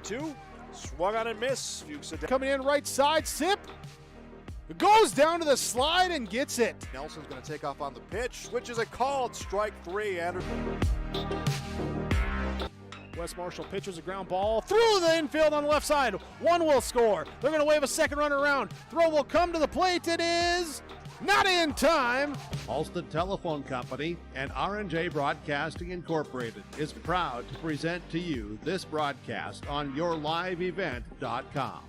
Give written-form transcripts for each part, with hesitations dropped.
2. Swung on and miss. Fuchs coming in right side, Sip. Goes down to the slide and gets it. Nelson's going to take off on the pitch, which is a called strike 3. Wes Marshall pitches a ground ball through the infield on the left side. One will score. They're going to wave a second runner around. Throw will come to the plate. It is not in time. Halstead Telephone Company and R&J Broadcasting Incorporated is proud to present to you this broadcast on yourliveevent.com.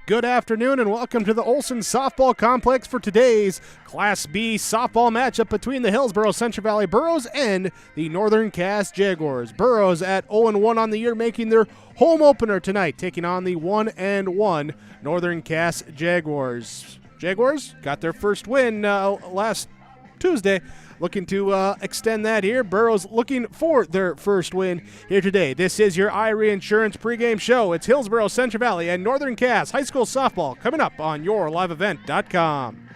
Good afternoon and welcome to the Olson Softball Complex for today's Class B softball matchup between the Hillsboro-Central Valley Burros and the Northern Cass Jaguars. Burros at 0-1 on the year, making their home opener tonight, taking on the 1-1 Northern Cass Jaguars. Jaguars got their first win last Tuesday, looking to extend that here. Burros looking for their first win here today. This is your IRE Insurance pregame show. It's Hillsboro-Central Valley and Northern Cass High School Softball coming up on yourliveevent.com.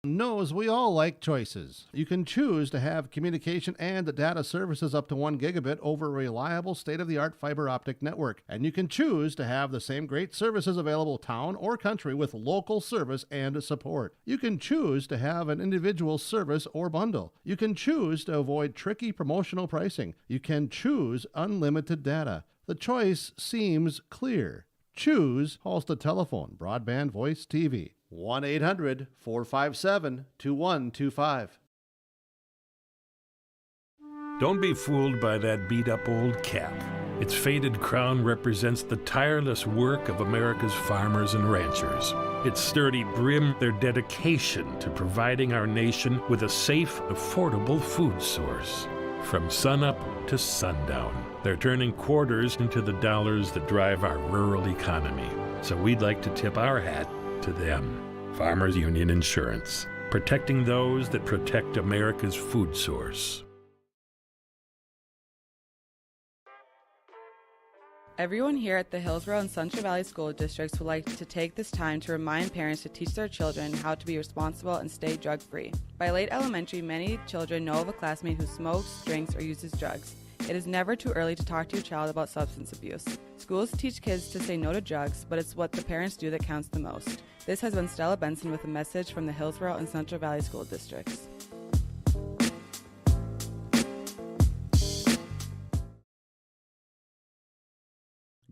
Knows we all like choices. You can choose to have communication and data services up to 1 gigabit over a reliable state-of-the-art fiber optic network. And you can choose to have the same great services available town or country with local service and support. You can choose to have an individual service or bundle. You can choose to avoid tricky promotional pricing. You can choose unlimited data. The choice seems clear. Choose Halstead Telephone, Broadband Voice TV. 1-800-457-2125. Don't be fooled by that beat-up old cap. Its faded crown represents the tireless work of America's farmers and ranchers. Its sturdy brim, their dedication to providing our nation with a safe, affordable food source. From sunup to sundown, they're turning quarters into the dollars that drive our rural economy. So we'd like to tip our hat to them. Farmers Union Insurance, protecting those that protect America's food source. Everyone here at the Hillsboro and Central Valley School Districts would like to take this time to remind parents to teach their children how to be responsible and stay drug-free. By late elementary, many children know of a classmate who smokes, drinks, or uses drugs. It is never too early to talk to your child about substance abuse. Schools teach kids to say no to drugs, but it's what the parents do that counts the most. This has been Stella Benson with a message from the Hillsboro and Central Valley School Districts.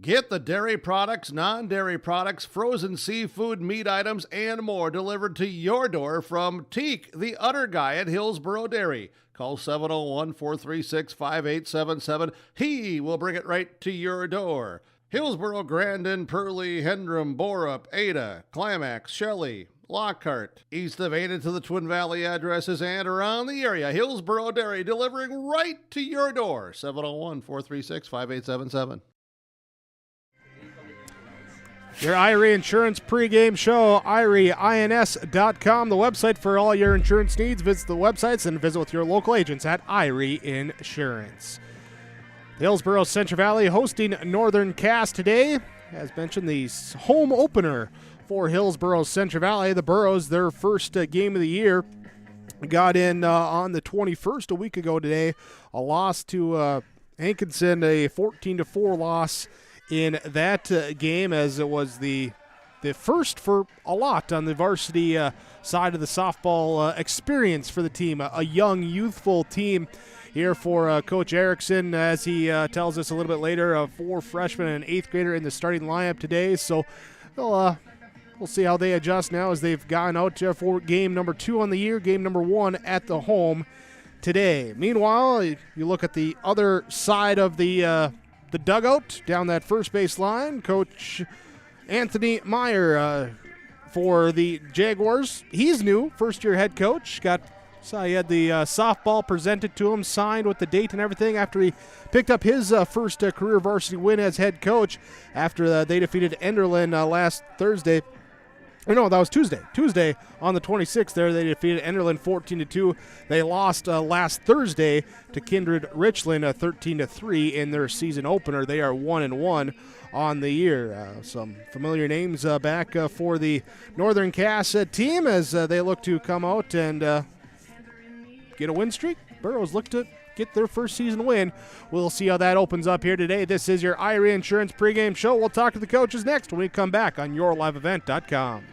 Get the dairy products, non-dairy products, frozen seafood, meat items, and more delivered to your door from Teak, the Udder Guy at Hillsboro Dairy. Call 701-436-5877. He will bring it right to your door. Hillsboro, Grandin, Pearlie, Hendrum, Borup, Ada, Climax, Shelley, Lockhart. East of Ada to the Twin Valley addresses and around the area. Hillsboro Dairy delivering right to your door. 701-436-5877. Your IRE Insurance pregame show, IREINS.com, the website for all your insurance needs. Visit the websites and visit with your local agents at IRE Insurance. Hillsboro-Central Valley hosting Northern Cass today. As mentioned, the home opener for Hillsboro-Central Valley. The Burros, their first game of the year, got in on the 21st, a week ago today. A loss to Hankinson, a 14-4 loss in that game, as it was the first for a lot on the varsity side of the softball experience for the team. A young, youthful team here for Coach Erickson, as he tells us a little bit later, 4 freshmen and an 8th grader in the starting lineup today. So we'll see how they adjust now as they've gone out for game number 2 on the year, game number 1 at the home today. Meanwhile, you look at the other side of the dugout down that first base line. Coach Anthony Meyer for the Jaguars. He's new, first-year head coach. Saw he had the softball presented to him, signed with the date and everything after he picked up his first career varsity win as head coach after they defeated Enderlin last Thursday. No, that was Tuesday. Tuesday on the 26th there, they defeated Enderlin 14-2. They lost last Thursday to Kindred Richland 13-3 in their season opener. They are 1-1 on the year. Some familiar names back for the Northern Cass team as they look to come out and get a win streak. Burros look to get their first season win. We'll see how that opens up here today. This is your Irie Insurance pregame show. We'll talk to the coaches next when we come back on yourliveevent.com.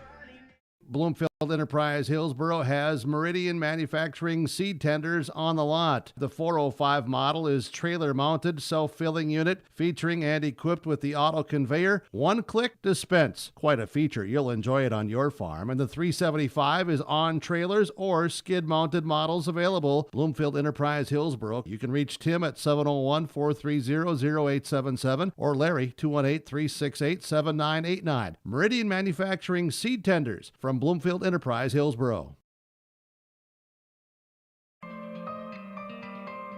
Bloomfield Enterprise Hillsboro has Meridian Manufacturing seed tenders on the lot. The 405 model is trailer-mounted self-filling unit featuring and equipped with the auto conveyor, one-click dispense. Quite a feature. You'll enjoy it on your farm. And the 375 is on trailers or skid-mounted models available. Bloomfield Enterprise Hillsboro. You can reach Tim at 701-430-0877 or Larry 218-368-7989. Meridian Manufacturing seed tenders from Bloomfield Enterprise Hillsboro.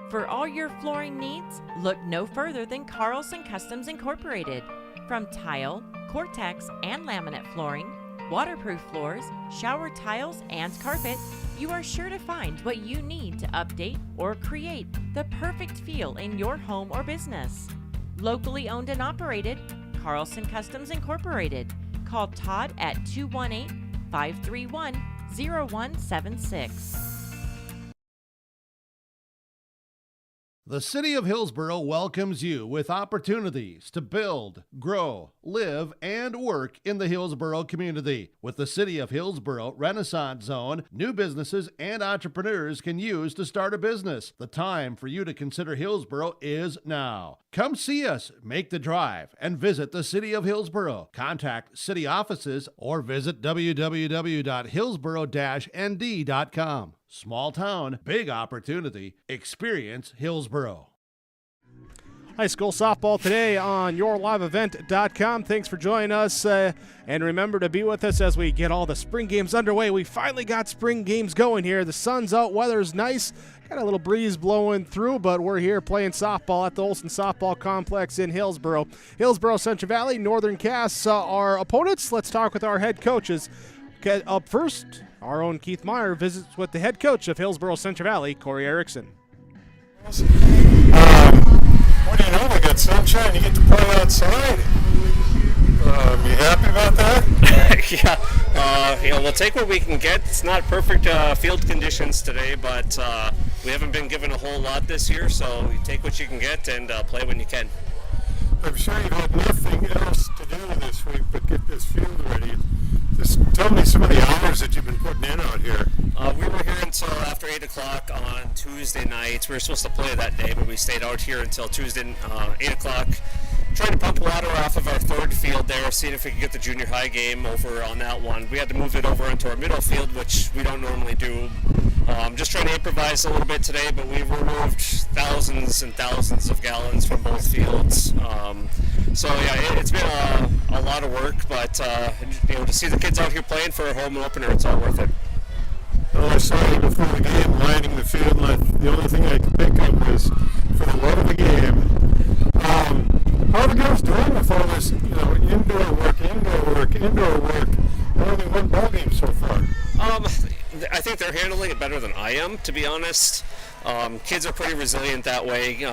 For all your flooring needs, look no further than Carlson Customs Incorporated. From tile, Cortex, and laminate flooring, waterproof floors, shower tiles, and carpet, you are sure to find what you need to update or create the perfect feel in your home or business. Locally owned and operated, Carlson Customs Incorporated. Call Todd at 218-531-0176. The City of Hillsboro welcomes you with opportunities to build, grow, live, and work in the Hillsboro community. With the City of Hillsboro Renaissance Zone, new businesses and entrepreneurs can use to start a business. The time for you to consider Hillsboro is now. Come see us, make the drive, and visit the City of Hillsboro. Contact city offices or visit www.hillsboro-nd.com. Small town, big opportunity. Experience Hillsboro. High school softball today on yourliveevent.com. Thanks for joining us. And remember to be with us as we get all the spring games underway. We finally got spring games going here. The sun's out, weather's nice. Got a little breeze blowing through, but we're here playing softball at the Olson Softball Complex in Hillsboro. Hillsboro-Central Valley, Northern Cass, our opponents. Let's talk with our head coaches. Okay, up first, our own Keith Meyer visits with the head coach of Hillsboro-Central Valley, Corey Erickson. What do you know? We got sunshine. You get to play outside. You happy about that? Yeah. We'll take what we can get. It's not perfect field conditions today, but we haven't been given a whole lot this year, so you take what you can get and play when you can. I'm sure you've had nothing else to do this week but get this field ready. Just tell me some of the hours that you've been putting in out here. We were here until after 8 o'clock on Tuesday night. We were supposed to play that day, but we stayed out here until Tuesday, 8 o'clock. Trying to pump water off of our third field there, seeing if we could get the junior high game over on that one. We had to move it over into our middle field, which we don't normally do. Just trying to improvise a little bit today, but we've removed thousands and thousands of gallons from both fields. So yeah, it's been a lot of work, but to see the kids out here playing for a home opener, it's all worth it. Well, I saw you before the game lining the field, and the only thing I could think of was for the love of the game. How are the girls doing with all this, indoor work? Only one ball game so far. I think they're handling it better than I am, to be honest. Kids are pretty resilient that way.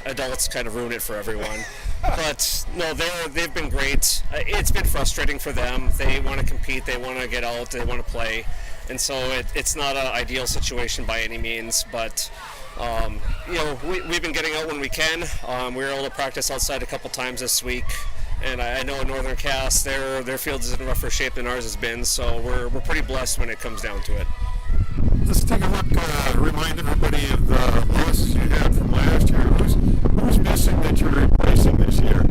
Adults kind of ruin it for everyone. But no, they've been great. It's been frustrating for them. They want to compete, they want to get out, they want to play. And so it's not an ideal situation by any means, but we've been getting out when we can. We were able to practice outside a couple times this week, and I know in Northern Cass their field is in rougher shape than ours has been, so we're pretty blessed when it comes down to it. Let's take a look, remind everybody of the losses you had from last year. Who's missing that you're replacing this year?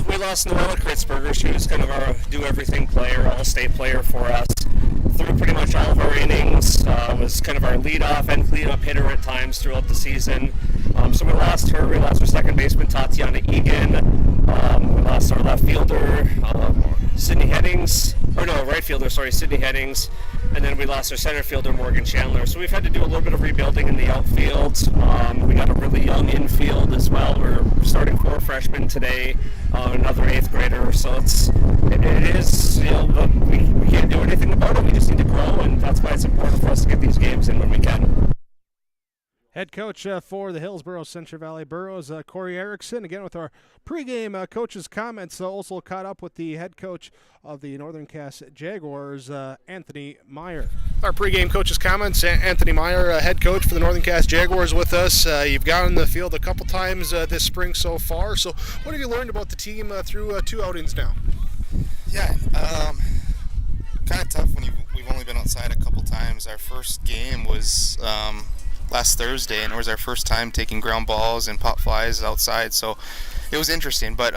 We lost Noella Kritzberger. She was kind of our do-everything player, all-state player for us. Threw pretty much all of our innings, was kind of our lead-off and clean-up hitter at times throughout the season. So we lost her. We lost our second baseman, Tatiana Egan. We lost our left fielder, Sydney Headings. Right fielder, Sydney Headings. And then we lost our center fielder, Morgan Chandler. So we've had to do a little bit of rebuilding in the outfield. We got a really young infield as well. We're starting 4 freshmen today, another 8th grader. So it is, but we can't do anything about it. We just need to grow, and that's why it's important for us to get these games in when we can. Head coach for the Hillsboro-Central Valley Burros, Corey Erickson, again with our pregame coach's comments. Also caught up with the head coach of the Northern Cass Jaguars, Anthony Meyer. Our pregame coach's comments, Anthony Meyer, head coach for the Northern Cass Jaguars with us. You've gone on the field a couple times this spring so far. So what have you learned about the team through 2 outings now? Yeah, kind of tough when we've only been outside a couple times. Our first game was last Thursday, and it was our first time taking ground balls and pop flies outside, so it was interesting. But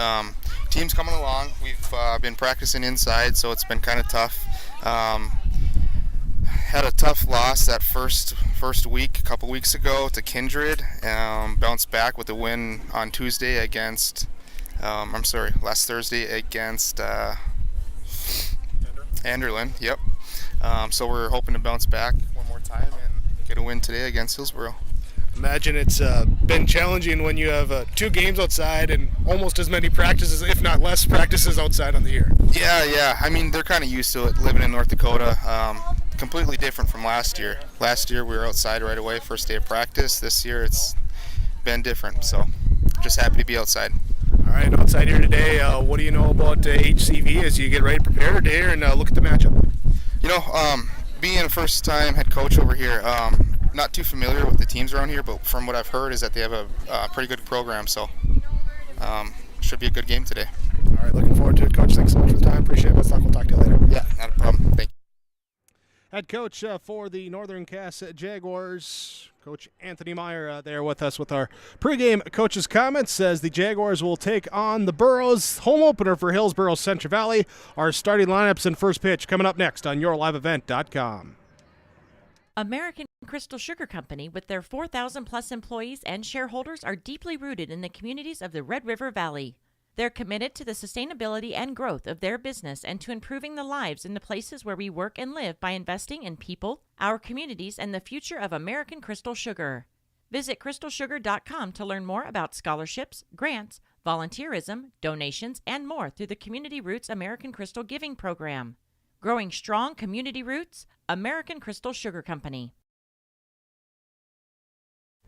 team's coming along. We've been practicing inside, so it's been kind of tough. Had a tough loss that first week, a couple weeks ago, to Kindred. Bounced back with a win on Tuesday against, last Thursday against Anderlin. Yep. So we're hoping to bounce back one more time and get a win today against Hillsboro. Imagine it's been challenging when you have 2 games outside and almost as many practices, if not less practices outside on the year. Yeah. I mean, they're kind of used to it living in North Dakota. Completely different from last year. Last year we were outside right away, first day of practice. This year it's been different, so just happy to be outside. All right, outside here today, what do you know about HCV as you get ready to prepare today and look at the matchup? You know, being a first-time head coach over here, not too familiar with the teams around here, but from what I've heard is that they have a pretty good program, so should be a good game today. All right, looking forward to it, Coach. Thanks so much for the time. Appreciate it. Best luck. We'll talk to you later. Yeah, not a problem. Thank you. Head coach for the Northern Cass Jaguars, Coach Anthony Meyer, there with us with our pregame coach's comments. Says the Jaguars will take on the Burros. Home opener for Hillsboro-Central Valley. Our starting lineups and first pitch coming up next on yourliveevent.com. American Crystal Sugar Company, with their 4,000-plus employees and shareholders, are deeply rooted in the communities of the Red River Valley. They're committed to the sustainability and growth of their business and to improving the lives in the places where we work and live by investing in people, our communities, and the future of American Crystal Sugar. Visit crystalsugar.com to learn more about scholarships, grants, volunteerism, donations, and more through the Community Roots American Crystal Giving Program. Growing strong community roots, American Crystal Sugar Company.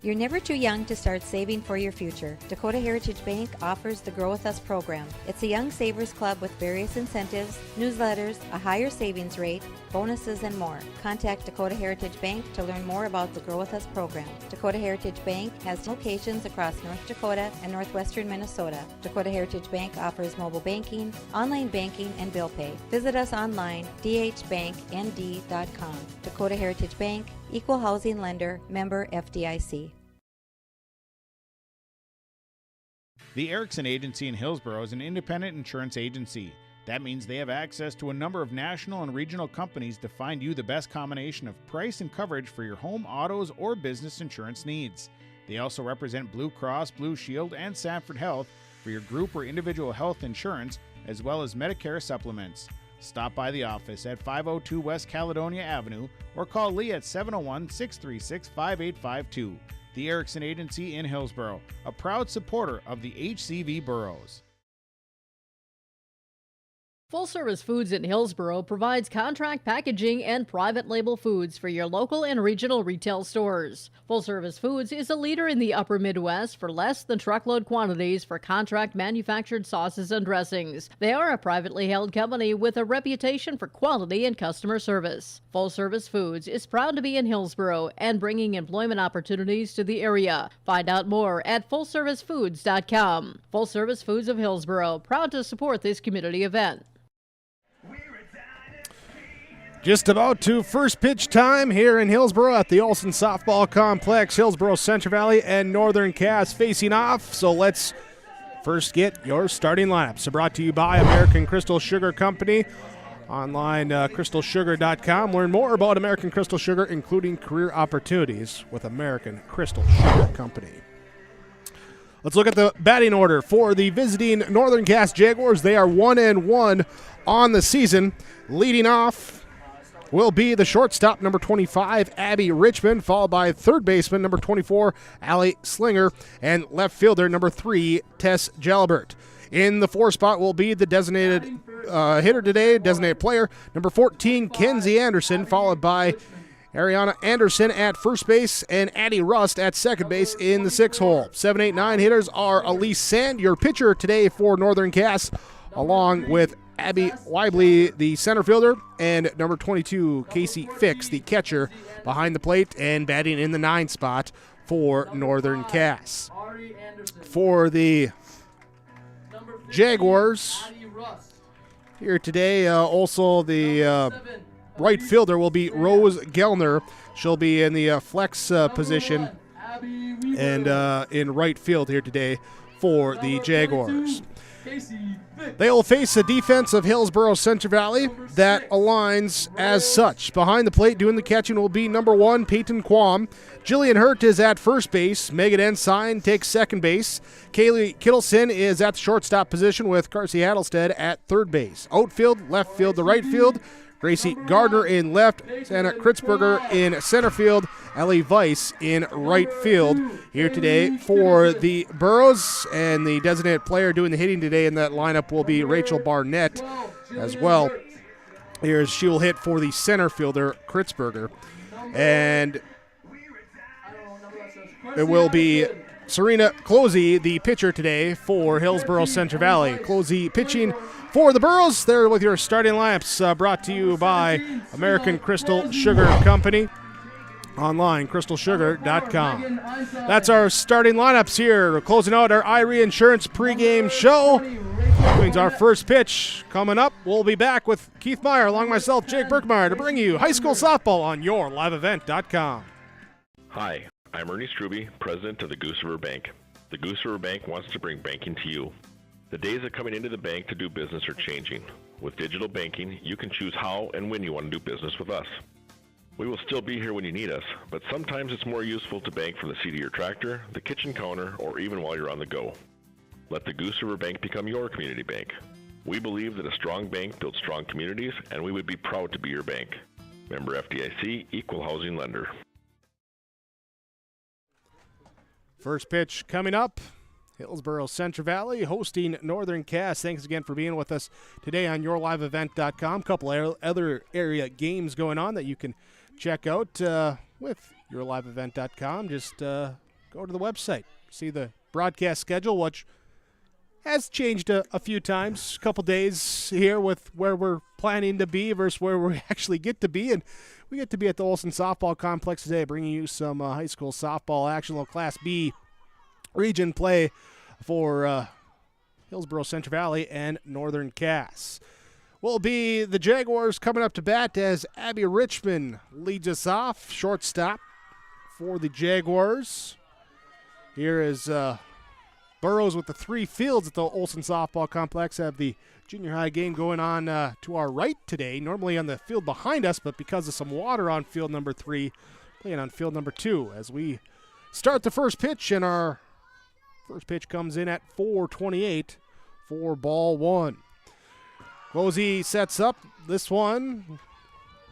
You're never too young to start saving for your future. Dakota Heritage Bank offers the Grow With Us program. It's a young savers club with various incentives, newsletters, a higher savings rate, bonuses, and more. Contact Dakota Heritage Bank to learn more about the Grow With Us program. Dakota Heritage Bank has locations across North Dakota and northwestern Minnesota. Dakota Heritage Bank offers mobile banking, online banking, and bill pay. Visit us online, dhbanknd.com. Dakota Heritage Bank, Equal Housing Lender, member FDIC. The Erickson Agency in Hillsboro is an independent insurance agency. That means they have access to a number of national and regional companies to find you the best combination of price and coverage for your home, autos, or business insurance needs. They also represent Blue Cross, Blue Shield, and Sanford Health for your group or individual health insurance, as well as Medicare supplements. Stop by the office at 502 West Caledonia Avenue or call Lee at 701-636-5852. The Erickson Agency in Hillsboro, a proud supporter of the HCV Burros. Full Service Foods in Hillsboro provides contract packaging and private label foods for your local and regional retail stores. Full Service Foods is a leader in the upper Midwest for less than truckload quantities for contract manufactured sauces and dressings. They are a privately held company with a reputation for quality and customer service. Full Service Foods is proud to be in Hillsboro and bringing employment opportunities to the area. Find out more at fullservicefoods.com. Full Service Foods of Hillsboro, proud to support this community event. Just about to first pitch time here in Hillsboro at the Olson Softball Complex. Hillsboro-Central Valley and Northern Cass facing off. So let's first get your starting lineups. So brought to you by American Crystal Sugar Company. Online, crystalsugar.com. Learn more about American Crystal Sugar, including career opportunities with American Crystal Sugar Company. Let's look at the batting order for the visiting Northern Cass Jaguars. They are 1-1 on the season. Leading off will be the shortstop, number 25, Abby Richmond, followed by third baseman, number 24, Allie Slinger, and left fielder, number 3, Tess Jalbert. In the 4 spot will be the designated hitter today, designated player, number 14, Kenzie Anderson, followed by Ariana Anderson at first base and Addie Rust at second base in the 6 hole. 7, 8, 9 hitters are Elise Sand, your pitcher today for Northern Cass, along with Abby Weibly, the center fielder, and number 22, Casey Fix, the catcher, behind the plate and batting in the 9 spot for Northern Cass. For the Jaguars here today, also the right fielder will be Rose Gellner. She'll be in the flex position and in right field here today for the Jaguars. They will face a defense of Hillsboro-Central Valley that aligns as such. Behind the plate doing the catching will be number 1, Peyton Quam. Jillian Hurt is at first base. Megan Ensign takes second base. Kaylee Kittleson is at the shortstop position with Carsey Adelstead at third base. Outfield, left field to right field. Gracie Gardner in left, Santa Kritzberger in center field, Ellie Weiss in right field here today for the Burros, and the designated player doing the hitting today in that lineup will be Rachel Barnett as well. Here's she will hit for the center fielder, Kritzberger, and it will be Serena Closey, the pitcher today for Hillsboro-Central Valley. Closey pitching for the Burros. There with your starting lineups, brought to you by American Crystal Sugar Company. Online, crystalsugar.com. That's our starting lineups here. We're closing out our Irie Insurance pregame show. That means our first pitch coming up. We'll be back with Keith Meyer, along myself, Jake Berkmeyer, to bring you high school softball on yourliveevent.com. Hi, I'm Ernie Struby, president of the Goose River Bank. The Goose River Bank wants to bring banking to you. The days of coming into the bank to do business are changing. With digital banking, you can choose how and when you want to do business with us. We will still be here when you need us, but sometimes it's more useful to bank from the seat of your tractor, the kitchen counter, or even while you're on the go. Let the Goose River Bank become your community bank. We believe that a strong bank builds strong communities, and we would be proud to be your bank. Member FDIC, Equal Housing Lender. First pitch coming up. Hillsboro-Central Valley hosting Northern Cass. Thanks again for being with us today on yourliveevent.com. A couple other area games going on that you can check out with yourliveevent.com. Just go to the website. See the broadcast schedule, which has changed a few times. A couple days here with where we're planning to be versus where we actually get to be. And we get to be at the Olson Softball Complex today, bringing you some high school softball action, little Class B region play for Hillsboro-Central Valley and Northern Cass. Will be the Jaguars coming up to bat as Abby Richmond leads us off. Shortstop for the Jaguars. Here is Burrows with the 3 fields at the Olson Softball Complex. Have the junior high game going on to our right today. Normally on the field behind us, but because of some water on field number 3, playing on field number 2 as we start the first pitch, and our first pitch comes in at 4:28 for ball 1. Closey sets up this one.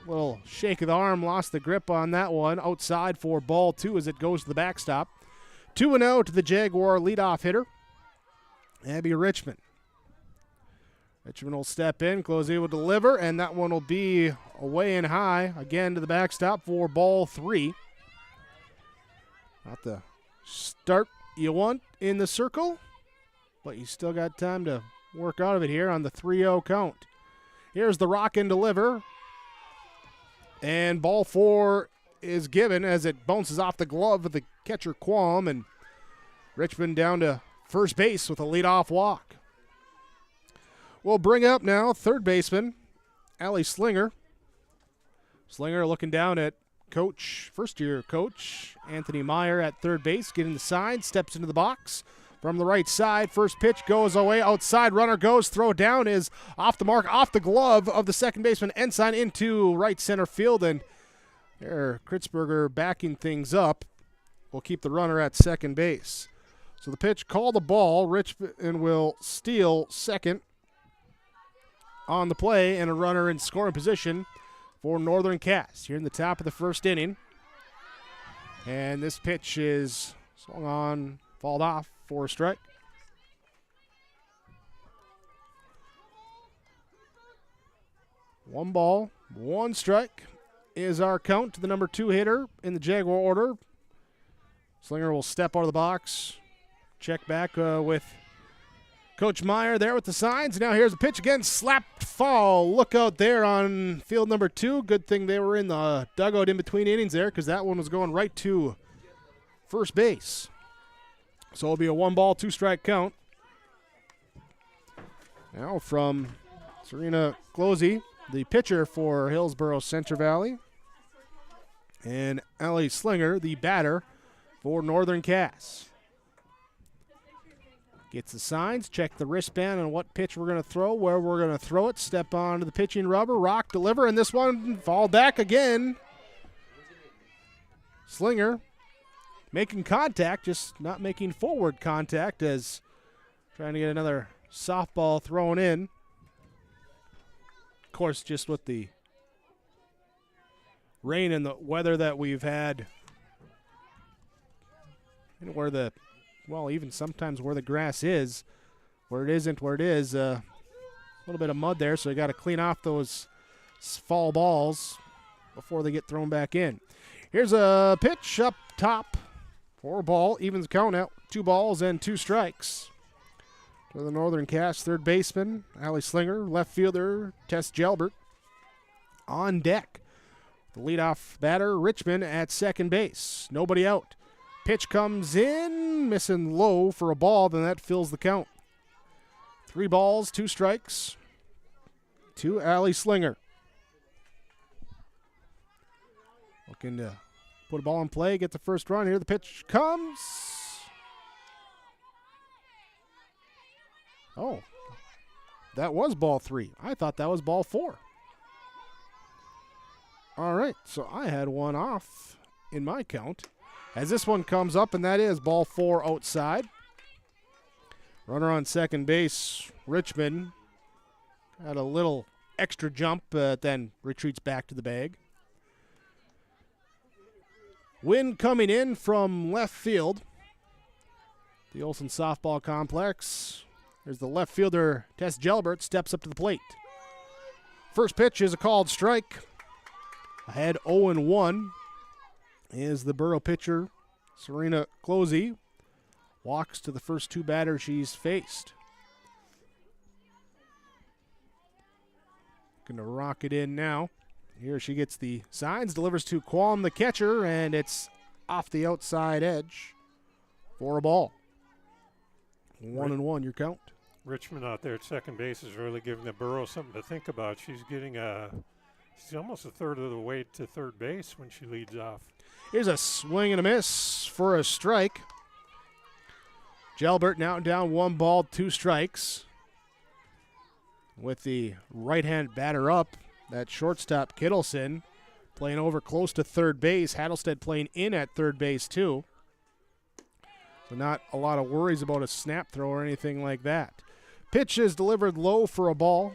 Little shake of the arm, lost the grip on that one. Outside for ball 2 as it goes to the backstop. 2-0 to the Jaguar leadoff hitter, Abby Richmond. Richmond will step in. Closey will deliver, and that one will be away and high again to the backstop for ball 3. Not the start you want in the circle, but you still got time to work out of it here on the 3-0 count. Here's the rock and deliver, and ball 4 is given as it bounces off the glove of the catcher Quam, and Richmond down to first base with a leadoff walk. We'll bring up now third baseman Allie Slinger. Slinger looking down at first-year coach Anthony Meyer at third base, getting the side, steps into the box from the right side. First pitch goes away, outside, runner goes, throw down is off the mark, off the glove of the second baseman Ensign into right center field, and there Kritzberger backing things up will keep the runner at second base. So the pitch called the ball. Richmond will steal second on the play, and a runner in scoring position for Northern Cass here in the top of the first inning. And this pitch is swung on, fouled off for a strike. One ball, one strike is our count to the number 2 hitter in the Jaguar order. Slinger will step out of the box. Check back with Coach Meyer there with the signs. Now here's a pitch again. Slapped foul. Look out there on field number 2. Good thing they were in the dugout in between innings there because that one was going right to first base. So it'll be a 1-ball, 2-strike count. Now from Serena Closey, the pitcher for Hillsboro-Central Valley, and Allie Slinger, the batter for Northern Cass. Gets the signs, check the wristband on what pitch we're going to throw, where we're going to throw it, step onto the pitching rubber, rock, deliver, and this one fall back again. Slinger making contact, just not making forward contact as trying to get another softball thrown in. Of course, just with the rain and the weather that we've had, and where the, well, even sometimes where the grass is, where it isn't where it is, a little bit of mud there, so you got to clean off those fall balls before they get thrown back in. Here's a pitch up top for a ball, evens count out, 2 balls and 2 strikes. To the Northern Cass third baseman, Allie Slinger, left fielder, Tess Gelbert on deck. The leadoff batter, Richmond, at second base. Nobody out. Pitch comes in, missing low for a ball, then that fills the count. 3 balls, 2 strikes to Allie Slinger. Looking to put a ball in play, get the first run. Here the pitch comes. Oh, that was ball 3. I thought that was ball 4. All right, so I had one off in my count. As this one comes up, and that is ball 4 outside. Runner on second base, Richmond, had a little extra jump, then retreats back to the bag. Wind coming in from left field. The Olson Softball Complex. There's the left fielder, Tess Gelbert, steps up to the plate. First pitch is a called strike. Ahead 0-1 is the Borough pitcher, Serena Closey. Walks to the first 2 batters she's faced. Going to rock it in now. Here she gets the signs, delivers to Qualm, the catcher, and it's off the outside edge for a ball. 1-1 your count. Richmond out there at second base is really giving the Borough something to think about. She's getting she's almost a third of the way to third base when she leads off. Here's a swing and a miss for a strike. Gelbert now down 1 ball, 2 strikes. With the right-hand batter up, that shortstop Kittleson playing over close to third base. Hattlestead playing in at third base too. So not a lot of worries about a snap throw or anything like that. Pitch is delivered low for a ball.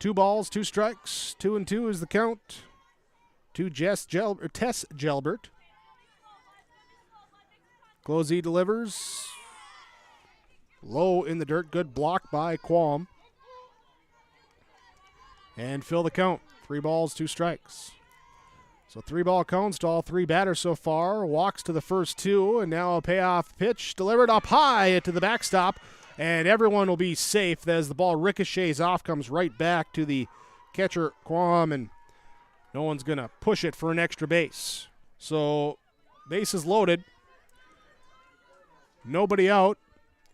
2 balls, 2 strikes. 2-2 is the count to Tess Gelbert. Closey delivers. Low in the dirt. Good block by Qualm. And fill the count. 3 balls, 2 strikes. So 3-ball counts to all 3 batters so far. Walks to the first 2, and now a payoff pitch delivered up high to the backstop. And everyone will be safe as the ball ricochets off, comes right back to the catcher, Quam, and no one's going to push it for an extra base. So bases loaded. Nobody out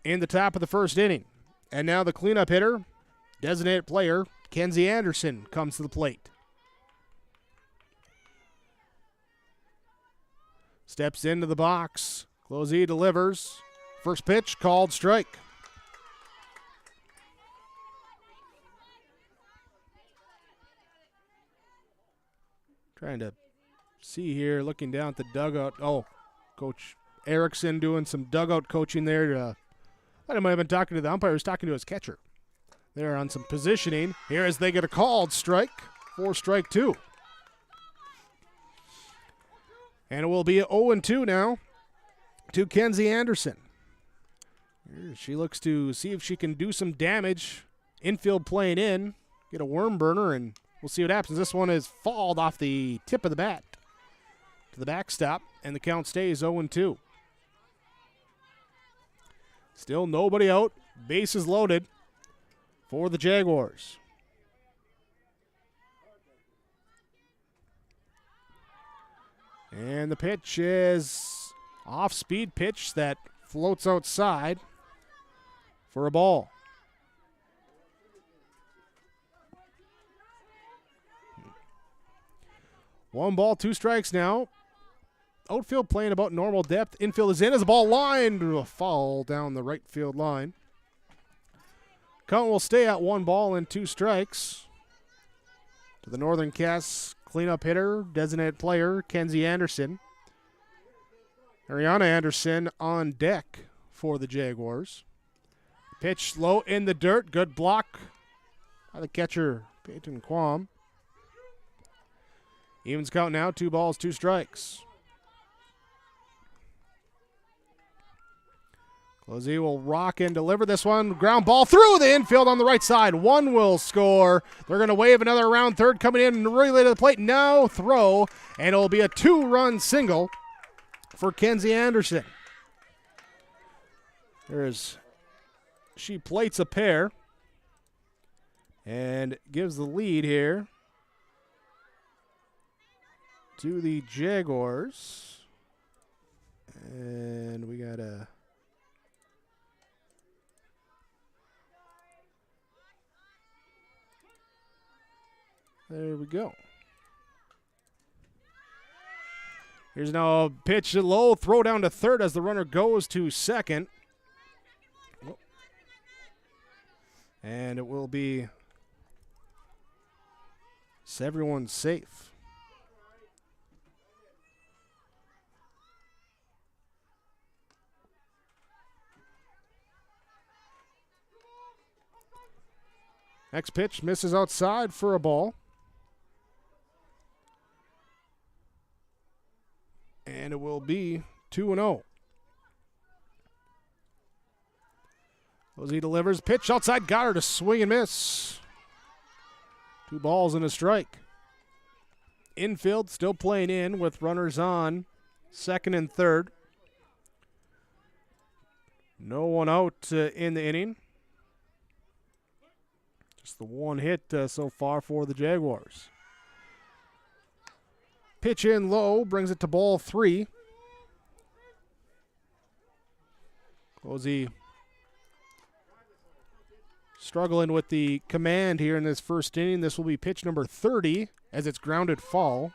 in the top of the first inning. And now the cleanup hitter, designated player, Kenzie Anderson, comes to the plate. Steps into the box. Closey delivers. First pitch, called strike. Trying to see here, looking down at the dugout. Oh, Coach Erickson doing some dugout coaching there. I thought he might have been talking to the umpire. He was talking to his catcher. They're on some positioning. Here as they get a called strike for strike 2. And it will be 0-2 now to Kenzie Anderson. Here she looks to see if she can do some damage. Infield playing in, get a worm burner and We'll see what happens. This one is fouled off the tip of the bat to the backstop, and the count stays 0-2. Still nobody out. Bases loaded for the Jaguars. And the pitch is off-speed pitch that floats outside for a ball. One ball, two strikes now. Outfield playing about normal depth. Infield is in as the ball lined. A foul down the right field line. Count will stay at 1 ball and 2 strikes. To the Northern Cass cleanup hitter, designated player, Kenzie Anderson. Ariana Anderson on deck for the Jaguars. Pitch low in the dirt. Good block by the catcher, Peyton Quam. Evens count now, 2 balls, 2 strikes. Closey will rock and deliver this one. Ground ball through the infield on the right side. One will score. They're going to wave another around third coming in and relay to the plate. No throw, and it'll be a 2-run single for Kenzie Anderson. She plates a pair and gives the lead here to the Jaguars. And we got a... There we go. Here's now a pitch low, throw down to third as the runner goes to second. And it will be everyone's safe. Next pitch misses outside for a ball. And it will be 2-0. He delivers. Pitch outside. Got her to swing and miss. 2 balls and a strike. Infield still playing in with runners on second and third. No one out in the inning. Just the one hit so far for the Jaguars. Pitch in low, brings it to ball 3. Closey struggling with the command here in this first inning. This will be pitch number 30 as it's grounded foul.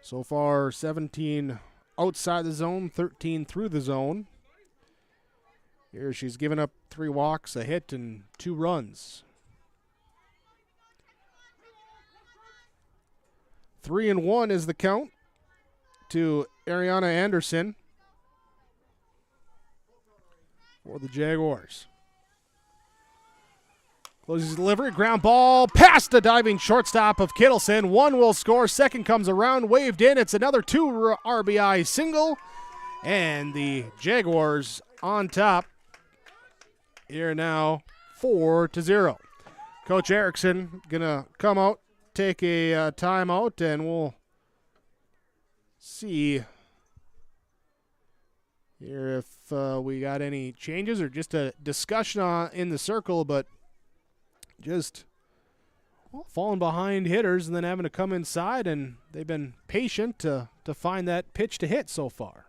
So far, 17 outside the zone, 13 through the zone. Here she's given up 3 walks, a hit, and 2 runs. 3-1 is the count to Ariana Anderson for the Jaguars. Closes delivery, ground ball, past the diving shortstop of Kittleson. One will score, second comes around, waved in. It's another 2 RBI single, and the Jaguars on top here now 4-0. Coach Erickson gonna come out, take a timeout, and we'll see here if we got any changes or just a discussion in the circle, but just falling behind hitters and then having to come inside, and they've been patient to find that pitch to hit so far.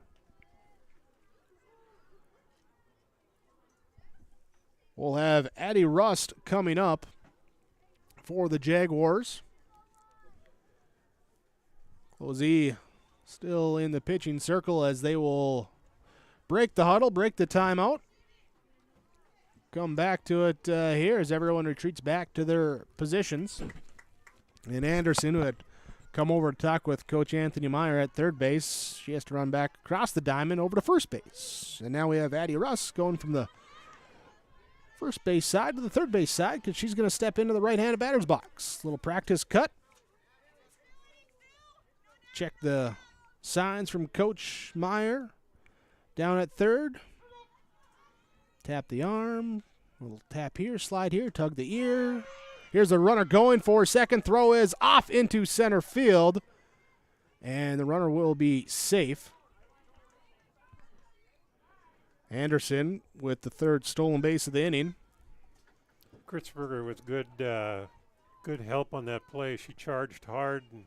We'll have Addie Rust coming up for the Jaguars. Closey still in the pitching circle as they will break the huddle, break the timeout. Come back to it here as everyone retreats back to their positions. And Anderson, who had come over to talk with Coach Anthony Meyer at third base, she has to run back across the diamond over to first base. And now we have Addie Russ going from the first base side to the third base side because she's going to step into the right-handed batter's box. Little practice cut. Check the signs from Coach Meyer down at third. Tap the arm, little tap here, slide here, tug the ear, Here's a runner going for second. Throw is off into center field. And the runner will be safe. Anderson with the third stolen base of the inning. Kritzberger with good help on that play. She charged hard and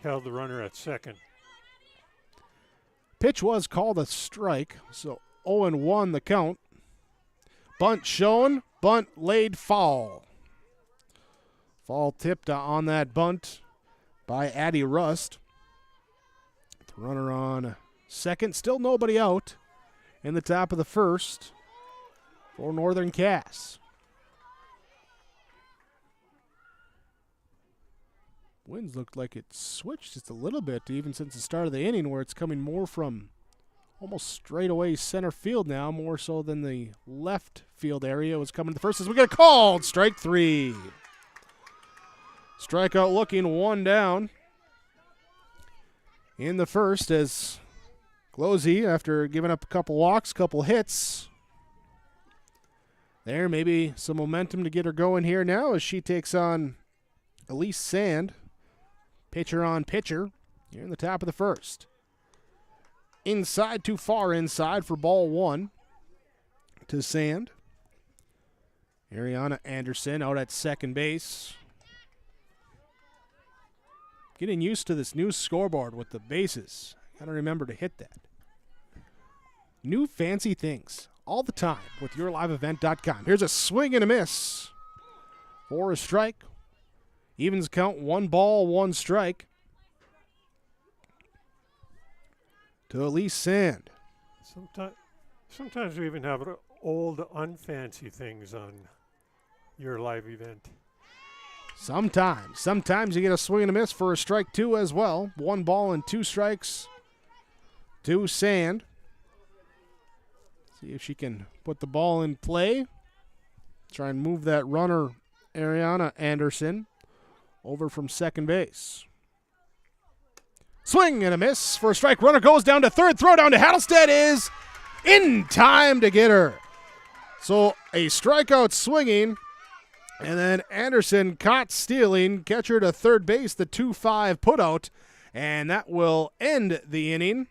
held the runner at second. Pitch was called a strike, so 0-1 the count. Bunt shown, bunt laid foul. Foul tipped on that bunt by Addie Rust. The runner on second, still nobody out in the top of the first for Northern Cass. Winds looked like it switched just a little bit even since the start of the inning, where it's coming more from almost straight away center field now, more so than the left field area. It was coming to the first as we get a called strike 3. Strikeout looking, one down in the first as Glosey, after giving up a couple walks, couple hits, there maybe some momentum to get her going here now as she takes on Elise Sand. Pitcher on pitcher here in the top of the first. Inside, too far inside for ball one to Sand. Ariana Anderson out at second base. Getting used to this new scoreboard with the bases. Gotta remember to hit that. New fancy things all the time with YourLiveEvent.com. Here's a swing and a miss for a strike. Evens count, 1 ball, 1 strike to Elise Sand. Sometimes we even have old unfancy things on your live event. Sometimes you get a swing and a miss for a strike 2 as well. 1 ball and 2 strikes to Sand. See if she can put the ball in play. Try and move that runner, Ariana Anderson, over from second base. Swing and a miss for a strike. Runner goes down to third. Throw down to Hattelstead is in time to get her. So a strikeout swinging, and then Anderson caught stealing. Catcher to third base, the 2-5 putout, and that will end the inning.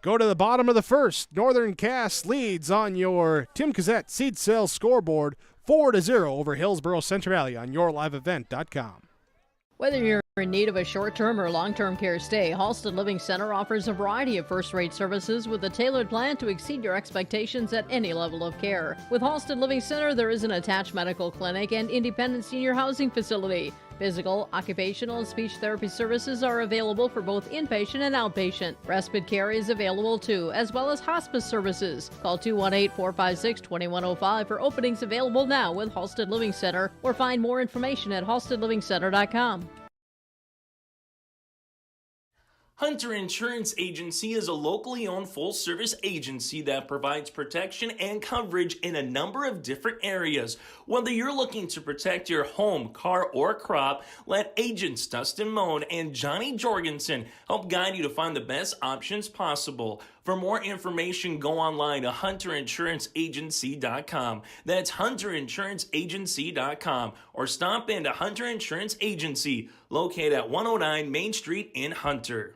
Go to the bottom of the first. Northern Cass leads on your Tim Cassette seed sales scoreboard 4-0 over Hillsboro-Central Valley on YourLiveEvent.com. Whether you're in need of a short-term or long-term care stay, Halsted Living Center offers a variety of first-rate services with a tailored plan to exceed your expectations at any level of care. With Halsted Living Center, there is an attached medical clinic and independent senior housing facility. Physical, occupational, and speech therapy services are available for both inpatient and outpatient. Respite care is available too, as well as hospice services. Call 218-456-2105 for openings available now with Halsted Living Center, or find more information at halstedlivingcenter.com. Hunter Insurance Agency is a locally owned full-service agency that provides protection and coverage in a number of different areas. Whether you're looking to protect your home, car, or crop, let agents Dustin Moan and Johnny Jorgensen help guide you to find the best options possible. For more information, go online to hunterinsuranceagency.com. That's hunterinsuranceagency.com, or stop into Hunter Insurance Agency, located at 109 Main Street in Hunter.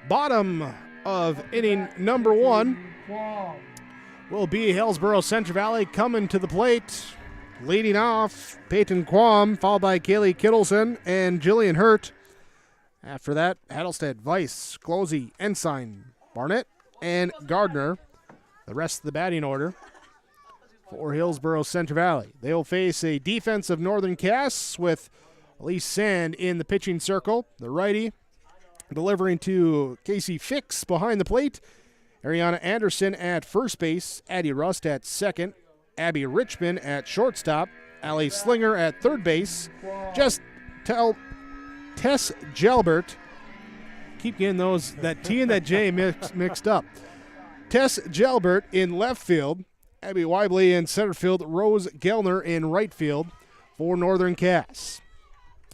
Bottom of inning number 1 will be Hillsboro-Central Valley coming to the plate. Leading off, Peyton Quam, followed by Kaylee Kittleson and Jillian Hurt. After that, Hattelstead, Weiss, Glosey, Ensign, Barnett, and Gardner. The rest of the batting order for Hillsboro-Central Valley. They will face a defense of Northern Cass with Elise Sand in the pitching circle. The righty delivering to Casey Fix behind the plate. Ariana Anderson at first base. Addie Rust at second. Abby Richmond at shortstop. Allie Slinger at third base. Tess Gelbert. Keep getting that T and that J mixed up. Tess Gelbert in left field. Abby Weibley in center field. Rose Gellner in right field for Northern Cass.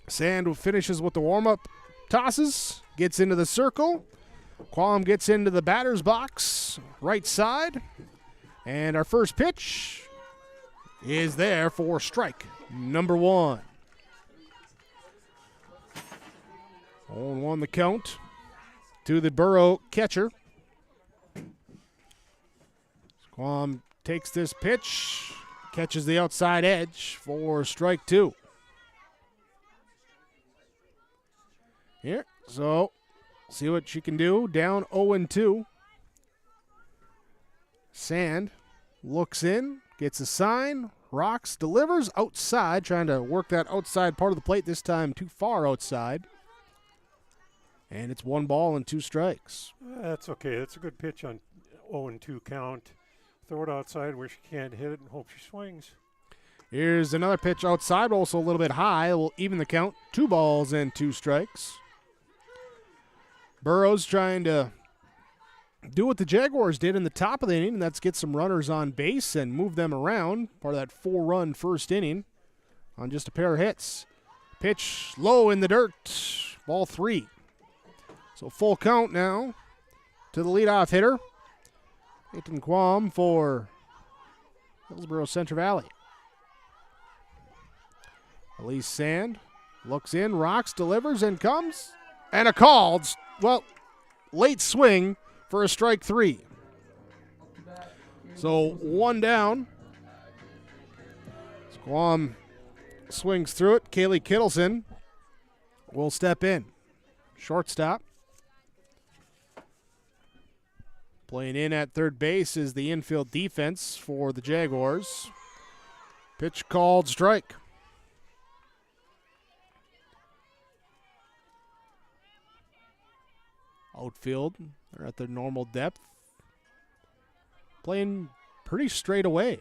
Sand finishes with the warm-up tosses. Gets into the circle. Qualm gets into the batter's box, right side. And our first pitch is there for strike number 1. 0-1 the count to the Borough catcher. Squam takes this pitch, catches the outside edge for strike 2. Here, so see what she can do. Down 0-2. Sand looks in, gets a sign, rocks, delivers outside, trying to work that outside part of the plate, this time too far outside. And it's 1 ball and 2 strikes. That's okay. That's a good pitch on 0-2 count. Throw it outside where she can't hit it and hope she swings. Here's another pitch outside, also a little bit high. Will even the count. 2 balls and 2 strikes. Burrows trying to do what the Jaguars did in the top of the inning, and that's get some runners on base and move them around. Part of that 4-run first inning on just a pair of hits. Pitch low in the dirt. Ball 3. So full count now to the leadoff hitter, Peyton Quam for Hillsboro-Central Valley. Elise Sand looks in, rocks, delivers, and comes. And a called, late swing for a strike 3. So 1 down. Squam swings through it. Kaylee Kittleson will step in. Shortstop. Playing in at third base is the infield defense for the Jaguars. Pitch called, strike. Outfield, they're at their normal depth. Playing pretty straight away.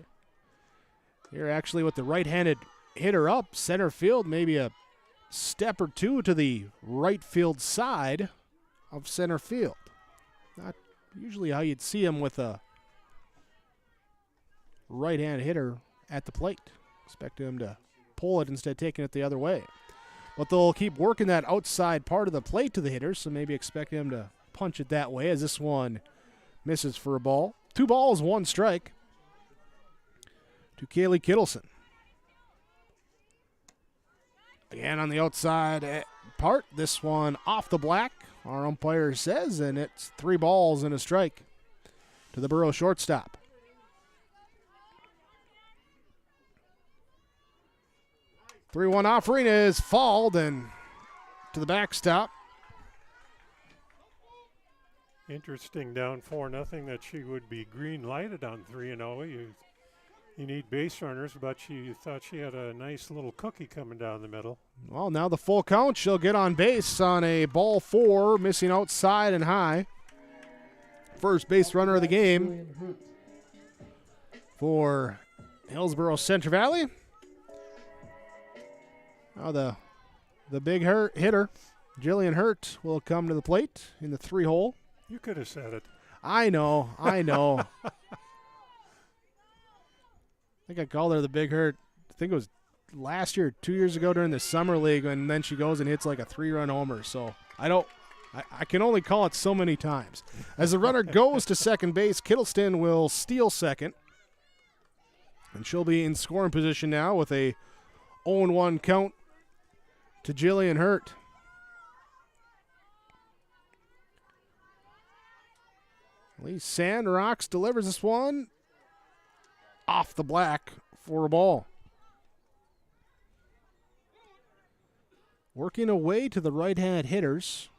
Here actually with the right-handed hitter up, center field, maybe a step or 2 to the right field side of center field. Not usually how you'd see him with a right-hand hitter at the plate. Expect him to pull it instead of taking it the other way. But they'll keep working that outside part of the plate to the hitter, so maybe expect him to punch it that way as this one misses for a ball. 2 balls, 1 strike to Kaylee Kittleson. Again on the outside part, this one off the black, our umpire says, and it's 3 balls and a strike to the Borough shortstop. The 3-1 offering is fouled and to the backstop. Interesting, down 4-0, that she would be green lighted on 3-0. You need base runners, but she thought she had a nice little cookie coming down the middle. Well, now the full count. She'll get on base on a ball 4, missing outside and high. First base runner of the game for Hillsboro-Central Valley. Now the big hitter, Jillian Hurt, will come to the plate in the 3-hole. You could have said it. I know. I think I called her the big hurt. I think it was last year, 2 years ago during the summer league, and then she goes and hits like a 3-run homer. So I can only call it so many times. As the runner goes to second base, Kittleston will steal second. And she'll be in scoring position now with a 0-1 count to Jillian Hurt. Lee Sandrocks delivers this one off the black for a ball. Working away to the right-hand hitters.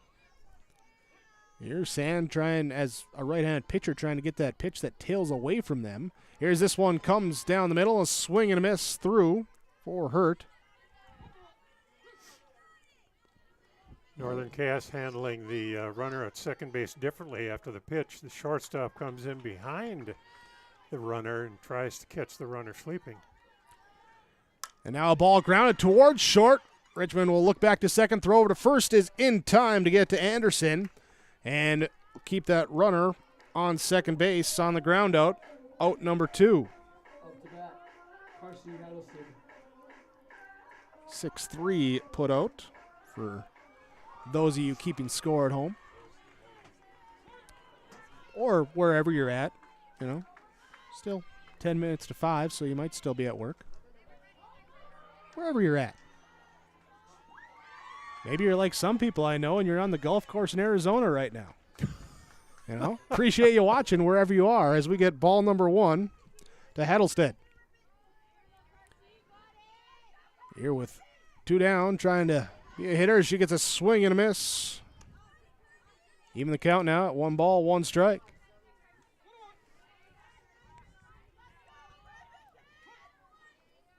Here's Sand trying, as a right-hand pitcher, trying to get that pitch that tails away from them. Here's this one, comes down the middle, a swing and a miss through for Hurt. Northern Cass handling the runner at second base differently after the pitch. The shortstop comes in behind the runner and tries to catch the runner sleeping. And now a ball grounded towards short. Richmond will look back to second. Throw over to first is in time to get to Anderson. And keep that runner on second base on the ground out. Out number 2. 6-3 put out for those of you keeping score at home. Or wherever you're at, still 10 minutes to 5, so you might still be at work. Wherever you're at. Maybe you're like some people I know and you're on the golf course in Arizona right now. You know, appreciate you watching wherever you are as we get ball number 1 to Hattlestead. Here with 2 down, trying to be a hitter. She gets a swing and a miss. Even the count now at 1 ball, 1 strike.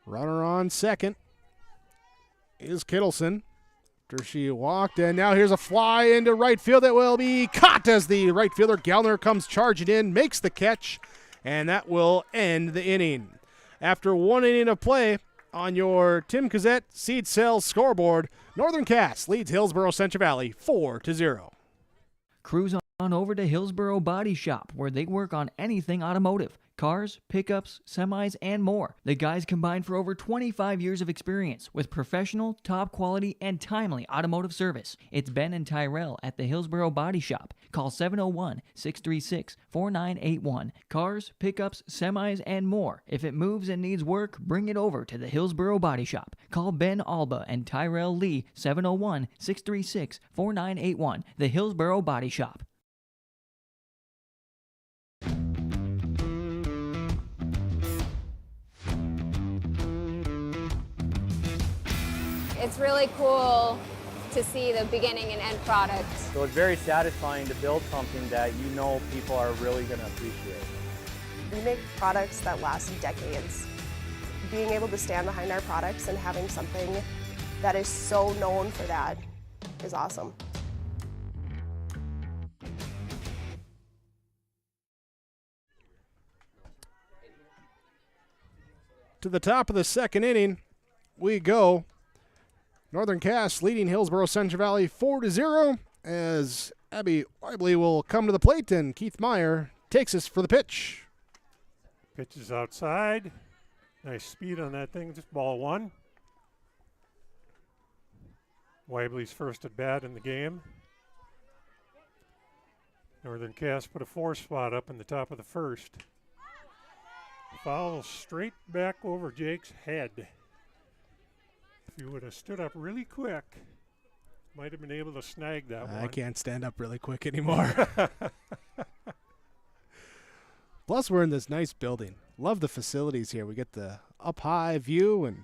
Runner on second is Kittleson. After she walked, and now here's a fly into right field that will be caught as the right fielder Gallner comes charging in, makes the catch, and that will end the inning. After 1 inning of play on your Tim Cassette Seed Sales scoreboard, Northern Cass leads Hillsboro-Central Valley 4-0. Cruise on over to Hillsboro Body Shop, where they work on anything automotive. Cars, pickups, semis, and more. The guys combine for over 25 years of experience with professional, top quality, and timely automotive service. It's Ben and Tyrell at the Hillsboro Body Shop. Call 701-636-4981. Cars, pickups, semis, and more. If it moves and needs work, bring it over to the Hillsboro Body Shop. Call Ben Alba and Tyrell Lee, 701-636-4981. The Hillsboro Body Shop. It's really cool to see the beginning and end product. So it's very satisfying to build something that you know people are really going to appreciate. We make products that last decades. Being able to stand behind our products and having something that is so known for that is awesome. To the top of the second inning we go. Northern Cass leading Hillsboro-Central Valley 4-0 as Abby Weibly will come to the plate and Keith Meyer takes us for the pitch. Pitch is outside. Nice speed on that thing. Just ball 1. Weibly's first at bat in the game. Northern Cass put a 4 spot up in the top of the first. Foul straight back over Jake's head. If you would have stood up really quick, might have been able to snag that one. I can't stand up really quick anymore. Plus, we're in this nice building. Love the facilities here. We get the up-high view, and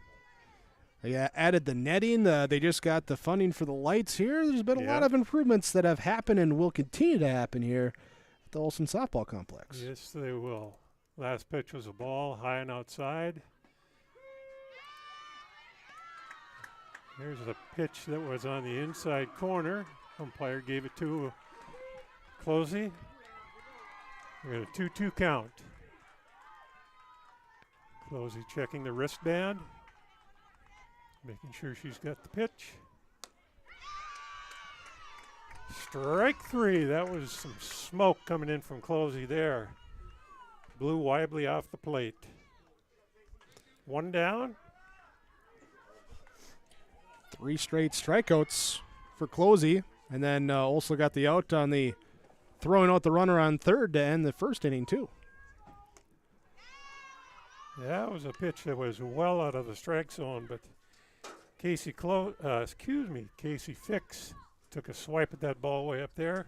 they added the netting. They just got the funding for the lights here. There's been a lot of improvements that have happened and will continue to happen here at the Olson Softball Complex. Yes, they will. Last pitch was a ball, high and outside. Here's a pitch that was on the inside corner. Umpire gave it to Closey. We got a 2-2 count. Closey checking the wristband, making sure she's got the pitch. Strike 3. That was some smoke coming in from Closey there. Blew Weibly off the plate. 1 down. 3 straight strikeouts for Closey, and then also got the out on the throwing out the runner on third to end the first inning too. Yeah, it was a pitch that was well out of the strike zone, but Casey Fix took a swipe at that ball way up there.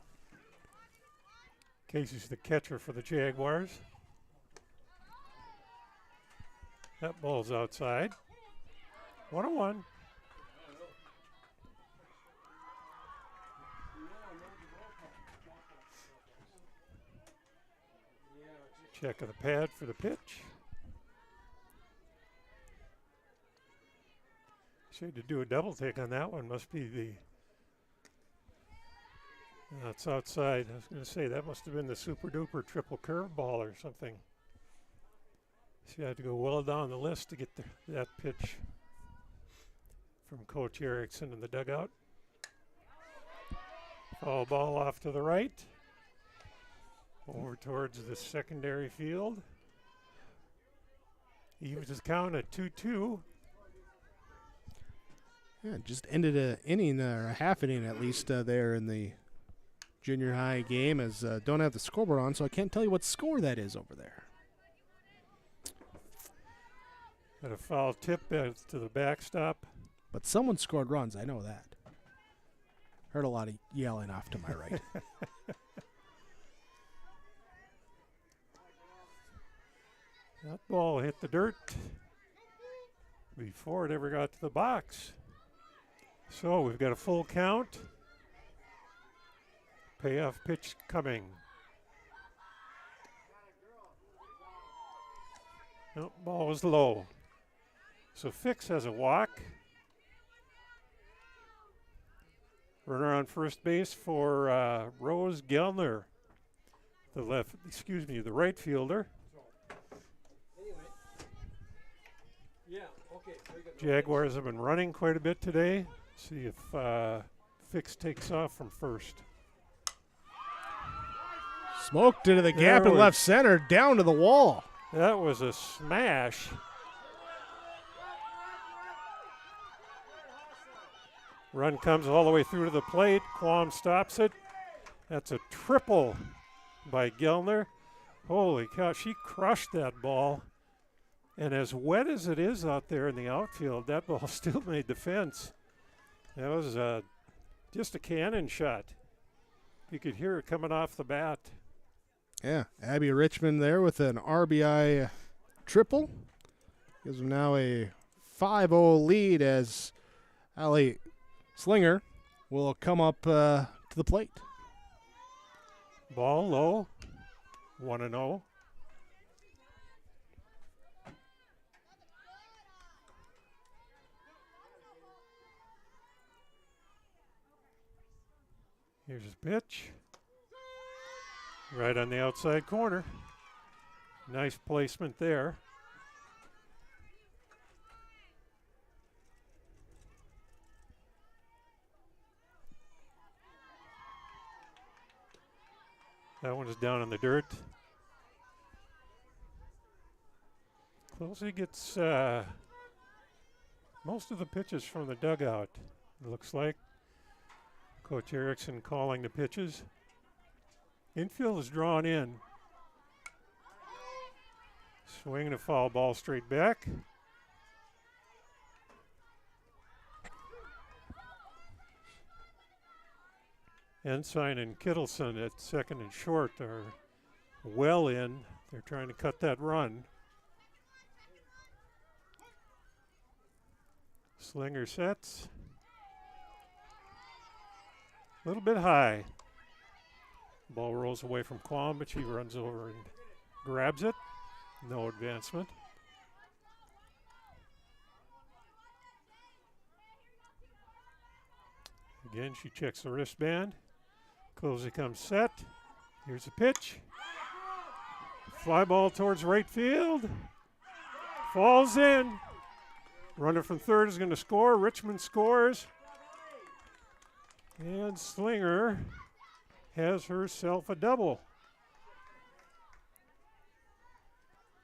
Casey's the catcher for the Jaguars. That ball's outside. 1-1. Check of the pad for the pitch. She had to do a double take on that one. Must be the. That's outside. I was going to say that must have been the super duper triple curve ball or something. She had to go well down the list to get that pitch from Coach Erickson in the dugout. Foul ball off to the right. Over towards the secondary field. Evens his count at 2-2. Yeah, just ended an inning or a half inning at least there in the junior high game. As don't have the scoreboard on, so I can't tell you what score that is over there. Got a foul tip to the backstop. But someone scored runs. I know that. Heard a lot of yelling off to my right. That ball hit the dirt before it ever got to the box. So we've got a full count. Payoff pitch coming. Nope, ball was low. So Fix has a walk. Runner on first base for Rose Gellner, the right fielder. Jaguars have been running quite a bit today. See if Fix takes off from first. Smoked into the gap in left center, down to the wall. That was a smash. Run comes all the way through to the plate. Quam stops it. That's a triple by Gellner. Holy cow, she crushed that ball. And as wet as it is out there in the outfield, that ball still made the fence. That was just a cannon shot. You could hear it coming off the bat. Yeah, Abby Richmond there with an RBI triple. Gives them now a 5-0 lead as Allie Slinger will come up to the plate. Ball low, 1-0. Here's his pitch. Right on the outside corner. Nice placement there. That one is down in the dirt. Closey gets most of the pitches from the dugout, it looks like. Coach Erickson calling the pitches. Infield is drawn in. Swing and a foul ball straight back. Ensign and Kittleson at second and short are well in. They're trying to cut that run. Slinger sets. A little bit high. Ball rolls away from Quam, but she runs over and grabs it. No advancement. Again, she checks the wristband. Closey comes set. Here's a pitch. Fly ball towards right field. Falls in. Runner from third is going to score. Richmond scores. And Slinger has herself a double.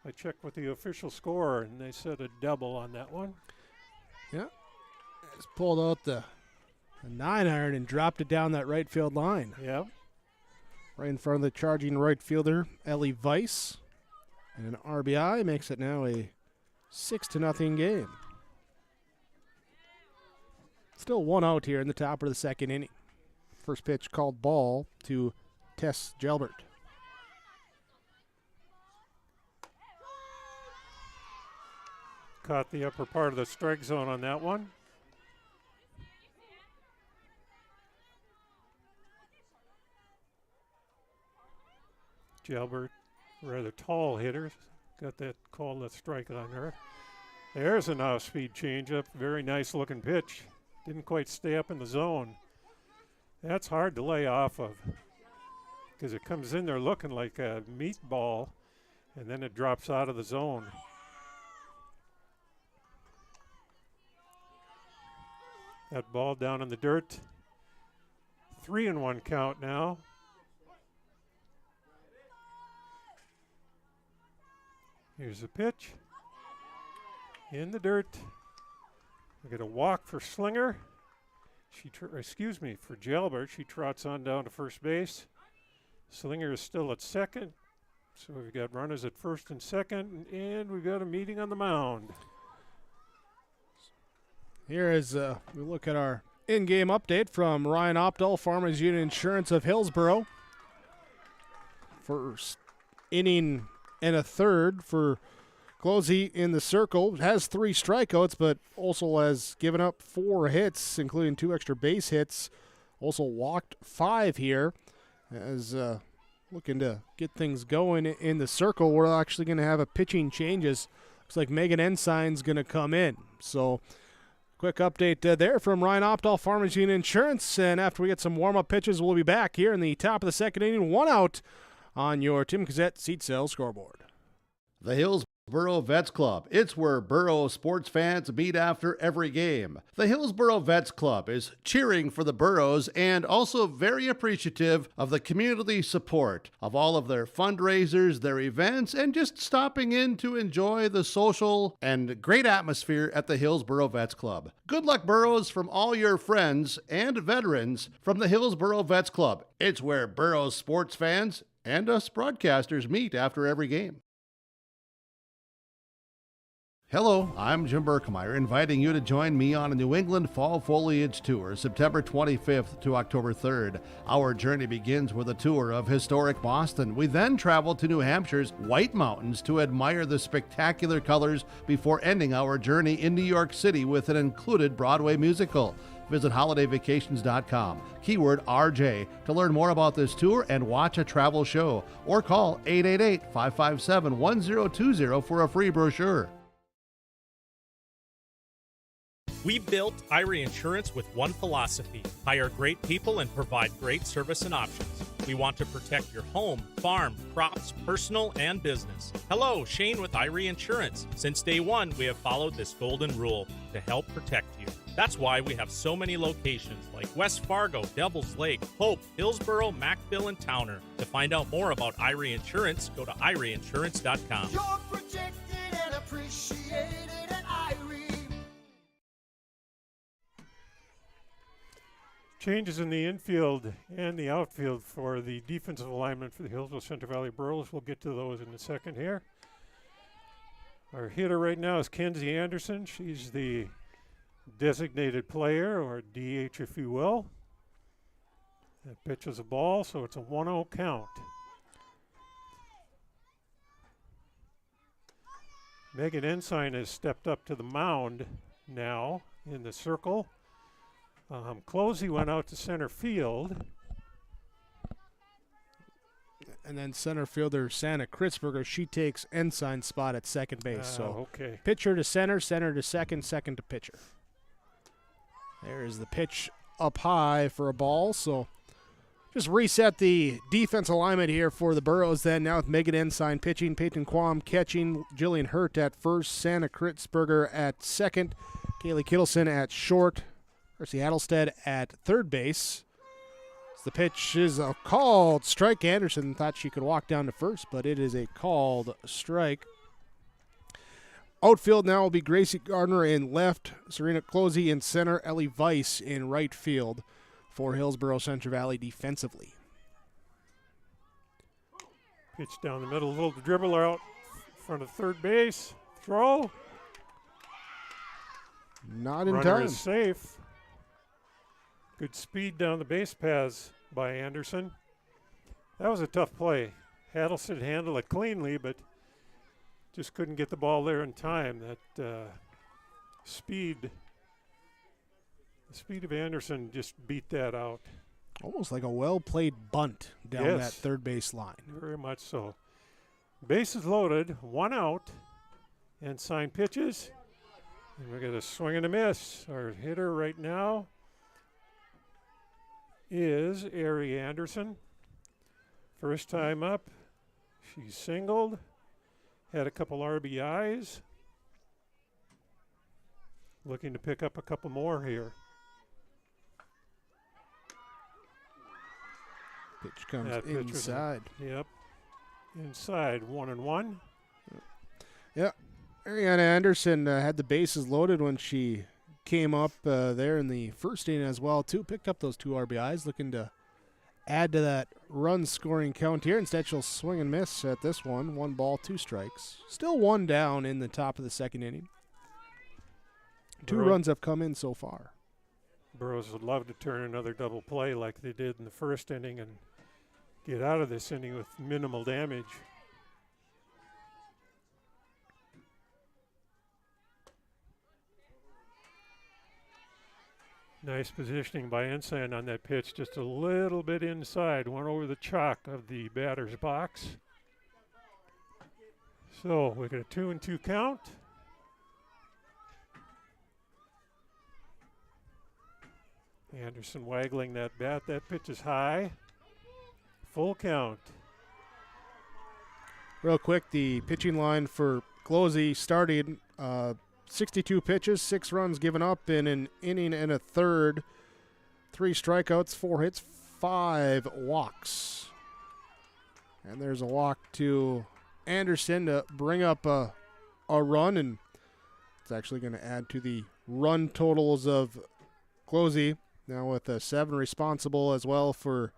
I checked with the official score, and they said a double on that one. Yeah. Just pulled out the 9-iron and dropped it down that right field line. Yep. Right in front of the charging right fielder, Ellie Weiss. And an RBI makes it now a 6-0 game. Still one out here in the top of the second inning. First pitch called ball to Tess Gelbert. Caught the upper part of the strike zone on that one. Gelbert, rather tall hitter, got that call a strike on her. There's an off-speed changeup. Very nice looking pitch. Didn't quite stay up in the zone. That's hard to lay off of because it comes in there looking like a meatball and then it drops out of the zone. That ball down in the dirt. 3-1 count now. Here's the pitch. In the dirt. We get a walk for Slinger. For Gelbert. She trots on down to first base. Slinger is still at second. So we've got runners at first and second, and we've got a meeting on the mound. Here is we look at our in-game update from Ryan Opdahl, Farmers Union Insurance of Hillsboro. First inning and a third for Closey in the circle. Has 3 strikeouts, but also has given up 4 hits, including 2 extra base hits. Also walked 5 here. As looking to get things going in the circle. We're actually going to have a pitching changes. Looks like Megan Ensign's going to come in. So quick update there from Ryan Opdahl, Farmers Union Insurance. And after we get some warm-up pitches, we'll be back here in the top of the second inning. 1 out on your Tim Cassette Seat Sales scoreboard. The Hillsboro Vets Club. It's where Boro sports fans meet after every game. The Hillsboro Vets Club is cheering for the Burros and also very appreciative of the community support of all of their fundraisers, their events, and just stopping in to enjoy the social and great atmosphere at the Hillsboro Vets Club. Good luck, Burros, from all your friends and veterans from the Hillsboro Vets Club. It's where Boro sports fans and us broadcasters meet after every game. Hello, I'm Jim Berkemeyer, inviting you to join me on a New England Fall Foliage Tour, September 25th to October 3rd. Our journey begins with a tour of historic Boston. We then travel to New Hampshire's White Mountains to admire the spectacular colors before ending our journey in New York City with an included Broadway musical. Visit holidayvacations.com, keyword RJ, to learn more about this tour and watch a travel show, or call 888-557-1020 for a free brochure. We built Irie Insurance with one philosophy: hire great people and provide great service and options. We want to protect your home, farm, crops, personal, and business. Hello, Shane with Irie Insurance. Since day one, we have followed this golden rule to help protect you. That's why we have so many locations like West Fargo, Devil's Lake, Hope, Hillsboro, Macville, and Towner. To find out more about Irie Insurance, go to IrieInsurance.com. You're protected and appreciated at Irie. Changes in the infield and the outfield for the defensive alignment for the Hillsboro-Central Valley Burros. We'll get to those in a second here. Our hitter right now is Kenzie Anderson. She's the designated player, or DH if you will. That pitches a ball, so it's a 1-0 count. Megan Ensign has stepped up to the mound now in the circle. Closey went out to center field. And then center fielder Santa Kritzberger, she takes Ensign's spot at second base. So okay. Pitcher to center, center to second, second to pitcher. There's the pitch up high for a ball. So just reset the defense alignment here for the Burros then. Now with Megan Ensign pitching, Peyton Quam catching, Jillian Hurt at first, Santa Kritzberger at second, Kaylee Kittleson at short, Percy Adelstead at third base. The pitch is a called strike. Anderson thought she could walk down to first, but it is a called strike. Outfield now will be Gracie Gardner in left, Serena Closey in center, Ellie Weiss in right field for Hillsboro-Central Valley defensively. Pitch down the middle, a little dribbler out in front of third base. Throw. Not in Runner time. Is safe. Good speed down the base paths by Anderson. That was a tough play. Adelstead handled it cleanly, but just couldn't get the ball there in time. That the speed of Anderson just beat that out. Almost like a well-played bunt down Yes. that third base line. Very much so. Bases loaded, 1 out, and sign pitches. And we're going to swing and a miss. Our hitter right now is Ari Anderson. First time up, she's singled, had a couple RBIs. Looking to pick up a couple more here. Pitch comes That pitch was inside. Yep. Inside, 1-1. Yeah. Ariana Anderson had the bases loaded when she came up there in the first inning as well, too. Picked up those 2 RBIs, looking to add to that run-scoring count here. Instead, she'll swing and miss at this one. 1 ball, 2 strikes. Still 1 down in the top of the second inning. 2 runs have come in so far. Burroughs would love to turn another double play like they did in the first inning and get out of this inning with minimal damage. Nice positioning by Ensign on that pitch, just a little bit inside, went over the chalk of the batter's box. So we got a 2-2 count. Anderson waggling that bat. That pitch is high. Full count. Real quick, the pitching line for Glosey started 62 pitches, 6 runs given up in an inning and a third, 3 strikeouts, 4 hits, 5 walks. And there's a walk to Anderson to bring up a run, and it's actually going to add to the run totals of Glosey. Now with 7 responsible as well for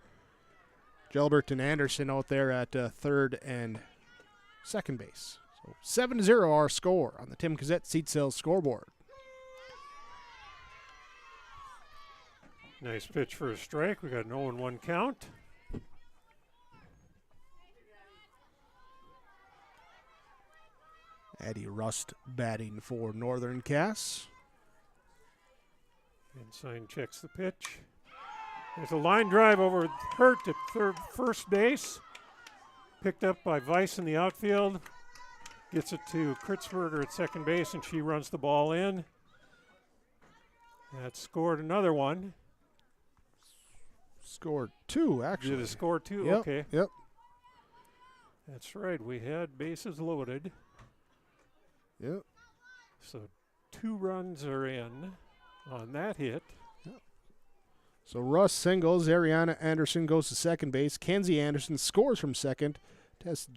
Gelbert and Anderson out there at third and second base. So 7-0 our score on the Tim Cassette Seat Sales scoreboard. Nice pitch for a strike. We got an 0-1 count. Eddie Rust batting for Northern Cass. Ensign checks the pitch. There's a line drive over Hurt at first base. Picked up by Weiss in the outfield. Gets it to Kritzberger at second base, and she runs the ball in. That scored another one. Scored 2, actually. Did it score 2? Yep, Okay. Yep. That's right. We had bases loaded. Yep. So 2 runs are in on that hit. So Russ singles. Ariana Anderson goes to second base. Kenzie Anderson scores from second. Tess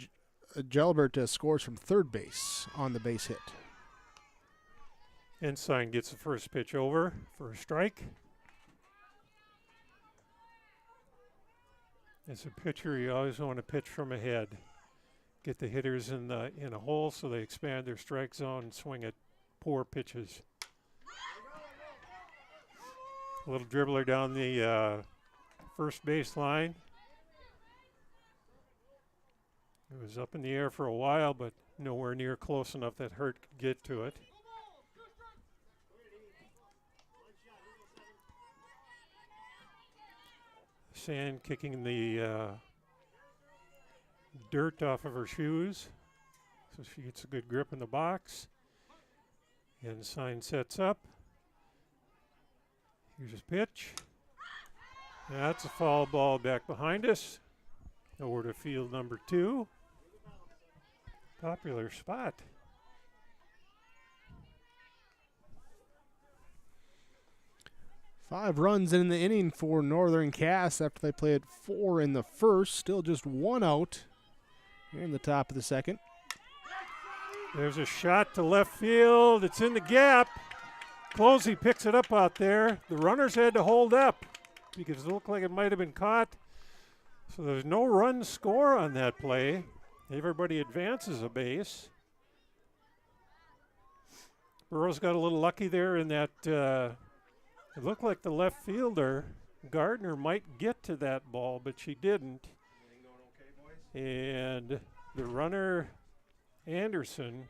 Gelbert scores from third base on the base hit. Ensign gets the first pitch over for a strike. As a pitcher, you always want to pitch from ahead. Get the hitters in a hole so they expand their strike zone and swing at poor pitches. A little dribbler down the first base line. It was up in the air for a while, but nowhere near close enough that Hurt could get to it. Sand kicking the dirt off of her shoes, so she gets a good grip in the box. Ensign sets up. Here's his pitch. That's a foul ball back behind us. Over to field number 2. Popular spot. Five runs in the inning for Northern Cass after they played 4 in the first. Still just 1 out here in the top of the second. There's a shot to left field. It's in the gap. Closey picks it up out there. The runners had to hold up because it looked like it might have been caught. So there's no run score on that play. Everybody advances a base. Burroughs got a little lucky there in that it looked like the left fielder, Gardner, might get to that ball, but she didn't. And the runner, Anderson,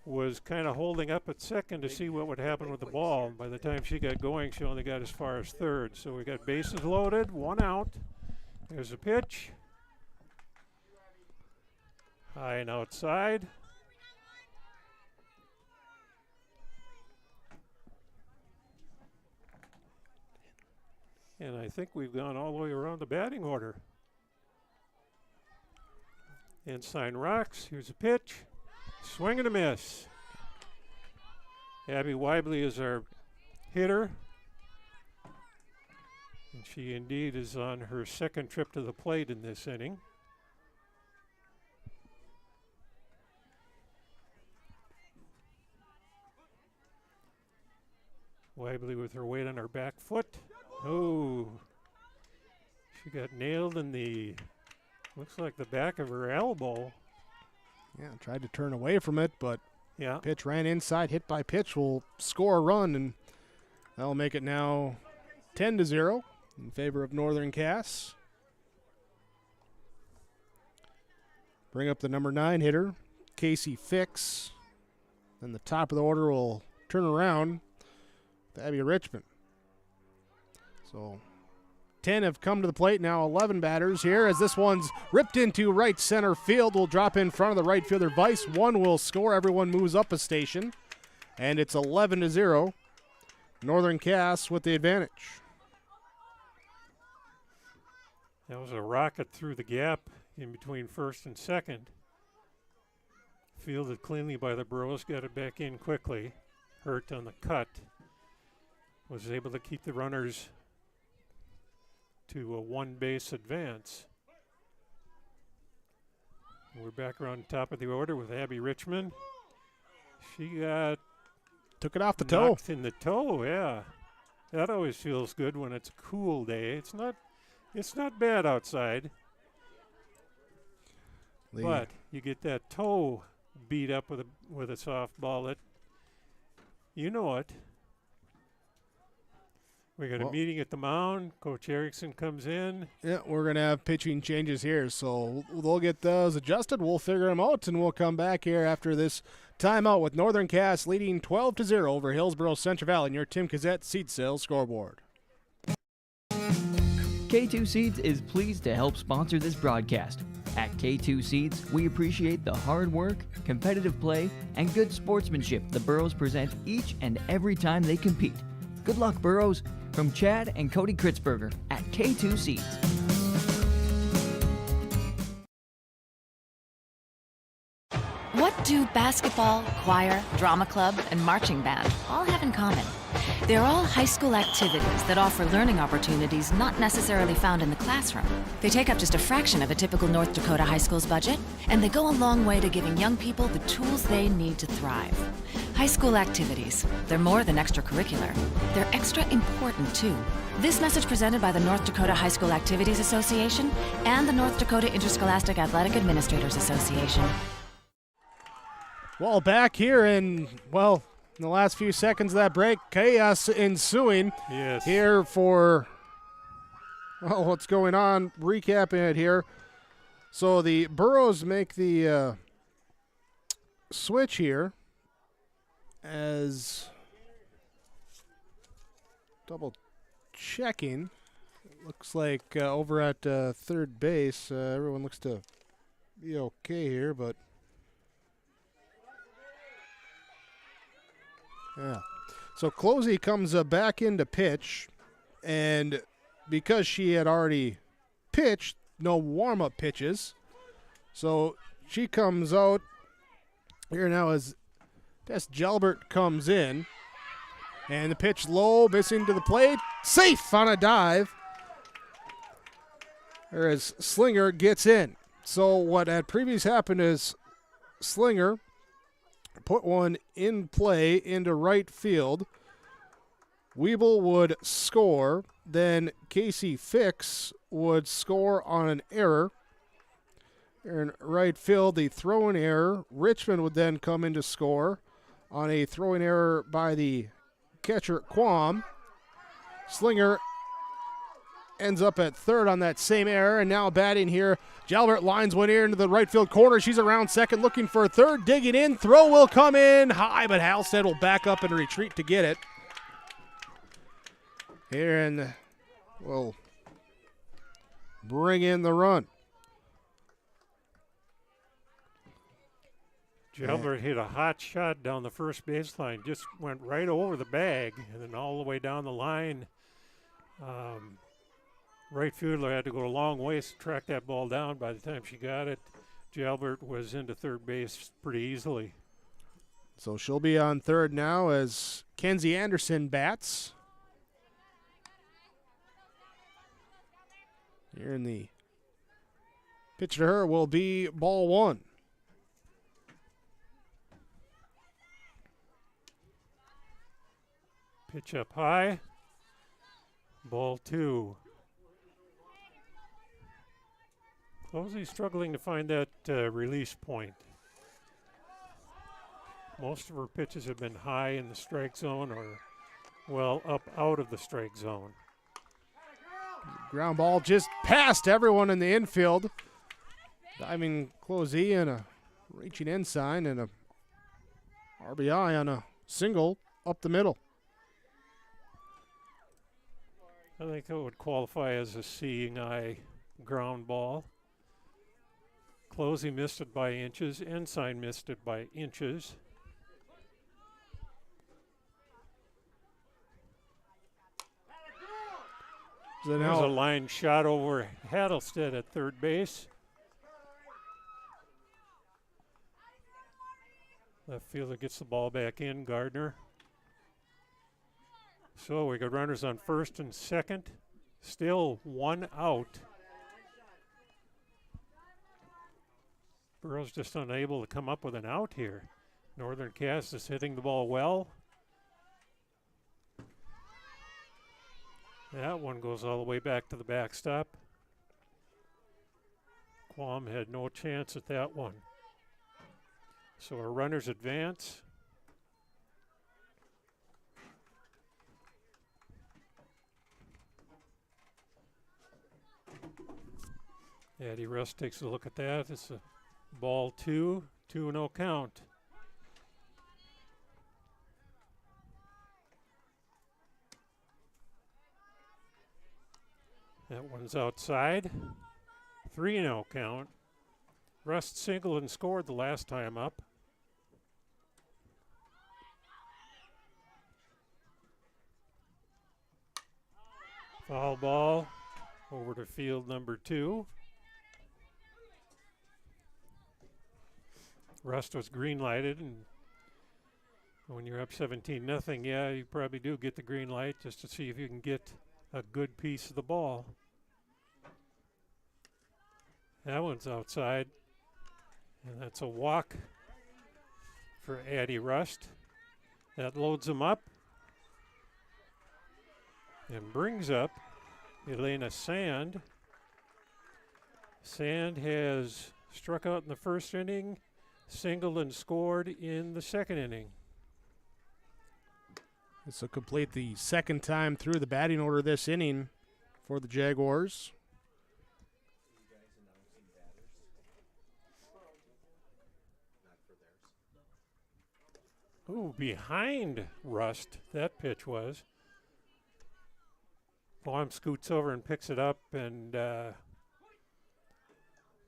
was kind of holding up at second to see what would happen with the ball. By the time she got going, she only got as far as third. So we got bases loaded, 1 out. There's a pitch. High and outside. And I think we've gone all the way around the batting order. Ensign rocks. Here's a pitch. Swing and a miss. Abby Weibly is our hitter. And she indeed is on her second trip to the plate in this inning. Weibly with her weight on her back foot. Oh, she got nailed in the, looks like the back of her elbow. Yeah, tried to turn away from it, but Yeah. Pitch ran inside, hit by pitch, will score a run, and that'll make it now 10-0 in favor of Northern Cass. Bring up the number 9 hitter, Casey Fix. Then the top of the order will turn around to Abby Richmond. So 10 have come to the plate, now 11 batters here as this one's ripped into right center field. Will drop in front of the right fielder Vice. One will score. Everyone moves up a station. And it's 11-0. Northern Cass with the advantage. That was a rocket through the gap in between first and second. Fielded cleanly by the Burros, got it back in quickly. Hurt on the cut. Was able to keep the runners to a one-base advance. We're back around top of the order with Abby Richmond. She took it off the toe. Knocked in the toe, yeah. That always feels good when it's a cool day. It's not bad outside. But you get that toe beat up with a softball. You know it. We got a meeting at the mound. Coach Erickson comes in. Yeah, we're going to have pitching changes here, so they'll get those adjusted. We'll figure them out, and we'll come back here after this timeout with Northern Cass leading 12-0 over Hillsboro-Central Valley. And your Tim Cassette seed sales scoreboard. K2 Seeds is pleased to help sponsor this broadcast. At K2 Seeds, we appreciate the hard work, competitive play, and good sportsmanship the Burros present each and every time they compete. Good luck, Burros. From Chad and Cody Kritzberger at K2 Seeds. What do basketball, choir, drama club, and marching band all have in common? They're all high school activities that offer learning opportunities not necessarily found in the classroom. They take up just a fraction of a typical North Dakota high school's budget, and they go a long way to giving young people the tools they need to thrive. High school activities, they're more than extracurricular. They're extra important, too. This message presented by the North Dakota High School Activities Association and the North Dakota Interscholastic Athletic Administrators Association. Well, back here in the last few seconds of that break, chaos ensuing here for what's going on. Recapping it here. So the Burros make the switch here as double checking. It looks like over at third base, everyone looks to be okay here, but yeah. So Closey comes back into pitch, and because she had already pitched, no warm-up pitches, so she comes out here now as Tess Gelbert comes in, and the pitch low, missing to the plate, safe on a dive, as Slinger gets in. So what had previously happened is Slinger put one in play into right field. Weeble would score. Then Casey Fix would score on an error. In right field, the throw-in error. Richmond would then come in to score on a throw-in error by the catcher, Quam. Slinger ends up at third on that same error, and now batting here, Jalbert lines one ear into the right field corner. She's around second, looking for a third, digging in. Throw will come in high, but Halstead will back up and retreat to get it. Here, and will bring in the run. Jalbert hit a hot shot down the first baseline, just went right over the bag and then all the way down the line. Right fielder had to go a long ways to track that ball down. By the time she got it, Jalbert was into third base pretty easily. So she'll be on third now as Kenzie Anderson bats. Here in the pitch to her will be ball one. Pitch up high. Ball two. Closey struggling to find that release point. Most of her pitches have been high in the strike zone or, well, up out of the strike zone. Ground ball just past everyone in the infield. Diving Closey and a reaching in sign and a RBI on a single up the middle. I think that would qualify as a seeing eye ground ball. Closey missed it by inches. Ensign missed it by inches. So There's a line shot over Hattlestead at third base. Left fielder gets the ball back in, Gardner. So we got runners on first and second. Still one out. Burrow's just unable to come up with an out here. Northern Cass is hitting the ball well. That one goes all the way back to the backstop. Quam had no chance at that one. So our runners advance. Eddie Russ takes a look at that. It's a ball 2, 2-0 count. That one's outside. 3-0 count. Rust singled and scored the last time up. Foul ball over to field number 2. Rust was green lighted, and when you're up 17-0, yeah, you probably do get the green light just to see if you can get a good piece of the ball. That one's outside, and that's a walk for Addie Rust. That loads him up and brings up Elena Sand. Sand has struck out in the first inning, singled and scored in the second inning. This will complete the second time through the batting order this inning for the Jaguars. Ooh, behind Rust, that pitch was. Baum scoots over and picks it up, and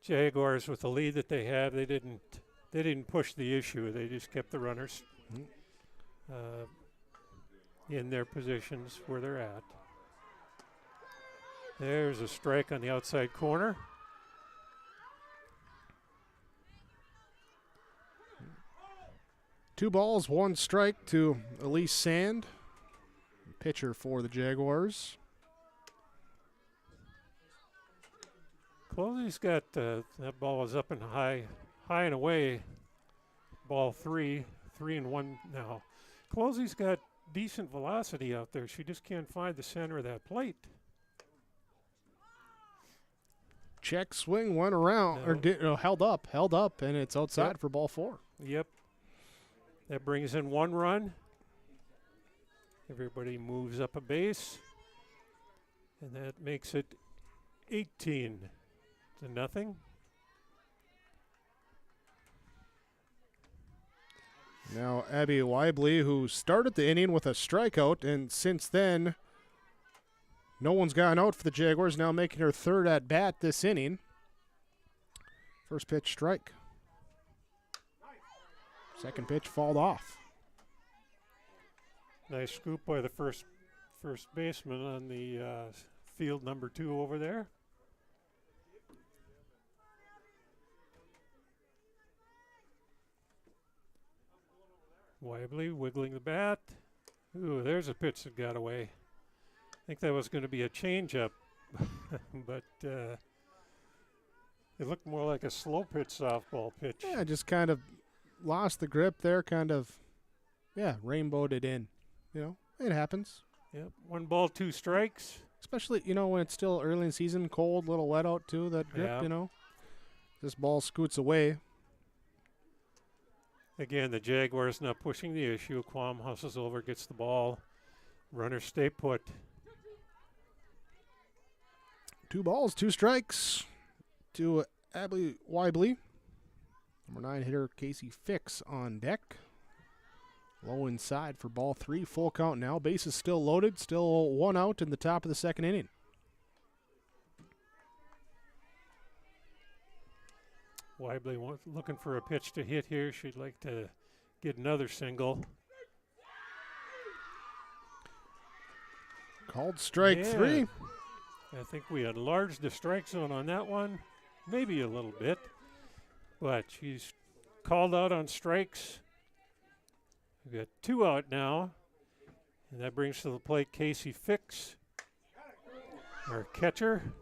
Jaguars, with the lead that they had, they didn't push the issue. They just kept the runners in their positions where they're at. There's a strike on the outside corner. Two balls, one strike to Elise Sand, pitcher for the Jaguars. Closey's got that ball is up and high and away. Ball 3, 3-1 now. Closey's got decent velocity out there. She just can't find the center of that plate. Check swing went around, held up, and it's outside for ball 4. Yep. That brings in 1 run. Everybody moves up a base, and that makes it 18-0. Now Abby Weibley, who started the inning with a strikeout, and since then no one's gotten out for the Jaguars, now making her third at bat this inning. First pitch strike. Second pitch fouled off. Nice scoop by the first baseman on the field number 2 over there. Weibley wiggling the bat. Ooh, there's a pitch that got away. I think that was going to be a changeup, but it looked more like a slow pitch softball pitch. Yeah, just kind of lost the grip there, rainbowed it in. It happens. Yep, 1 ball, 2 strikes. Especially, when it's still early in the season, cold, little wet out too, that grip, Yeah. This ball scoots away. Again, the Jaguars not pushing the issue. Quam hustles over, gets the ball. Runners stay put. 2 balls, 2 strikes to Abley Weibley. Number 9 hitter Casey Fix on deck. Low inside for ball 3. Full count now. Bases still loaded. Still 1 out in the top of the 2nd inning. Weibley looking for a pitch to hit here. She'd like to get another single. Called strike 3. I think we enlarged the strike zone on that one, maybe a little bit, but she's called out on strikes. We've got 2 out now, and that brings to the plate Casey Fix, our catcher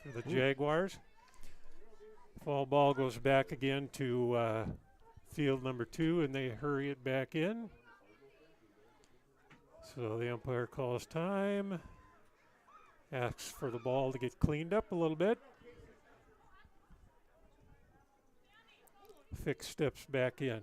for the Jaguars. Foul ball goes back again to field number 2, and they hurry it back in. So the umpire calls time, asks for the ball to get cleaned up a little bit. Fix steps back in.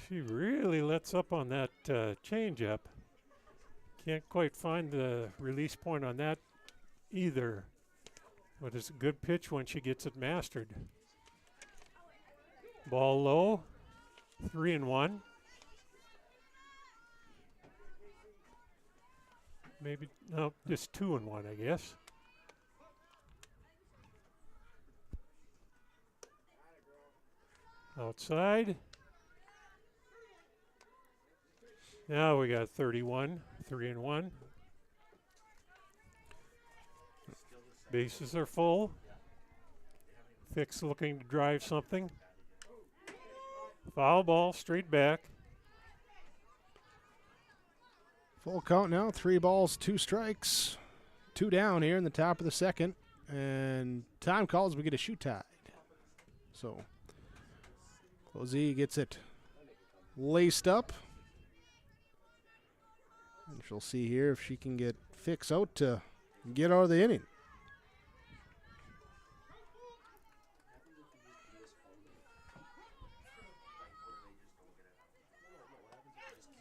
She really lets up on that changeup. Can't quite find the release point on that either, but it's a good pitch when she gets it mastered. Ball low, 3-1. Maybe, no, just 2-1, I guess. Outside. Now we got 31, 3-1. Bases are full. Fix looking to drive something. Foul ball, straight back. Full count now. 3 balls, 2 strikes. 2 down here in the top of the 2nd. And time calls, we get a shoe tied. So, Closey gets it laced up. And she'll see here if she can get Fix out to get out of the inning.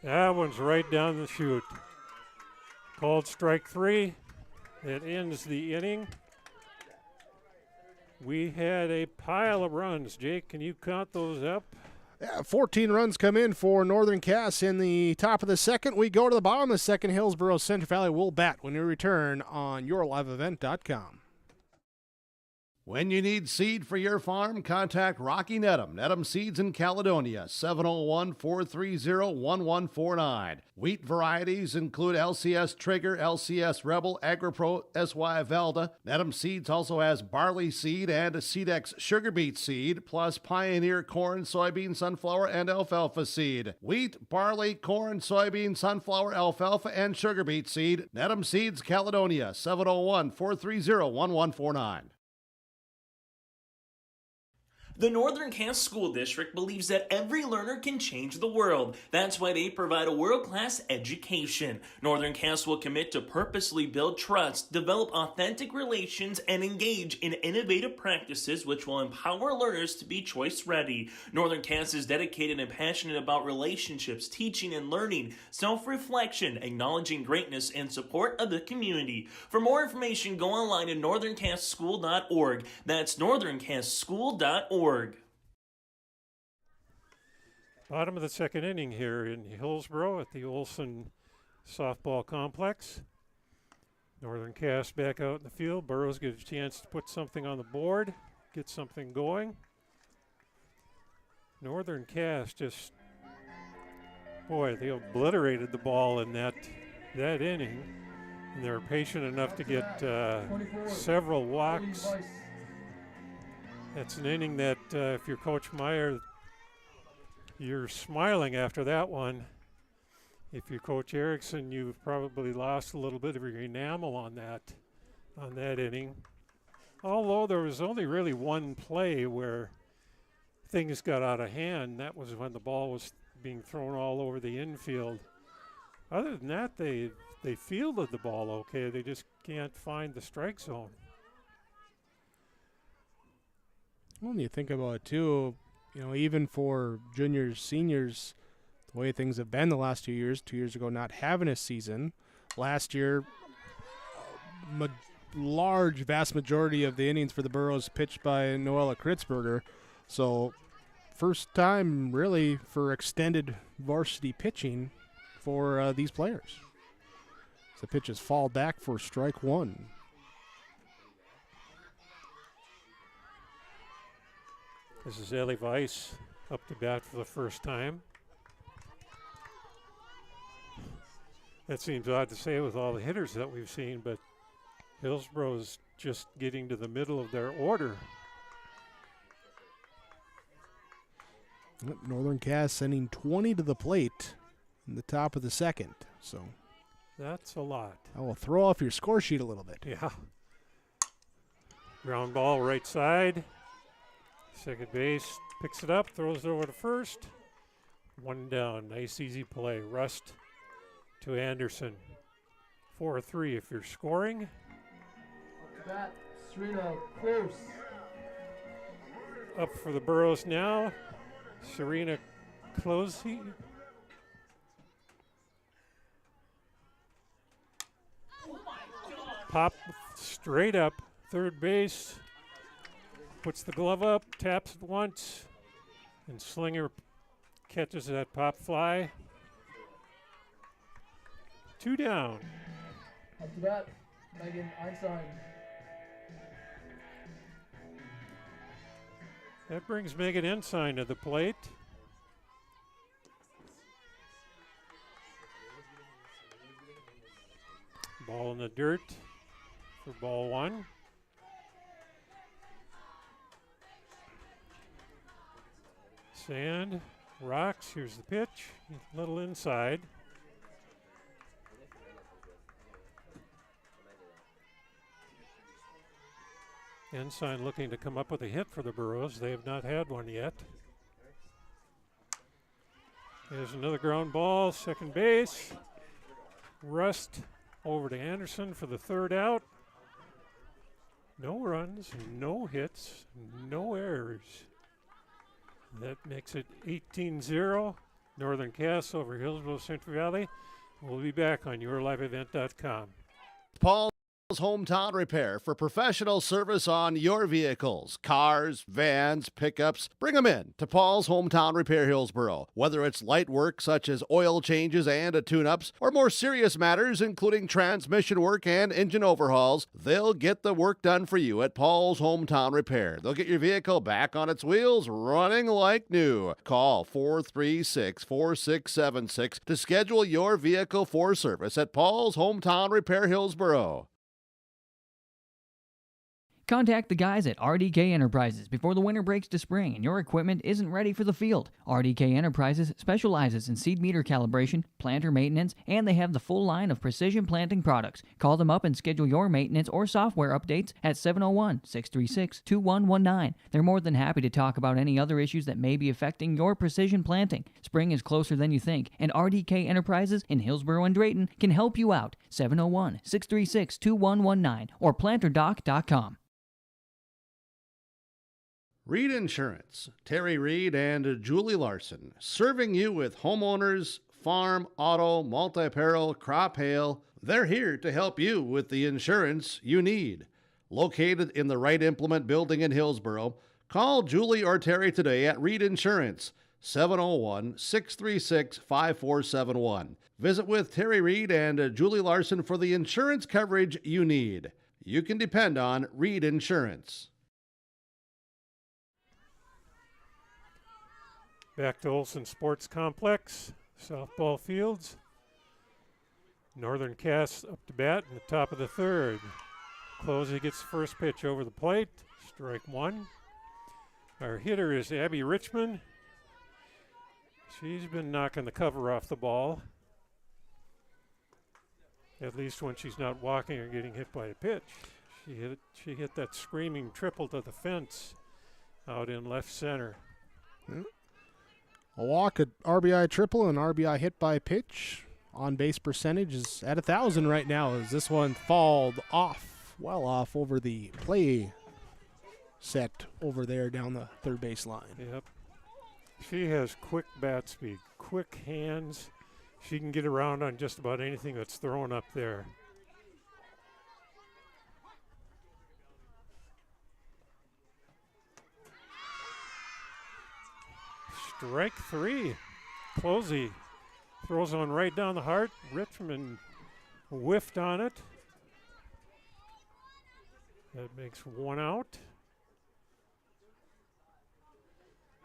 That one's right down the chute. Called strike 3. That ends the inning. We had a pile of runs. Jake, can you count those up? Yeah, 14 runs come in for Northern Cass in the top of the 2nd. We go to the bottom of the 2nd. Hillsboro-Central Valley will bat when we return on yourliveevent.com. When you need seed for your farm, contact Rocky Nedham. Nedham Seeds in Caledonia, 701-430-1149. Wheat varieties include LCS Trigger, LCS Rebel, AgriPro, SY Velda. Nedham Seeds also has barley seed and Seedex sugar beet seed, plus Pioneer corn, soybean, sunflower, and alfalfa seed. Wheat, barley, corn, soybean, sunflower, alfalfa, and sugar beet seed. Nedham Seeds, Caledonia, 701-430-1149. The Northern Cass School District believes that every learner can change the world. That's why they provide a world-class education. Northern Cass will commit to purposely build trust, develop authentic relations, and engage in innovative practices which will empower learners to be choice-ready. Northern Cass is dedicated and passionate about relationships, teaching and learning, self-reflection, acknowledging greatness, and support of the community. For more information, go online at northerncasschool.org. That's northerncasschool.org. Bottom of the 2nd inning here in Hillsboro at the Olson Softball Complex. Northern Cass back out in the field. Burrows gets a chance to put something on the board, get something going. Northern Cass just, boy, they obliterated the ball in that inning. And they were patient enough to get several walks. That's an inning that, if you're Coach Meyer, you're smiling after that one. If you're Coach Erickson, you've probably lost a little bit of your enamel on that inning. Although there was only really one play where things got out of hand. That was when the ball was being thrown all over the infield. Other than that, they they fielded the ball okay. They just can't find the strike zone. When you think about it, too, even for juniors, seniors, the way things have been the last 2 years, 2 years ago not having a season, last year, vast majority of the innings for the Burros pitched by Noella Kritzberger. So first time, really, for extended varsity pitching for these players. The pitches fall back for strike one. This is Ellie Weiss up to bat for the first time. That seems odd to say with all the hitters that we've seen, but Hillsboro's just getting to the middle of their order. Northern Cass sending 20 to the plate in the top of the second. So that's a lot. I will throw off your score sheet a little bit. Yeah. Ground ball right side. Second base picks it up, throws it over to first. One down. Nice, easy play. Rust to Anderson. 4-3 if you're scoring. Bat, Serena Close. Up for the Burros now. Serena Closey. Pop straight up, third base. Puts the glove up, taps it once, and Slinger catches that pop fly. 2 down. Up to bat, Megan Einstein. That brings Megan Ensign to the plate. Ball in the dirt for ball one. Sand, rocks, here's the pitch, a little inside. Ensign looking to come up with a hit for the Burros. They have not had one yet. There's another ground ball, second base. Rust over to Anderson for the third out. No runs, no hits, no errors. That makes it 18-0. Northern Cass over Hillsboro-Central Valley. We'll be back on yourliveevent.com. Paul's Hometown Repair for professional service on your vehicles, cars, vans, pickups. Bring them in to Paul's Hometown Repair Hillsboro. Whether it's light work such as oil changes and tune-ups, or more serious matters including transmission work and engine overhauls, they'll get the work done for you at Paul's Hometown Repair. They'll get your vehicle back on its wheels, running like new. Call 436-4676 to schedule your vehicle for service at Paul's Hometown Repair Hillsboro. Contact the guys at RDK Enterprises before the winter breaks to spring and your equipment isn't ready for the field. RDK Enterprises specializes in seed meter calibration, planter maintenance, and they have the full line of precision planting products. Call them up and schedule your maintenance or software updates at 701-636-2119. They're more than happy to talk about any other issues that may be affecting your precision planting. Spring is closer than you think, and RDK Enterprises in Hillsboro and Drayton can help you out. 701-636-2119 or planterdoc.com. Reed Insurance, Terry Reed and Julie Larson, serving you with homeowners, farm, auto, multi-peril, crop hail. They're here to help you with the insurance you need. Located in the Wright Implement Building in Hillsboro, call Julie or Terry today at Reed Insurance, 701-636-5471. Visit with Terry Reed and Julie Larson for the insurance coverage you need. You can depend on Reed Insurance. Back to Olson Sports Complex, softball fields. Northern Cass up to bat in the top of the third. Closey gets the first pitch over the plate, strike one. Our hitter is Abby Richmond. She's been knocking the cover off the ball, at least when she's not walking or getting hit by a pitch. She hit that screaming triple to the fence out in left center. A walk, an RBI triple, and RBI hit by pitch. on-base percentage is at 1,000 right now as this one fouled off, well off over the play set over there down the third base line. Yep. She has quick bat speed, quick hands. She can get around on just about anything that's thrown up there. Strike three. Closey throws one right down the heart. Richmond whiffed on it. That makes one out.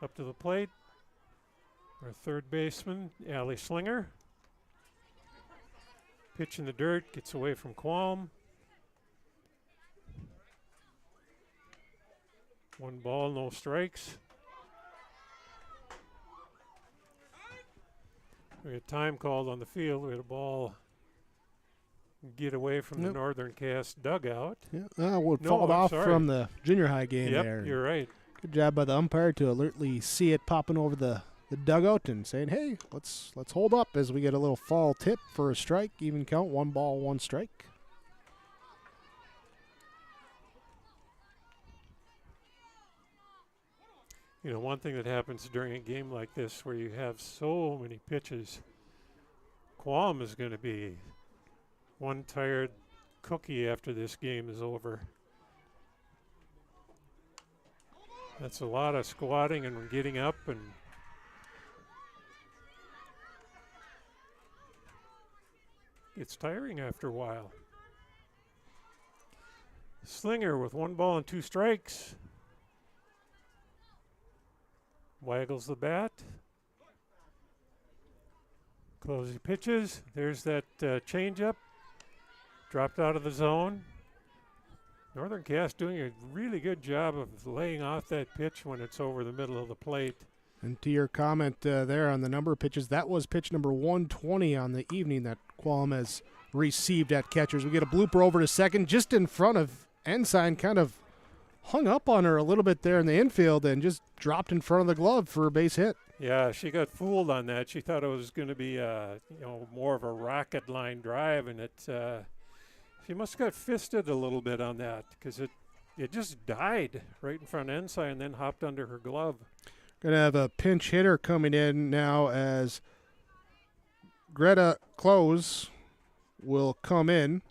Up to the plate, our third baseman, Allie Slinger. Pitch in the dirt, gets away from Qualm. 1 ball, no strikes. We had time called on the field. We had a ball get away from the Northern Cast dugout. Yeah, would fall off from the junior high game there. Yep, you're right. Good job by the umpire to alertly see it popping over the dugout and saying, hey, let's hold up as we get a little fall tip for a strike. Even count, 1 ball, 1 strike. You know, one thing that happens during a game like this where you have so many pitches, Qualm is going to be one tired cookie after this game is over. That's a lot of squatting and getting up, and it's tiring after a while. Slinger with 1 ball and 2 strikes. Waggles the bat. Closey pitches. There's that changeup. Dropped out of the zone. Northern Cast doing a really good job of laying off that pitch when it's over the middle of the plate. And to your comment there on the number of pitches, that was pitch number 120 on the evening that Qualm has received at catchers. We get a blooper over to second just in front of Ensign, kind of hung up on her a little bit there in the infield and just dropped in front of the glove for a base hit. Yeah, she got fooled on that. She thought it was going to be more of a rocket line drive, and she must have got fisted a little bit on that because it just died right in front of Ensign and then hopped under her glove. Going to have a pinch hitter coming in now as Greta Close will come in.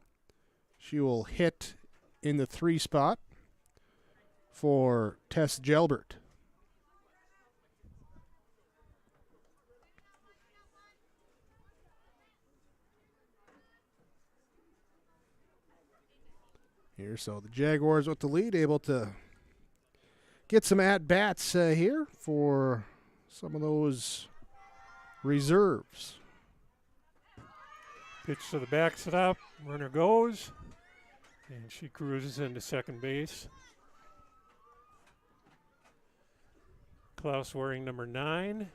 She will hit in the 3 spot for Tess Gelbert. Here, so the Jaguars with the lead, able to get some at-bats here for some of those reserves. Pitch to the backstop, runner goes, and she cruises into second base. Klaus wearing number 9.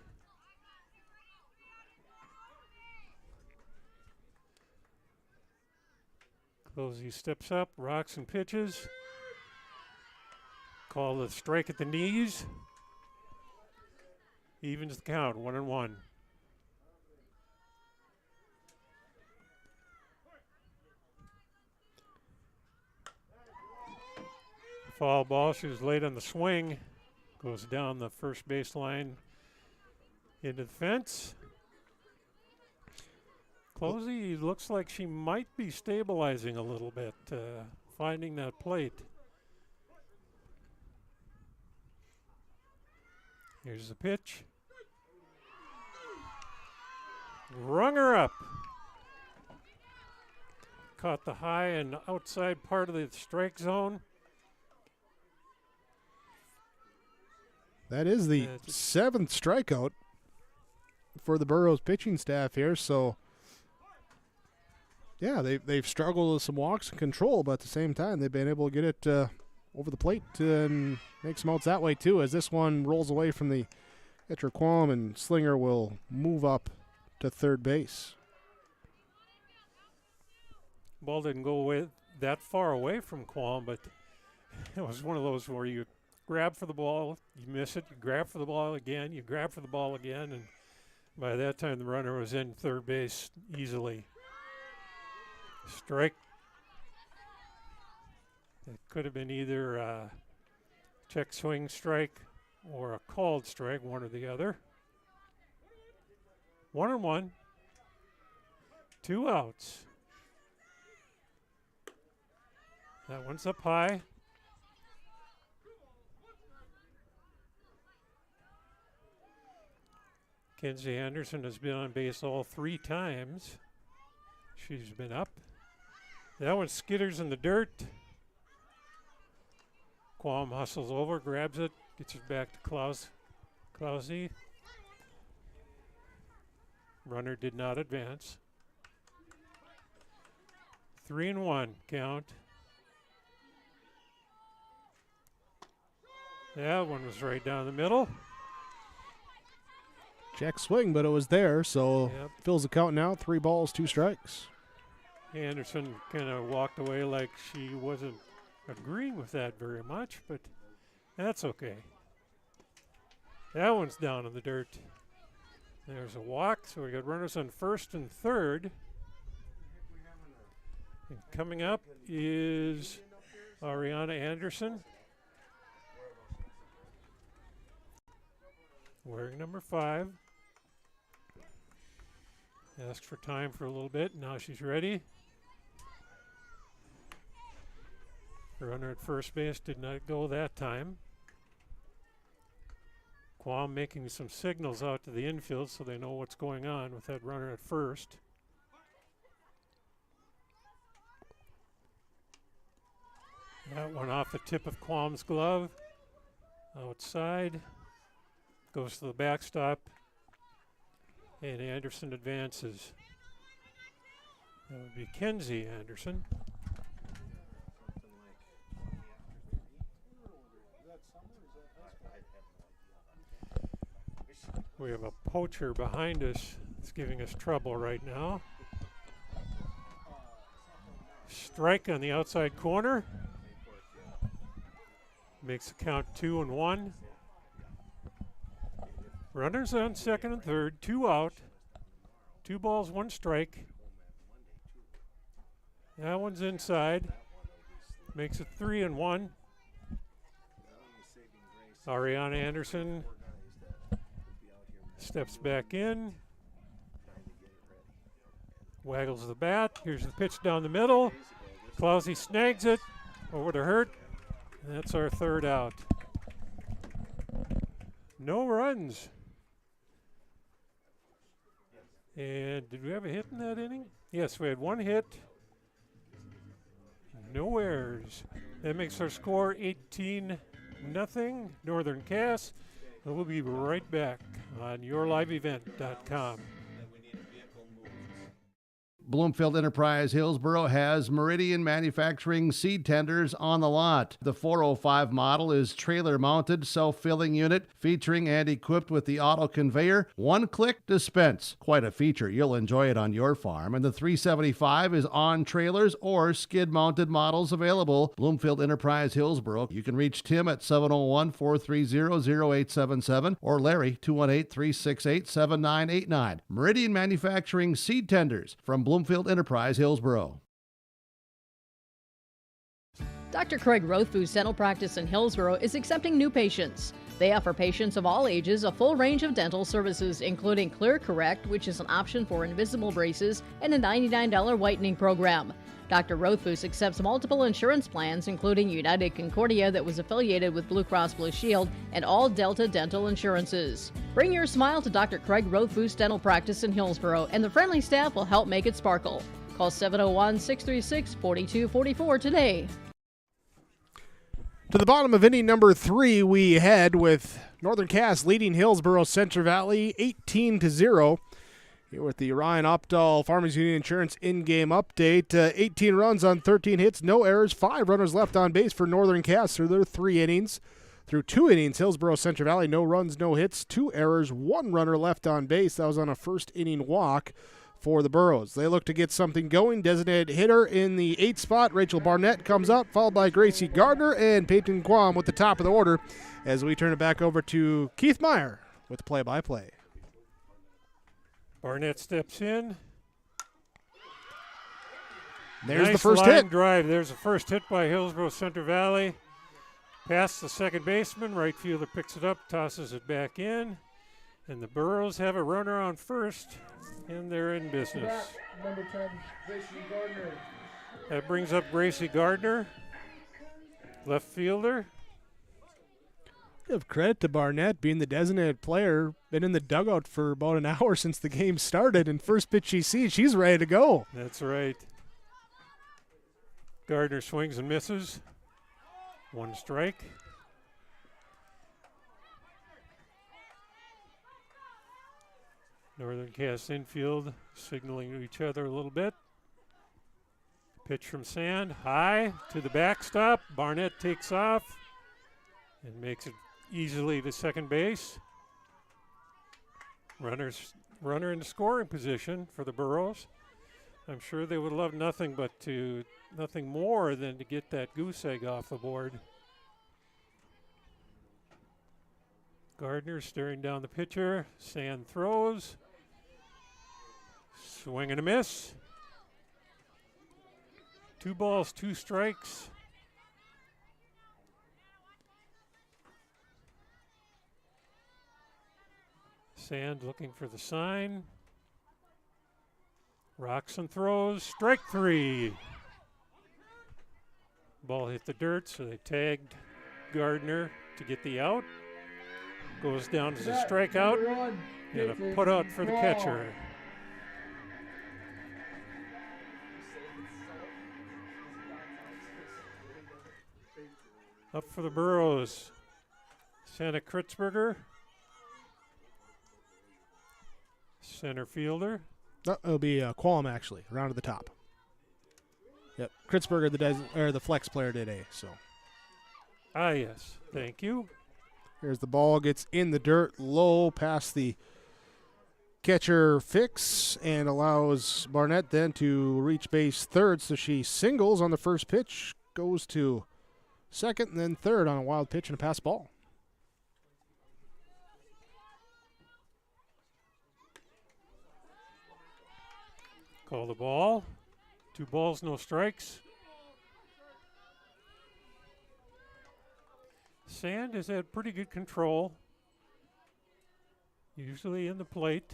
Closey steps up, rocks and pitches. Call a strike at the knees. Evens the count, 1-1. Foul ball, she was late on the swing. Goes down the first baseline into the fence. Closey looks like she might be stabilizing a little bit, finding that plate. Here's the pitch. Rung her up. Caught the high and outside part of the strike zone. That is the 7th strikeout for the Burroughs pitching staff here. So, yeah, they've struggled with some walks and control, but at the same time, they've been able to get it over the plate and make some outs that way, too, as this one rolls away from the catcher Qualm, and Slinger will move up to third base. Ball didn't go away that far away from Qualm, but it was one of those where you grab for the ball, you miss it, you grab for the ball again, you grab for the ball again, and By that time, the runner was in third base easily. Strike. It could have been either a check swing strike or a called strike, one or the other. 1-1. 2 outs. That one's up high. Kenzie Anderson has been on base all 3 times. She's been up. That one skitters in the dirt. Quam hustles over, grabs it, gets it back to Clausy. Runner did not advance. 3-1 count. That one was right down the middle. Check swing, but it was there, so fills the count now. 3 balls, 2 strikes. Anderson kind of walked away like she wasn't agreeing with that very much, but that's okay. That one's down in the dirt. There's a walk, so we got runners on first and third. And coming up is Ariana Anderson, wearing number 5. Asked for time for a little bit. Now she's ready. The runner at first base did not go that time. Quam making some signals out to the infield so they know what's going on with that runner at first. That one off the tip of Quam's glove. Outside. Goes to the backstop. And Anderson advances. That would be Kenzie Anderson. We have a poacher behind us. It's giving us trouble right now. Strike on the outside corner. Makes the count 2-1. Runners on second and third, 2 out. 2 balls, 1 strike. That one's inside. Makes it 3-1. Ariana Anderson steps back in. Waggles the bat. Here's the pitch down the middle. Clausy snags it over to Hurt. And that's our 3rd out. No runs. And did we have a hit in that inning? Yes, we had 1 hit. No errors. That makes our score 18-0. Northern Cass. And we'll be right back on yourliveevent.com. Bloomfield Enterprise Hillsboro has Meridian Manufacturing seed tenders on the lot. The 405 model is trailer-mounted self-filling unit featuring and equipped with the auto conveyor, 1-click dispense. Quite a feature. You'll enjoy it on your farm. And the 375 is on trailers or skid-mounted models available. Bloomfield Enterprise Hillsboro. You can reach Tim at 701-430-0877 or Larry 218-368-7989. Meridian Manufacturing seed tenders from Bloomfield Enterprise Hillsboro. Dr. Craig Rothfuss Dental Practice in Hillsboro is accepting new patients. They offer patients of all ages a full range of dental services, including Clear Correct, which is an option for invisible braces, and a $99 whitening program. Dr. Rothfuss accepts multiple insurance plans, including United Concordia that was affiliated with Blue Cross Blue Shield and all Delta dental insurances. Bring your smile to Dr. Craig Rothfuss Dental Practice in Hillsboro, and the friendly staff will help make it sparkle. Call 701-636-4244 today. To the bottom of inning number 3, we head with Northern Cass leading Hillsboro-Central Valley 18-0. Here with the Ryan Opdahl Farmers Union Insurance in-game update. 18 runs on 13 hits, no errors, 5 runners left on base for Northern Cass through their 3 innings. Through 2 innings, Hillsboro-Central Valley, no runs, no hits, 2 errors, 1 runner left on base. That was on a first inning walk for the Burros. They look to get something going. Designated hitter in the 8th spot, Rachel Barnett comes up, followed by Gracie Gardner and Peyton Quam with the top of the order as we turn it back over to Keith Meyer with play-by-play. Barnett steps in. There's nice the first line hit. drive. There's the first hit by Hillsboro-Central Valley. Past the second baseman. Right fielder picks it up, tosses it back in. And the Burros have a runner on first, and they're in business. Number 10, Gracie Gardner. That brings up Gracie Gardner, left fielder. Give credit to Barnett being the designated player. Been in the dugout for about an hour since the game started, and first pitch she sees, she's ready to go. That's right. Gardner swings and misses. 1 strike. Northern Cass infield signaling to each other a little bit. Pitch from Sand, high to the backstop. Barnett takes off and makes it easily to second base. Runner in scoring position for the Burros. I'm sure they would love nothing more than to get that goose egg off the board. Gardner staring down the pitcher. Sand throws. Swing and a miss. 2 balls, 2 strikes. Sand looking for the sign. Rocks and throws. Strike 3. Ball hit the dirt, so they tagged Gardner to get the out. Goes down as a strikeout and a put out for the catcher. Up for the Burros, Santa Kritzberger, center fielder. It'll be Qualm, actually, around to the top. Yep, Kritzberger, the flex player today. So. Ah, yes, thank you. Here's the ball, gets in the dirt, low past the catcher fix, and allows Barnett then to reach base third. So she singles on the first pitch, goes to second, and then third on a wild pitch and a pass ball. Call the ball. 2 balls, no strikes. Sand has had pretty good control, usually in the plate.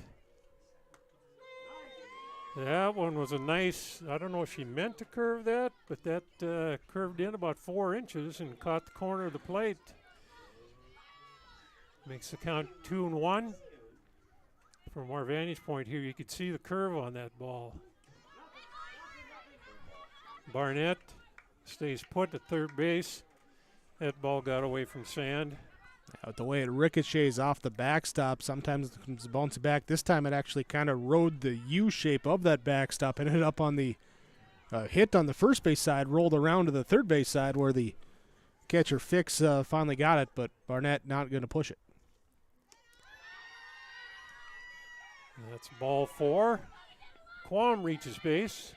That one was a nice, I don't know if she meant to curve that, but that curved in about 4 inches and caught the corner of the plate. Makes the count 2-1. From our vantage point here, you could see the curve on that ball. Barnett stays put at third base. That ball got away from Sand. With the way it ricochets off the backstop, sometimes it comes bouncing back. This time it actually kind of rode the U shape of that backstop, ended up on the hit on the first base side, rolled around to the third base side where the catcher fix finally got it, but Barnett not going to push it. That's ball 4. Quam reaches base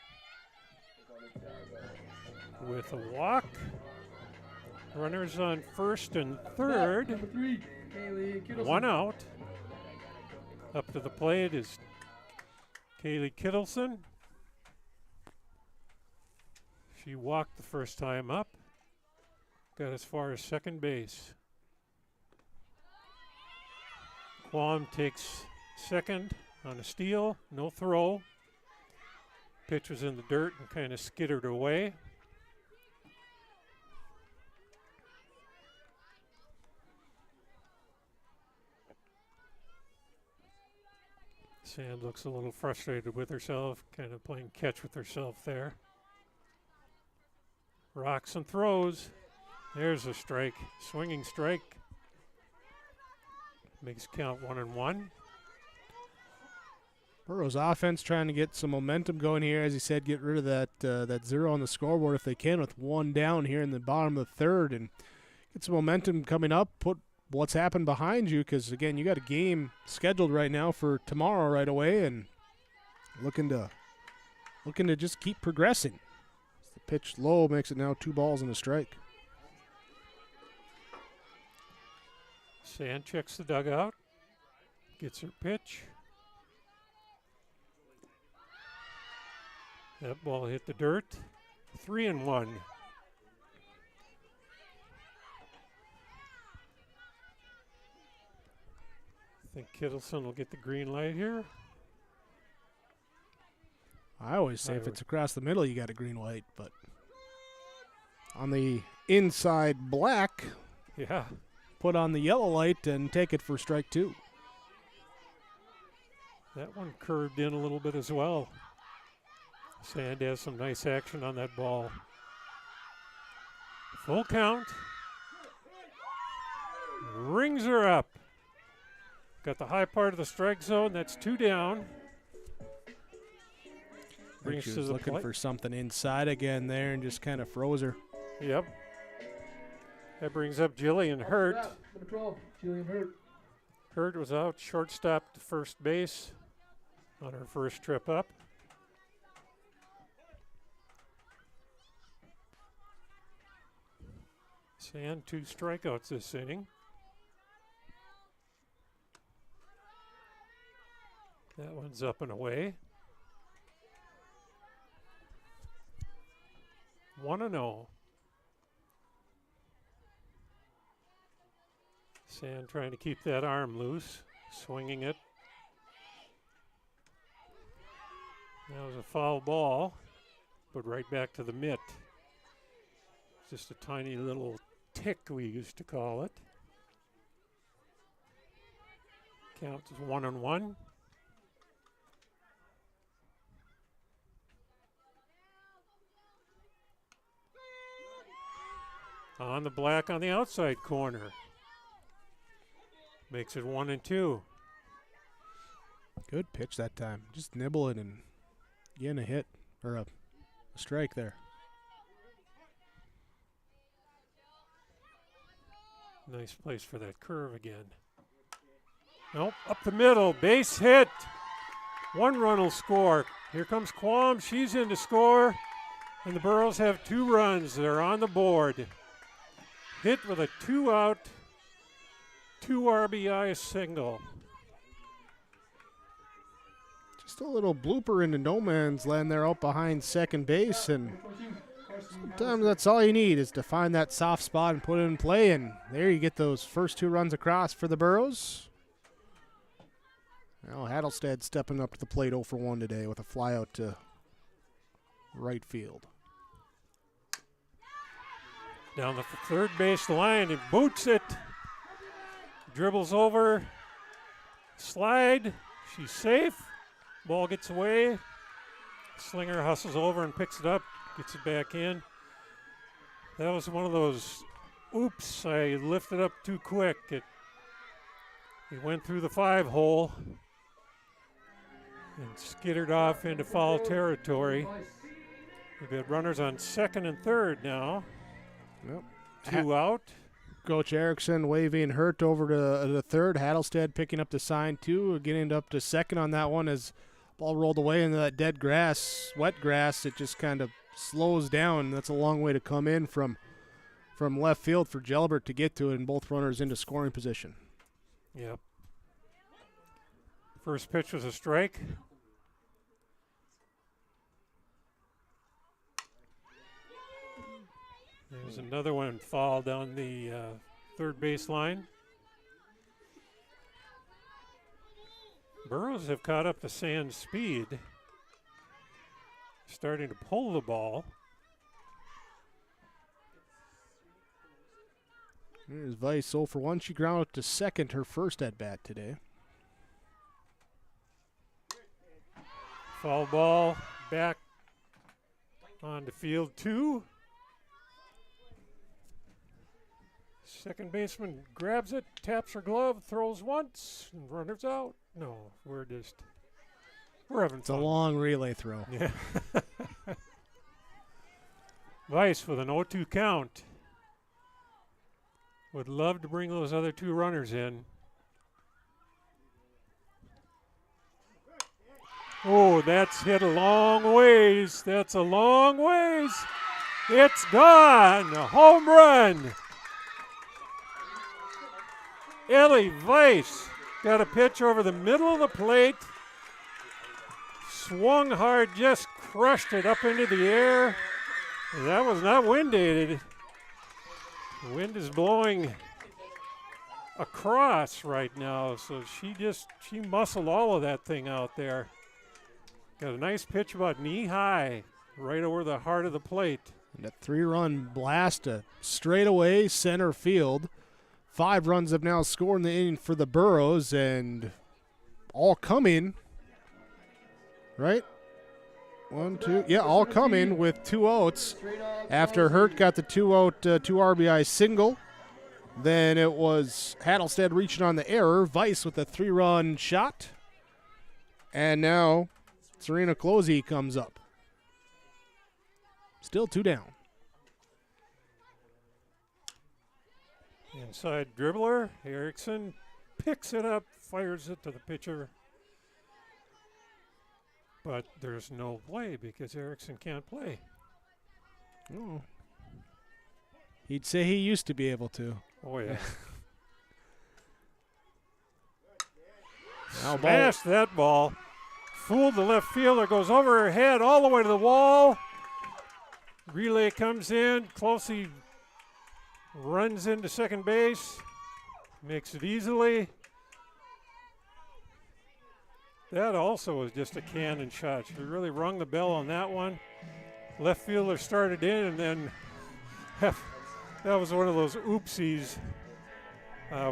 with a walk. Runners on first and third. Number 3, Kaylee Kittleson. 1 out. Up to the plate is Kaylee Kittleson. She walked the first time up. Got as far as second base. Quam takes second on a steal. No throw. Pitch was in the dirt and kind of skittered away. Sand looks a little frustrated with herself, kind of playing catch with herself there. Rocks and throws. There's a strike. Swinging strike. Makes count 1-1. Burrows offense trying to get some momentum going here. As he said, get rid of that 0 on the scoreboard if they can with 1 down here in the bottom of the third and get some momentum coming up. Put what's happened behind you because, again, you got a game scheduled right now for tomorrow right away and looking to just keep progressing. The pitch low makes it now 2 balls and a strike. Sand checks the dugout, gets her pitch. That ball hit the dirt. 3-1. I think Kittleson will get the green light here. I always say if it's across the middle, you got a green light, but on the inside black, yeah, put on the yellow light and take it for strike 2. That one curved in a little bit as well. Sand has some nice action on that ball. Full count. Rings her up. Got the high part of the strike zone. That's 2 down. Brings she was looking for something inside again there and just kind of froze her. Yep. That brings up Jillian Hurt. Number 12, Jillian Hurt. Hurt was out, shortstop to first base on her first trip up. Sand 2 strikeouts this inning. That one's up and away. 1-0. Sand trying to keep that arm loose, swinging it. That was a foul ball, but right back to the mitt. Just a tiny little tick, we used to call it. Count is 1-1. On the black on the outside corner. Makes it 1-2. Good pitch that time. Just nibble it and getting a hit or a strike there. Nice place for that curve again. Nope, up the middle, base hit. 1 run will score. Here comes Quam, she's in to score. And the Burros have 2 runs. They're on the board. Hit with a 2-out, 2 RBI single. Just a little blooper into no man's land there out behind second base, and sometimes that's all you need is to find that soft spot and put it in play, and there you get those first 2 runs across for the Burros. Now Hattelstead stepping up to the plate 0 for 1 today with a fly out to right field. Down the third base line, it boots it. Dribbles over. Slide. She's safe. Ball gets away. Slinger hustles over and picks it up. Gets it back in. That was one of those, oops, I lifted up too quick. It went through the 5-hole and skittered off into foul territory. We've got runners on second and third now. Yep. 2 out. Coach Erickson waving Hurt over to the third. Hattelstead picking up the sign too, getting up to second on that one as ball rolled away into that dead grass, wet grass. It just kind of slows down. That's a long way to come in from left field for Gelbert to get to it, and both runners into scoring position. Yep. First pitch was a strike. There's another one foul down the third base line. Burros have caught up to Sand's speed. Starting to pull the ball. Here's Weiss 0 for 1. She grounded to second her first at bat today. Foul ball back onto field 2. Second baseman grabs it, taps her glove, throws once, and runners out. No, we're having fun. It's a long relay throw. Yeah. Weiss with an 0-2 count. Would love to bring those other 2 runners in. Oh, that's hit a long ways. That's a long ways. It's gone. A home run. Ellie Weiss got a pitch over the middle of the plate. swung hard, just crushed it up into the air. And that was not wind aided. The wind is blowing across right now, so she muscled all of that thing out there. Got a nice pitch about knee high, right over the heart of the plate. And a 3-run blast to straightaway center field. 5 runs have now scored in the inning for the Burros, and all coming, right? 1, 2, yeah, all coming with 2 outs. After Hurt got the 2-out, 2 RBI single, then it was Hattlestead reaching on the error, Weiss with a 3-run shot, and now Serena Closey comes up. Still 2 down. Inside dribbler, Erickson picks it up, fires it to the pitcher. But there's no play because Erickson can't play. Oh. He'd say he used to be able to. Oh, yeah. Smashed that ball. Fooled the left fielder, goes over her head all the way to the wall. Relay comes in. Closey runs into second base. Makes it easily. That also was just a cannon shot. She really rung the bell on that one. Left fielder started in, and then that was one of those oopsies.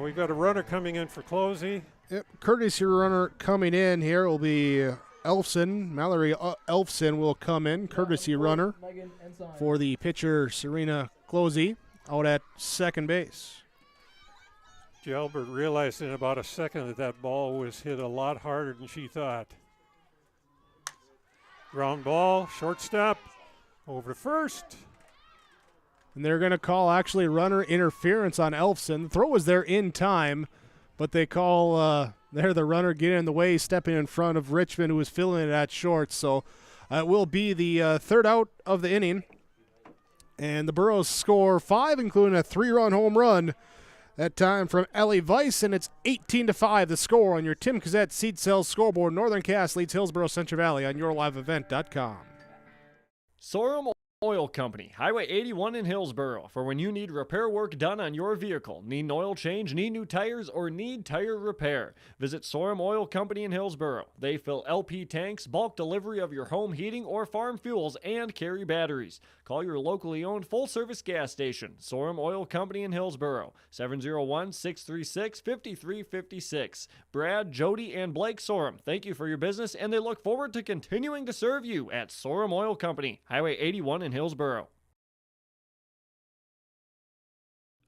We got a runner coming in for Closey. Yep, courtesy runner coming in here will be Elfson. Mallory Elfson will come in, courtesy runner for the pitcher Serena Closey out at second base. Jalbert realized in about a second that ball was hit a lot harder than she thought. Ground ball, shortstop, over to first. And they're going to call actually runner interference on Elfson. The throw was there in time, but they call there the runner getting in the way, stepping in front of Richmond, who was filling it at short. So it will be the third out of the inning. And the Burros score 5, including a 3-run home run. That time from Ellie Weiss, and it's 18-5 the score on your Tim Cassette Seed Sales scoreboard. Northern Cass leads Hillsboro-Central Valley on yourliveevent.com. Sorum Oil Company, Highway 81 in Hillsboro. For when you need repair work done on your vehicle, need an oil change, need new tires, or need tire repair, visit Sorum Oil Company in Hillsboro. They fill LP tanks, bulk delivery of your home heating or farm fuels, and carry batteries. Call your locally owned full-service gas station, Sorum Oil Company in Hillsboro, 701-636-5356. Brad, Jody, and Blake Sorum, thank you for your business, and they look forward to continuing to serve you at Sorum Oil Company, Highway 81 in Hillsboro.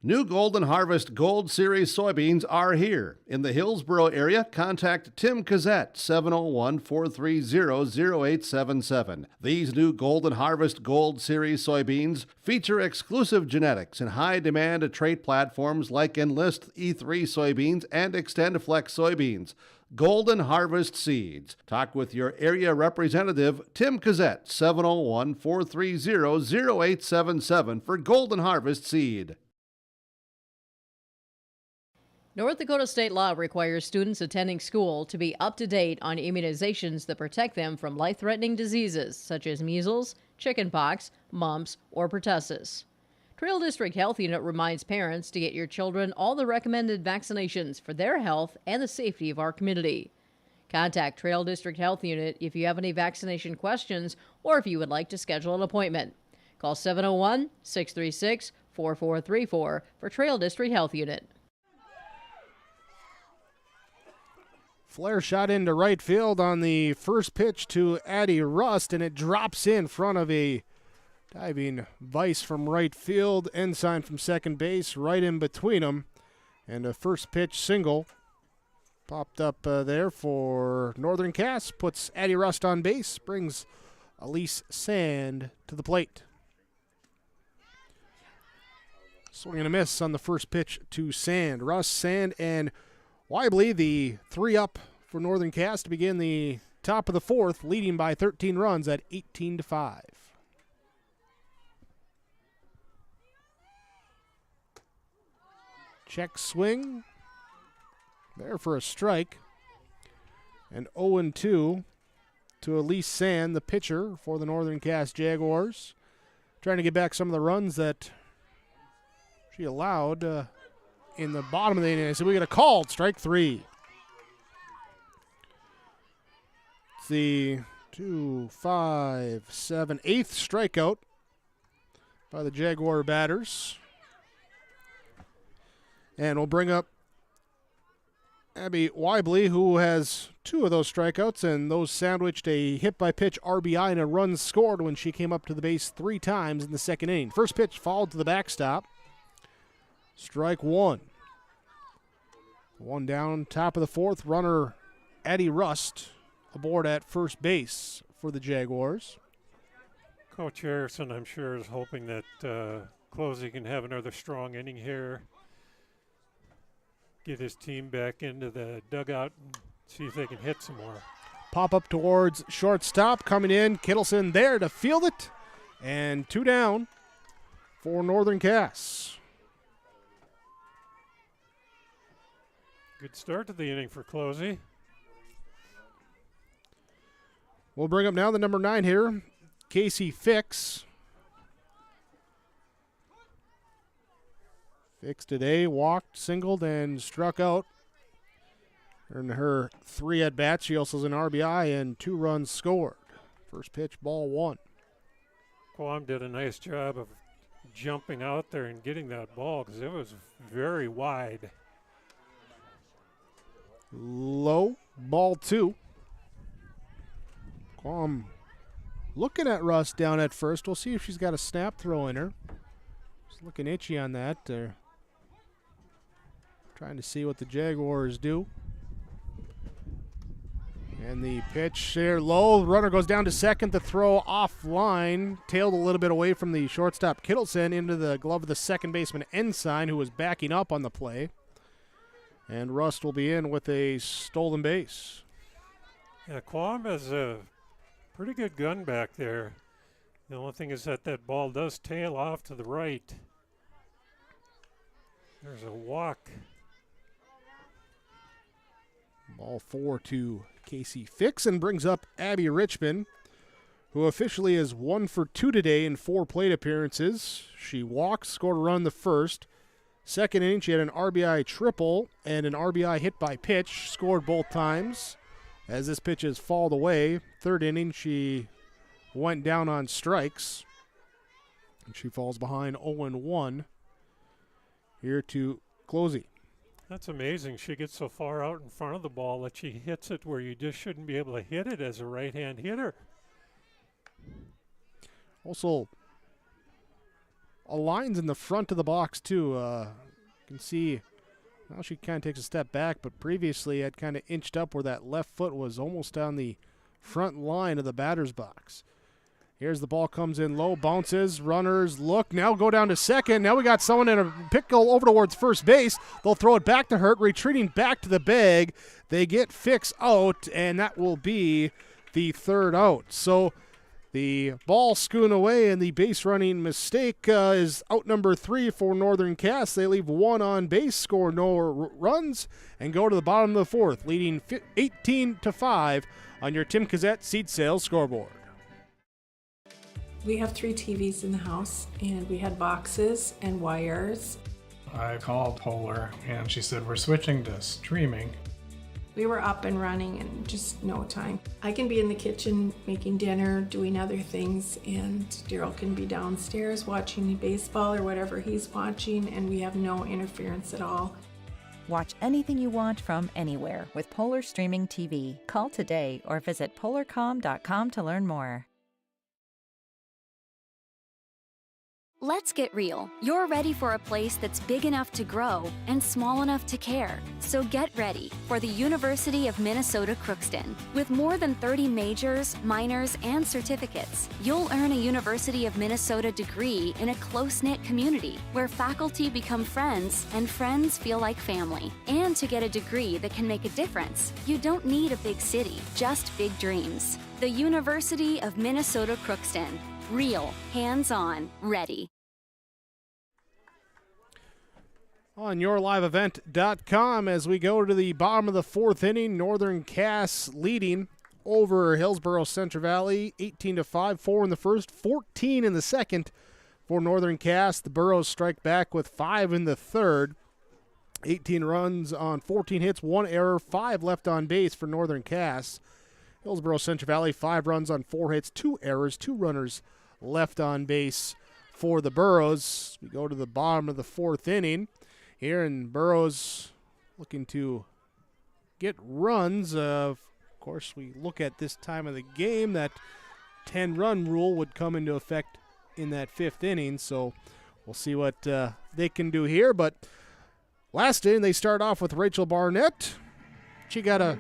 New Golden Harvest Gold Series soybeans are here. In the Hillsboro area, contact Tim Cassette, 701-430-0877. These new Golden Harvest Gold Series soybeans feature exclusive genetics and high-demand trait platforms like Enlist E3 soybeans and XtendFlex soybeans. Golden Harvest Seeds. Talk with your area representative, Tim Cassette, 701-430-0877 for Golden Harvest Seed. North Dakota state law requires students attending school to be up to date on immunizations that protect them from life-threatening diseases such as measles, chickenpox, mumps, or pertussis. Trail District Health Unit reminds parents to get your children all the recommended vaccinations for their health and the safety of our community. Contact Trail District Health Unit if you have any vaccination questions or if you would like to schedule an appointment. Call 701-636-4434 for Trail District Health Unit. Flare shot into right field on the first pitch to Addie Rust, and it drops in front of a diving Weiss from right field, Ensign from second base, right in between them. And a first pitch single popped up there for Northern Cass, puts Addie Rust on base, brings Elise Sand to the plate. Swing and a miss on the first pitch to Sand. Rust, Sand, and Weibly, the 3-up for Northern Cass to begin the top of the fourth, leading by 13 runs at 18-5. Check swing. There for a strike. And 0-2 to Elise Sand, the pitcher for the Northern Cass Jaguars. Trying to get back some of the runs that she allowed in the bottom of the inning. So we get a called strike 3. It's the 2, 5, 7, 8th strikeout by the Jaguar batters. And we'll bring up Abby Weibley, who has 2 of those strikeouts, and those sandwiched a hit-by-pitch RBI and a run scored when she came up to the base 3 times in the second inning. First pitch fouled to the backstop. Strike 1. 1 down, top of the 4th. Runner Addie Rust aboard at first base for the Jaguars. Coach Harrison, I'm sure, is hoping that Closey can have another strong inning here. Get his team back into the dugout and see if they can hit some more. Pop up towards shortstop. Coming in, Kittleson there to field it. And 2 down for Northern Cass. Good start to the inning for Closey. We'll bring up now the number 9 hitter, Casey Fix. Fix today walked, singled, and struck out. In her 3 at-bats, she also has an RBI and 2 runs scored. First pitch, ball 1. Quam did a nice job of jumping out there and getting that ball because it was very wide. Low, ball 2. Quam looking at Russ down at first. We'll see if she's got a snap throw in her. She's looking itchy on that. Trying to see what the Jaguars do. And the pitch there low. Runner goes down to second. The throw offline. Tailed a little bit away from the shortstop Kittleson into the glove of the second baseman Ensign, who was backing up on the play. And Rust will be in with a stolen base. Yeah, Quam has a pretty good gun back there. The only thing is that ball does tail off to the right. There's a walk. Ball 4 to Casey Fix, and brings up Abby Richmond, who officially is 1 for 2 today in 4 plate appearances. She walked, scored a run the first. Second inning, she had an RBI triple and an RBI hit by pitch, scored both times as this pitch is fouled away. Third inning, she went down on strikes, and she falls behind 0-1 here to Closey. That's amazing. She gets so far out in front of the ball that she hits it where you just shouldn't be able to hit it as a right-hand hitter. Also, aligns in the front of the box, too. You can see now she kind of takes a step back, but previously had kind of inched up where that left foot was almost on the front line of the batter's box. Here's the ball, comes in low, bounces, runners look, now go down to second. Now we got someone in a pickle over towards first base. They'll throw it back to Hurt, retreating back to the bag. They get Fix out, and that will be the 3rd out. So the ball scooting away, and the base running mistake is out number 3 for Northern Cass. They leave 1 on base, score no runs, and go to the bottom of the 4th, leading 18-5 on your Tim Cassette seed sales scoreboard. We have 3 TVs in the house, and we had boxes and wires. I called Polar, and she said, we're switching to streaming. We were up and running in just no time. I can be in the kitchen making dinner, doing other things, and Daryl can be downstairs watching baseball or whatever he's watching, and we have no interference at all. Watch anything you want from anywhere with Polar Streaming TV. Call today or visit polarcom.com to learn more. Let's get real. You're ready for a place that's big enough to grow and small enough to care. So get ready for the University of Minnesota Crookston. With more than 30 majors, minors, and certificates, you'll earn a University of Minnesota degree in a close-knit community where faculty become friends and friends feel like family. And to get a degree that can make a difference, you don't need a big city, just big dreams. The University of Minnesota Crookston. Real, hands-on, ready. On yourliveevent.com as we go to the bottom of the 4th inning, Northern Cass leading over Hillsboro-Central Valley, 18-5, 4 in the first, 14 in the second for Northern Cass. The Burros strike back with 5 in the third. 18 runs on 14 hits, 1 error, 5 left on base for Northern Cass. Hillsboro-Central Valley, 5 runs on 4 hits, 2 errors, 2 runners left on base for the Burros. We go to the bottom of the 4th inning here, and Burros looking to get runs. Of course, we look at this time of the game, that 10-run rule would come into effect in that 5th inning, so we'll see what they can do here. But last inning, they start off with Rachel Barnett. She got a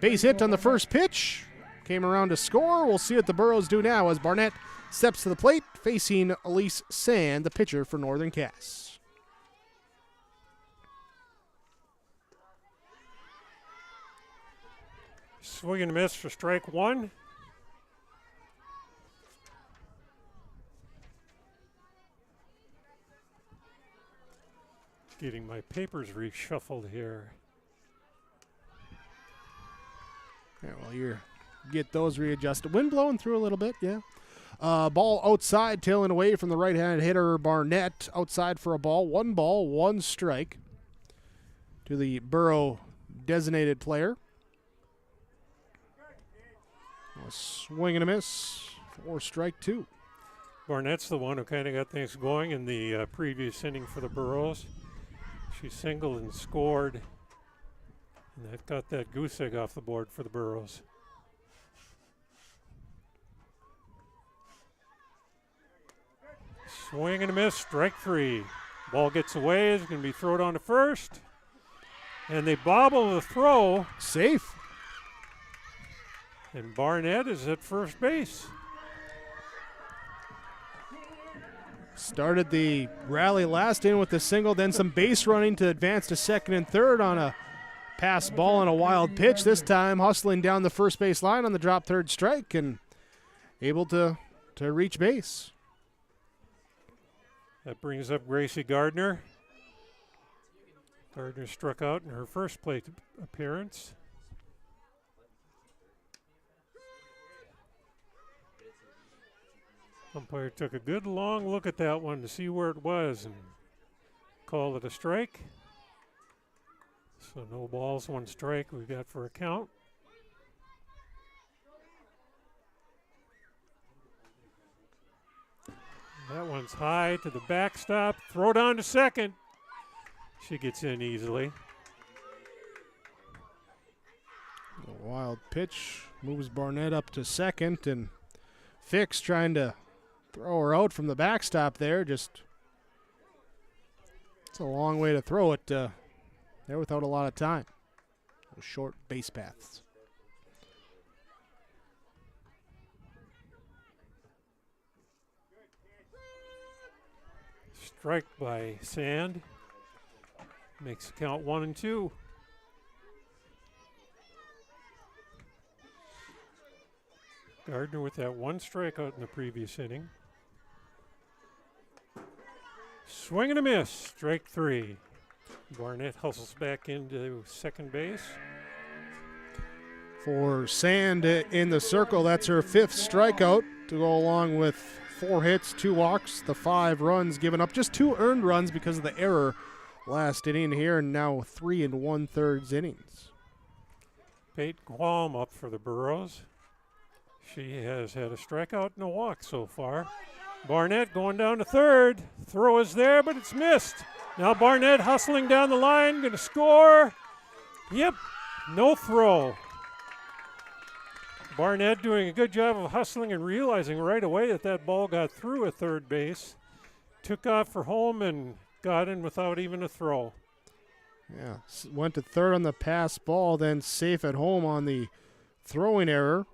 base hit on the first pitch, came around to score. We'll see what the Burros do now as Barnett steps to the plate, facing Elise Sand, the pitcher for Northern Cass. Swing and a miss for strike 1. Getting my papers reshuffled here. Yeah, well, you get those readjusted. Wind blowing through a little bit, yeah. Ball outside, tailing away from the right-handed hitter Barnett. Outside for a ball, 1 strike to the Burro designated player. A swing and a miss for strike 2. Barnett's the one who kind of got things going in the previous inning for the Burros. She singled and scored, and that got that goose egg off the board for the Burros. Swing and a miss, strike 3. Ball gets away, is going to be thrown on to first, and they bobble the throw. Safe. And Barnett is at first base. Started the rally last inning with the single, then some base running to advance to second and third on a pass ball and a wild pitch. This time hustling down the first base line on the drop third strike and able to reach base. That brings up Gracie Gardner. Gardner struck out in her first plate appearance. Umpire took a good long look at that one to see where it was and called it a strike. So no balls, 1 strike we got for a count. That one's high to the backstop. Throw down to second. She gets in easily. A wild pitch moves Barnett up to second, and Fix trying to throw her out from the backstop there. Just, it's a long way to throw it there without a lot of time. Those short base paths. Strike by Sand. Makes the count 1 and 2. Gardner with that 1 strikeout in the previous inning. Swing and a miss, strike 3. Barnett hustles back into second base. For Sand in the circle, that's her 5th strikeout to go along with 4 hits, 2 walks, the 5 runs given up. Just 2 earned runs because of the error last inning here, and now 3 1/3 innings. Pate Guam up for the Burros. She has had a strikeout and a walk so far. Barnett going down to third. Throw is there, but it's missed. Now Barnett hustling down the line, going to score. Yep, no throw. Barnett doing a good job of hustling and realizing right away that that ball got through at third base. Took off for home and got in without even a throw. Yeah, went to third on the pass ball, then safe at home on the throwing error.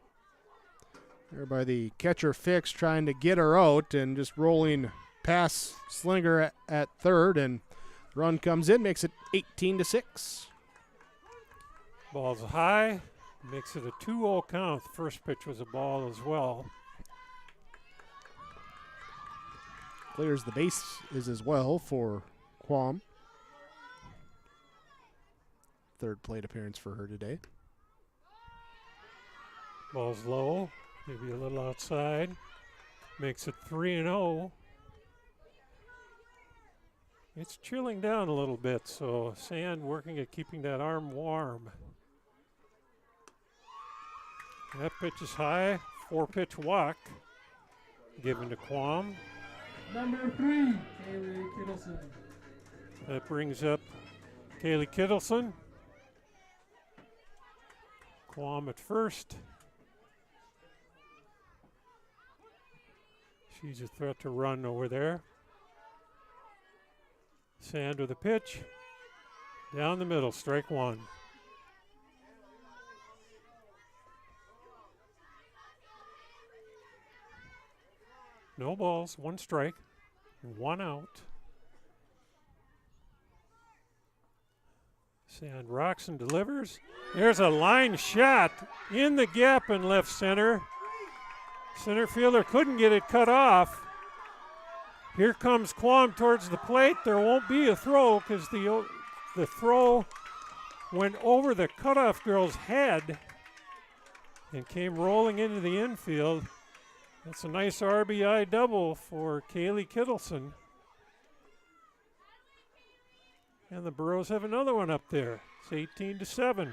There by the catcher Fix trying to get her out and just rolling past Slinger at third, and run comes in, makes it 18-6. Ball's high, makes it a 2-0 count. The first pitch was a ball as well. Clears the base is as well for Quam. 3rd plate appearance for her today. Ball's low, maybe a little outside. Makes it 3-0. It's chilling down a little bit, so Sand working at keeping that arm warm. That pitch is high, 4-pitch walk. Given to Quam. Number 3, Kaylee Kittleson. That brings up Kaylee Kittleson. Quam at first. She's a threat to run over there. Sand with a pitch. Down the middle, strike one. No balls, one strike, one out. Sand rocks and delivers. There's a line shot in the gap in left center. Center fielder couldn't get it cut off. Here comes Quam towards the plate. There won't be a throw because the throw went over the cutoff girl's head and came rolling into the infield. That's a nice RBI double for Kaylee Kittleson. And the Burros have another one up there. It's 18-7.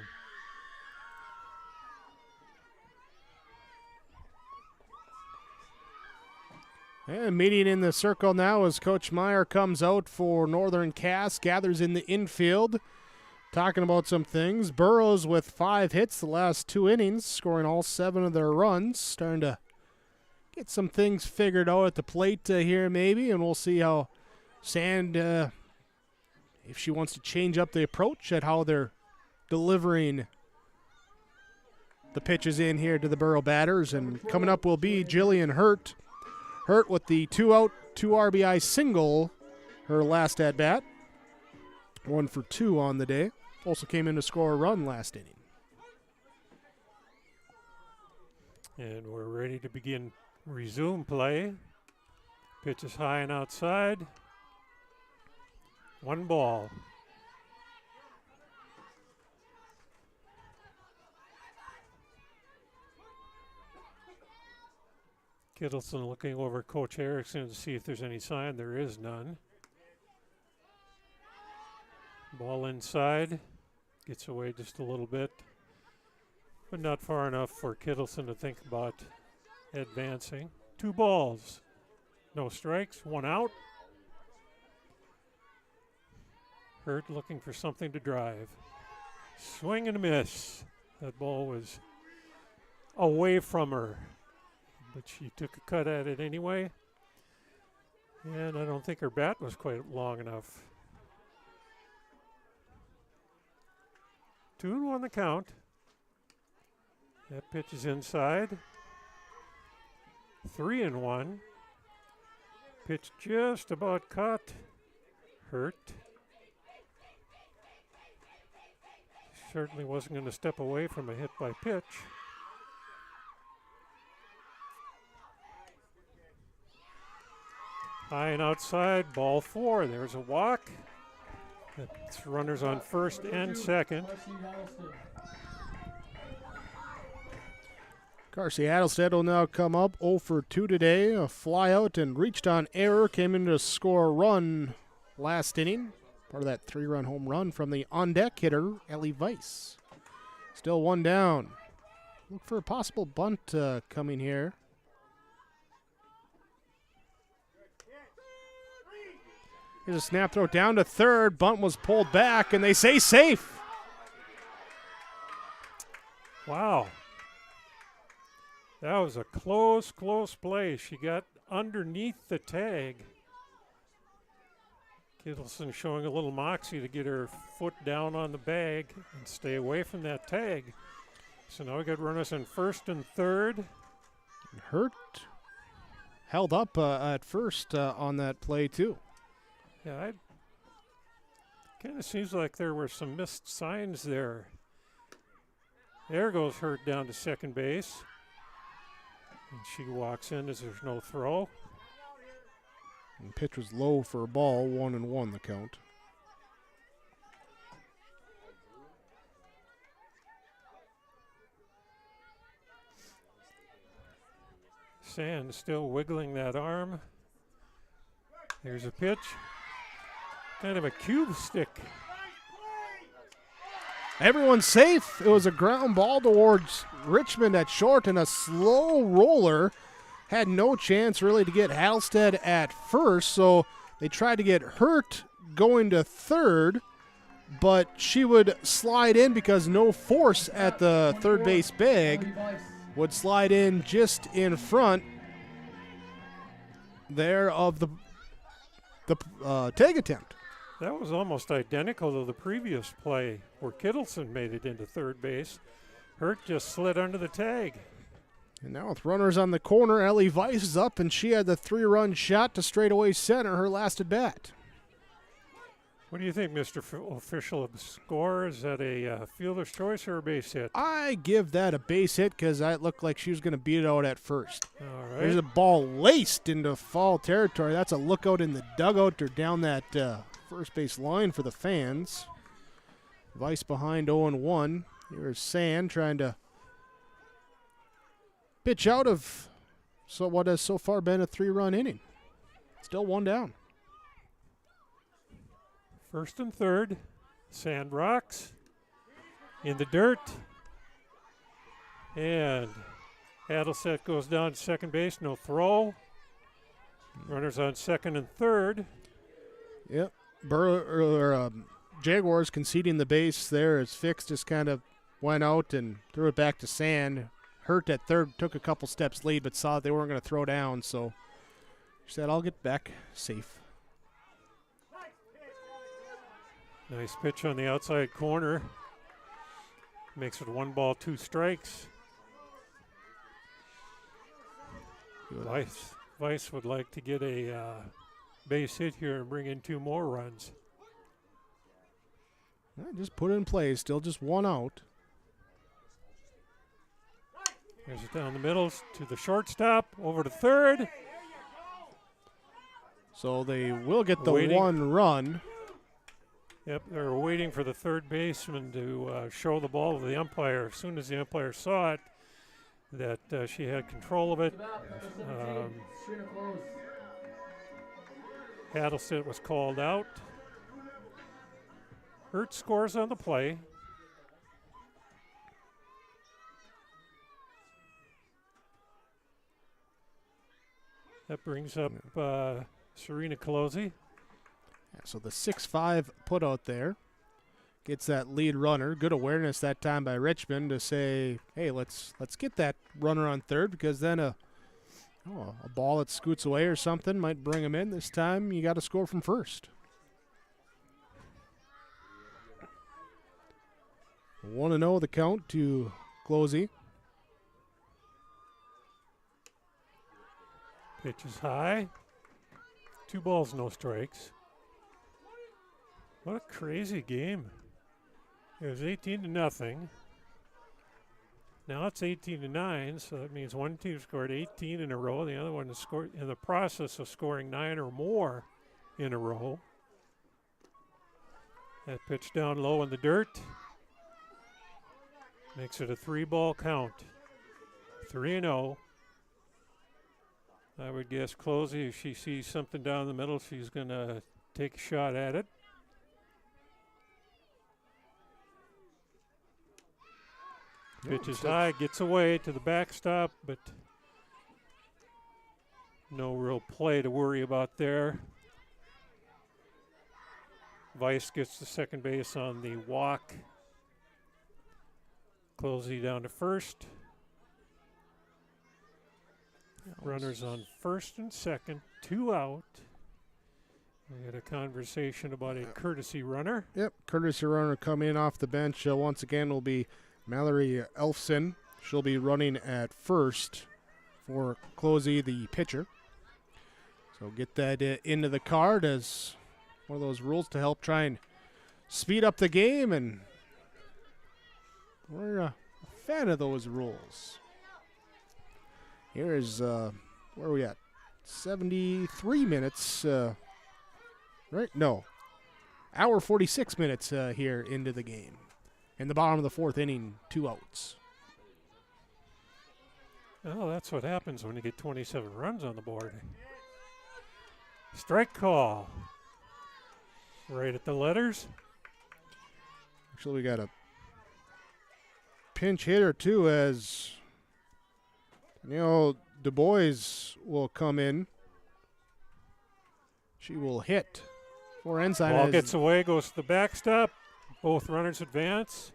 And meeting in the circle now as Coach Meyer comes out for Northern Cass, gathers in the infield, talking about some things. Burros with 5 hits the last 2 innings, scoring all 7 of their runs, starting to get some things figured out at the plate here maybe, and we'll see how Sand, if she wants to change up the approach at how they're delivering the pitches in here to the Burro batters. And coming up will be Jillian Hurt. Hurt with the 2-out, 2 RBI single, her last at-bat. 1 for 2 on the day. Also came in to score a run last inning. And we're ready to resume play. Pitch is high and outside. 1 ball. Kittleson looking over Coach Erickson to see if there's any sign. There is none. Ball inside. Gets away just a little bit, but not far enough for Kittleson to think about advancing. 2 balls. No strikes. 1 out. Hurt looking for something to drive. Swing and a miss. That ball was away from her, but she took a cut at it anyway. And I don't think her bat was quite long enough. 2-1 the count. That pitch is inside. 3-1. Pitch just about caught Hurt. Certainly wasn't going to step away from a hit by pitch. High and outside, ball 4. There's a walk. It's runners on first and second. Darcy Adelstead will now come up 0 for 2 today. A fly out and reached on error. Came in to score a run last inning. Part of that 3-run home run from the on-deck hitter, Ellie Weiss. Still 1 down. Look for a possible bunt coming here. Here's a snap throw down to third. Bunt was pulled back, and they say safe. Wow. That was a close play. She got underneath the tag. Kittleson showing a little moxie to get her foot down on the bag and stay away from that tag. So now we got runners in first and third. Hurt held up at first on that play too. Yeah, it kind of seems like there were some missed signs there. There goes Hurt down to second base. And she walks in as there's no throw. And pitch was low for a ball, 1-1 the count. Sand still wiggling that arm. There's a pitch. Kind of a cube stick. Everyone's safe. It was a ground ball towards Richmond at short, and a slow roller had no chance really to get Halstead at first, so they tried to get Hurt going to third, but she would slide in because no force at the third base bag, would slide in just in front there of the tag attempt. That was almost identical to the previous play where Kittleson made it into third base. Hurt just slid under the tag. And now with runners on the corner, Ellie Weiss is up, and she had the 3-run shot to straightaway center, her last at bat. What do you think, Mr. Official of the score? Is that a fielder's choice or a base hit? I give that a base hit because it looked like she was going to beat it out at first. All right. There's a ball laced into foul territory. That's a lookout in the dugout or down that first base line for the fans. Weiss behind 0-1. Here's Sand trying to pitch out of what has so far been a 3-run inning. Still one down. First and third. Sand rocks in the dirt. And Adelset goes down to second base. No throw. Runners on second and third. Yep. Jaguars conceding the base there as Fix just kind of went out and threw it back to Sand. Hurt at third, took a couple steps lead, but saw they weren't going to throw down, so she said, I'll get back safe. Nice pitch on the outside corner. Makes it 1 ball, 2 strikes. Weiss would like to get a base hit here and bring in 2 more runs. Just put it in play. Still just 1 out. There's it down the middle to the shortstop, over to third. So they will get the 1 run. Yep, they're waiting for the third baseman to show the ball to the umpire. As soon as the umpire saw it, that she had control of it. Hadelstead was called out. Hurt scores on the play. That brings up Serena Colosi. So the 6-5 put out there gets that lead runner. Good awareness that time by Richmond to say, hey, let's get that runner on third, because then a ball that scoots away or something might bring him in. This time you got to score from first. 1-0 the count to Closey. Pitch is high. 2 balls, no strikes. What a crazy game. It was 18-0. Now it's 18-9, so that means one team scored 18 in a row. The other one is in the process of scoring 9 or more in a row. That pitch down low in the dirt makes it a 3-ball count. 3-0. I would guess Closey, if she sees something down the middle, she's going to take a shot at it. Pitch is high, gets away to the backstop, but no real play to worry about there. Weiss gets to second base on the walk. Closey down to first. Runners on first and second, 2 out. We had a conversation about a courtesy runner. Yep, courtesy runner coming in off the bench once again will be Mallory Elfson. She'll be running at first for Closey, the pitcher. So get that into the card as one of those rules to help try and speed up the game, and we're a fan of those rules. Here is, where are we at? 73 minutes, right? No. Hour 46 minutes here into the game. In the bottom of the 4th inning, 2 outs. Well, that's what happens when you get 27 runs on the board. Strike call. Right at the letters. Actually, we got a pinch hitter, too, as Du Bois will come in. She will hit for Ensign. Ball gets away, goes to the backstop. Both runners advance.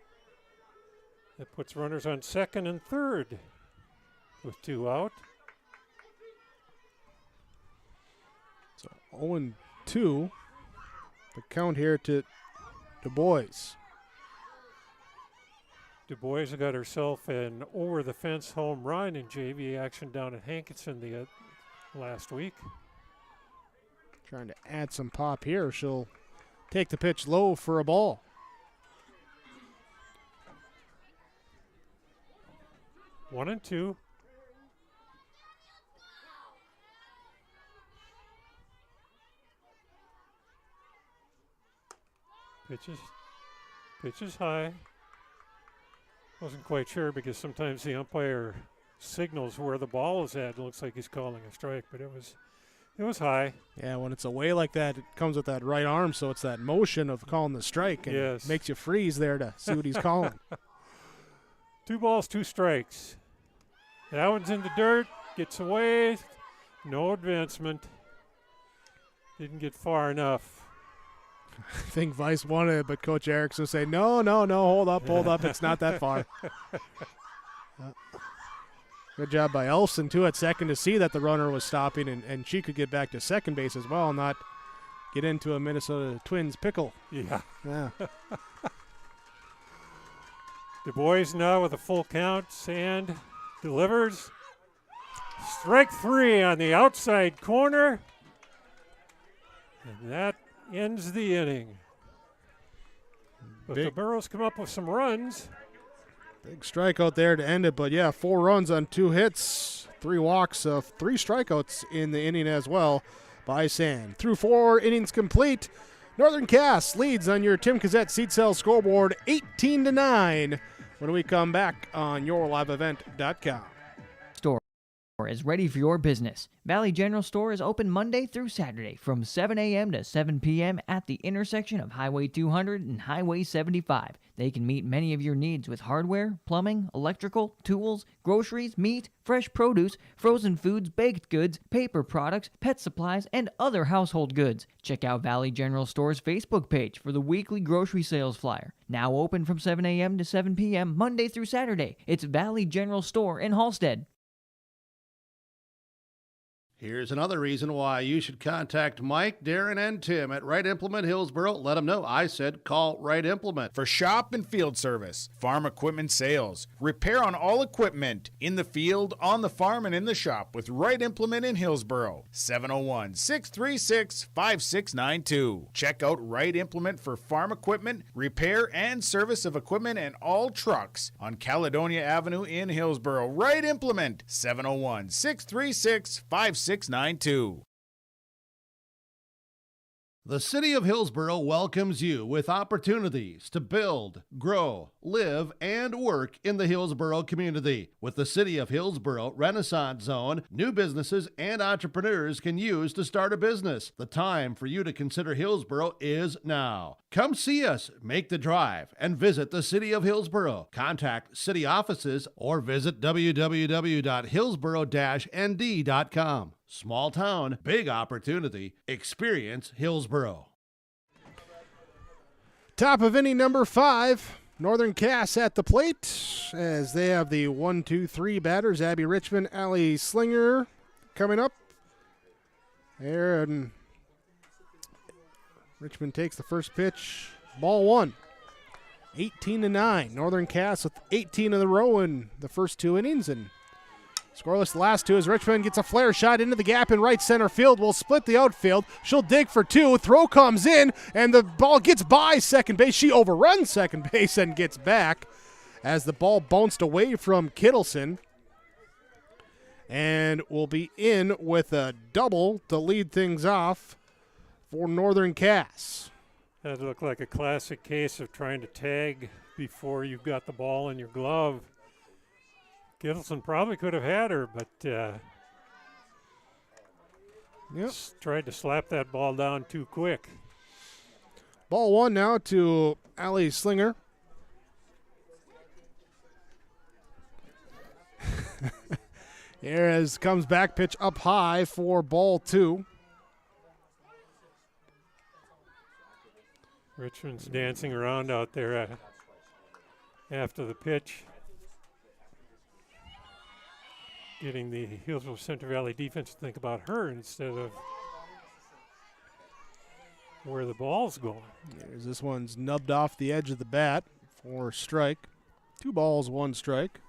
That puts runners on second and third with 2 out. So 0-2. The count here to Du Bois. Du Bois got herself an over-the-fence home run in JV action down at Hankinson the last week. Trying to add some pop here. She'll take the pitch low for a ball. One and two. Pitches high. Wasn't quite sure because sometimes the umpire signals where the ball is at. It looks like he's calling a strike, but it was high. Yeah, when it's away like that, it comes with that right arm, so it's that motion of calling the strike, and yes, makes you freeze there to see what he's calling. 2 balls, 2 strikes. That one's in the dirt, gets away, no advancement. Didn't get far enough. I think Vice wanted it, but Coach Erickson say, no, hold up, it's not that far. Good job by Elfson, too, at second to see that the runner was stopping, and she could get back to second base as well, not get into a Minnesota Twins pickle. Yeah. Du Bois now with a full count. Sand delivers. Strike 3 on the outside corner. And that ends the inning. But the Burros come up with some runs. Big strikeout there to end it, but yeah, 4 runs on 2 hits, 3 walks, 3 strikeouts in the inning as well by Sand. Through 4 innings complete, Northern Cass leads on your Tim Cassette seat cell scoreboard 18-9 when we come back on yourliveevent.com. Store is ready for your business. Valley General Store is open Monday through Saturday from 7 a.m. to 7 p.m. at the intersection of Highway 200 and Highway 75. They can meet many of your needs with hardware, plumbing, electrical, tools, groceries, meat, fresh produce, frozen foods, baked goods, paper products, pet supplies, and other household goods. Check out Valley General Store's Facebook page for the weekly grocery sales flyer. Now open from 7 a.m. to 7 p.m. Monday through Saturday. It's Valley General Store in Halstead. Here's another reason why you should contact Mike, Darren, and Tim at Wright Implement Hillsboro. Let them know I said call Wright Implement. For shop and field service, farm equipment sales, repair on all equipment, in the field, on the farm, and in the shop with Wright Implement in Hillsboro. 701-636-5692. Check out Wright Implement for farm equipment, repair, and service of equipment and all trucks on Caledonia Avenue in Hillsboro. Wright Implement, 701-636-5692. The City of Hillsboro welcomes you with opportunities to build, grow, live, and work in the Hillsboro community. With the City of Hillsboro Renaissance Zone, new businesses and entrepreneurs can use to start a business. The time for you to consider Hillsboro is now. Come see us, make the drive, and visit the City of Hillsboro. Contact city offices or visit www.hillsboro-nd.com. Small town, big opportunity. Experience Hillsboro. Top of inning number 5. Northern Cass at the plate as they have the 1-2-3 batters. Abby Richmond, Allie Slinger coming up. There, and Richmond takes the first pitch. Ball 1. 18-9. Northern Cass with 18 in a row in the first 2 innings, and scoreless the last 2 as Richmond gets a flare shot into the gap in right center field. Will split the outfield. She'll dig for 2. Throw comes in, and the ball gets by second base. She overruns second base and gets back as the ball bounced away from Kittleson. And will be in with a double to lead things off for Northern Cass. That looked like a classic case of trying to tag before you've got the ball in your glove. Kittleson probably could have had her, but tried to slap that ball down too quick. Ball 1 now to Allie Slinger. Here as comes back pitch up high for ball 2. Richmond's dancing around out there after the pitch, getting the Hillsboro-Central Valley defense to think about her instead of where the ball's going. Here's this one's nubbed off the edge of the bat for strike. 2 balls, 1 strike.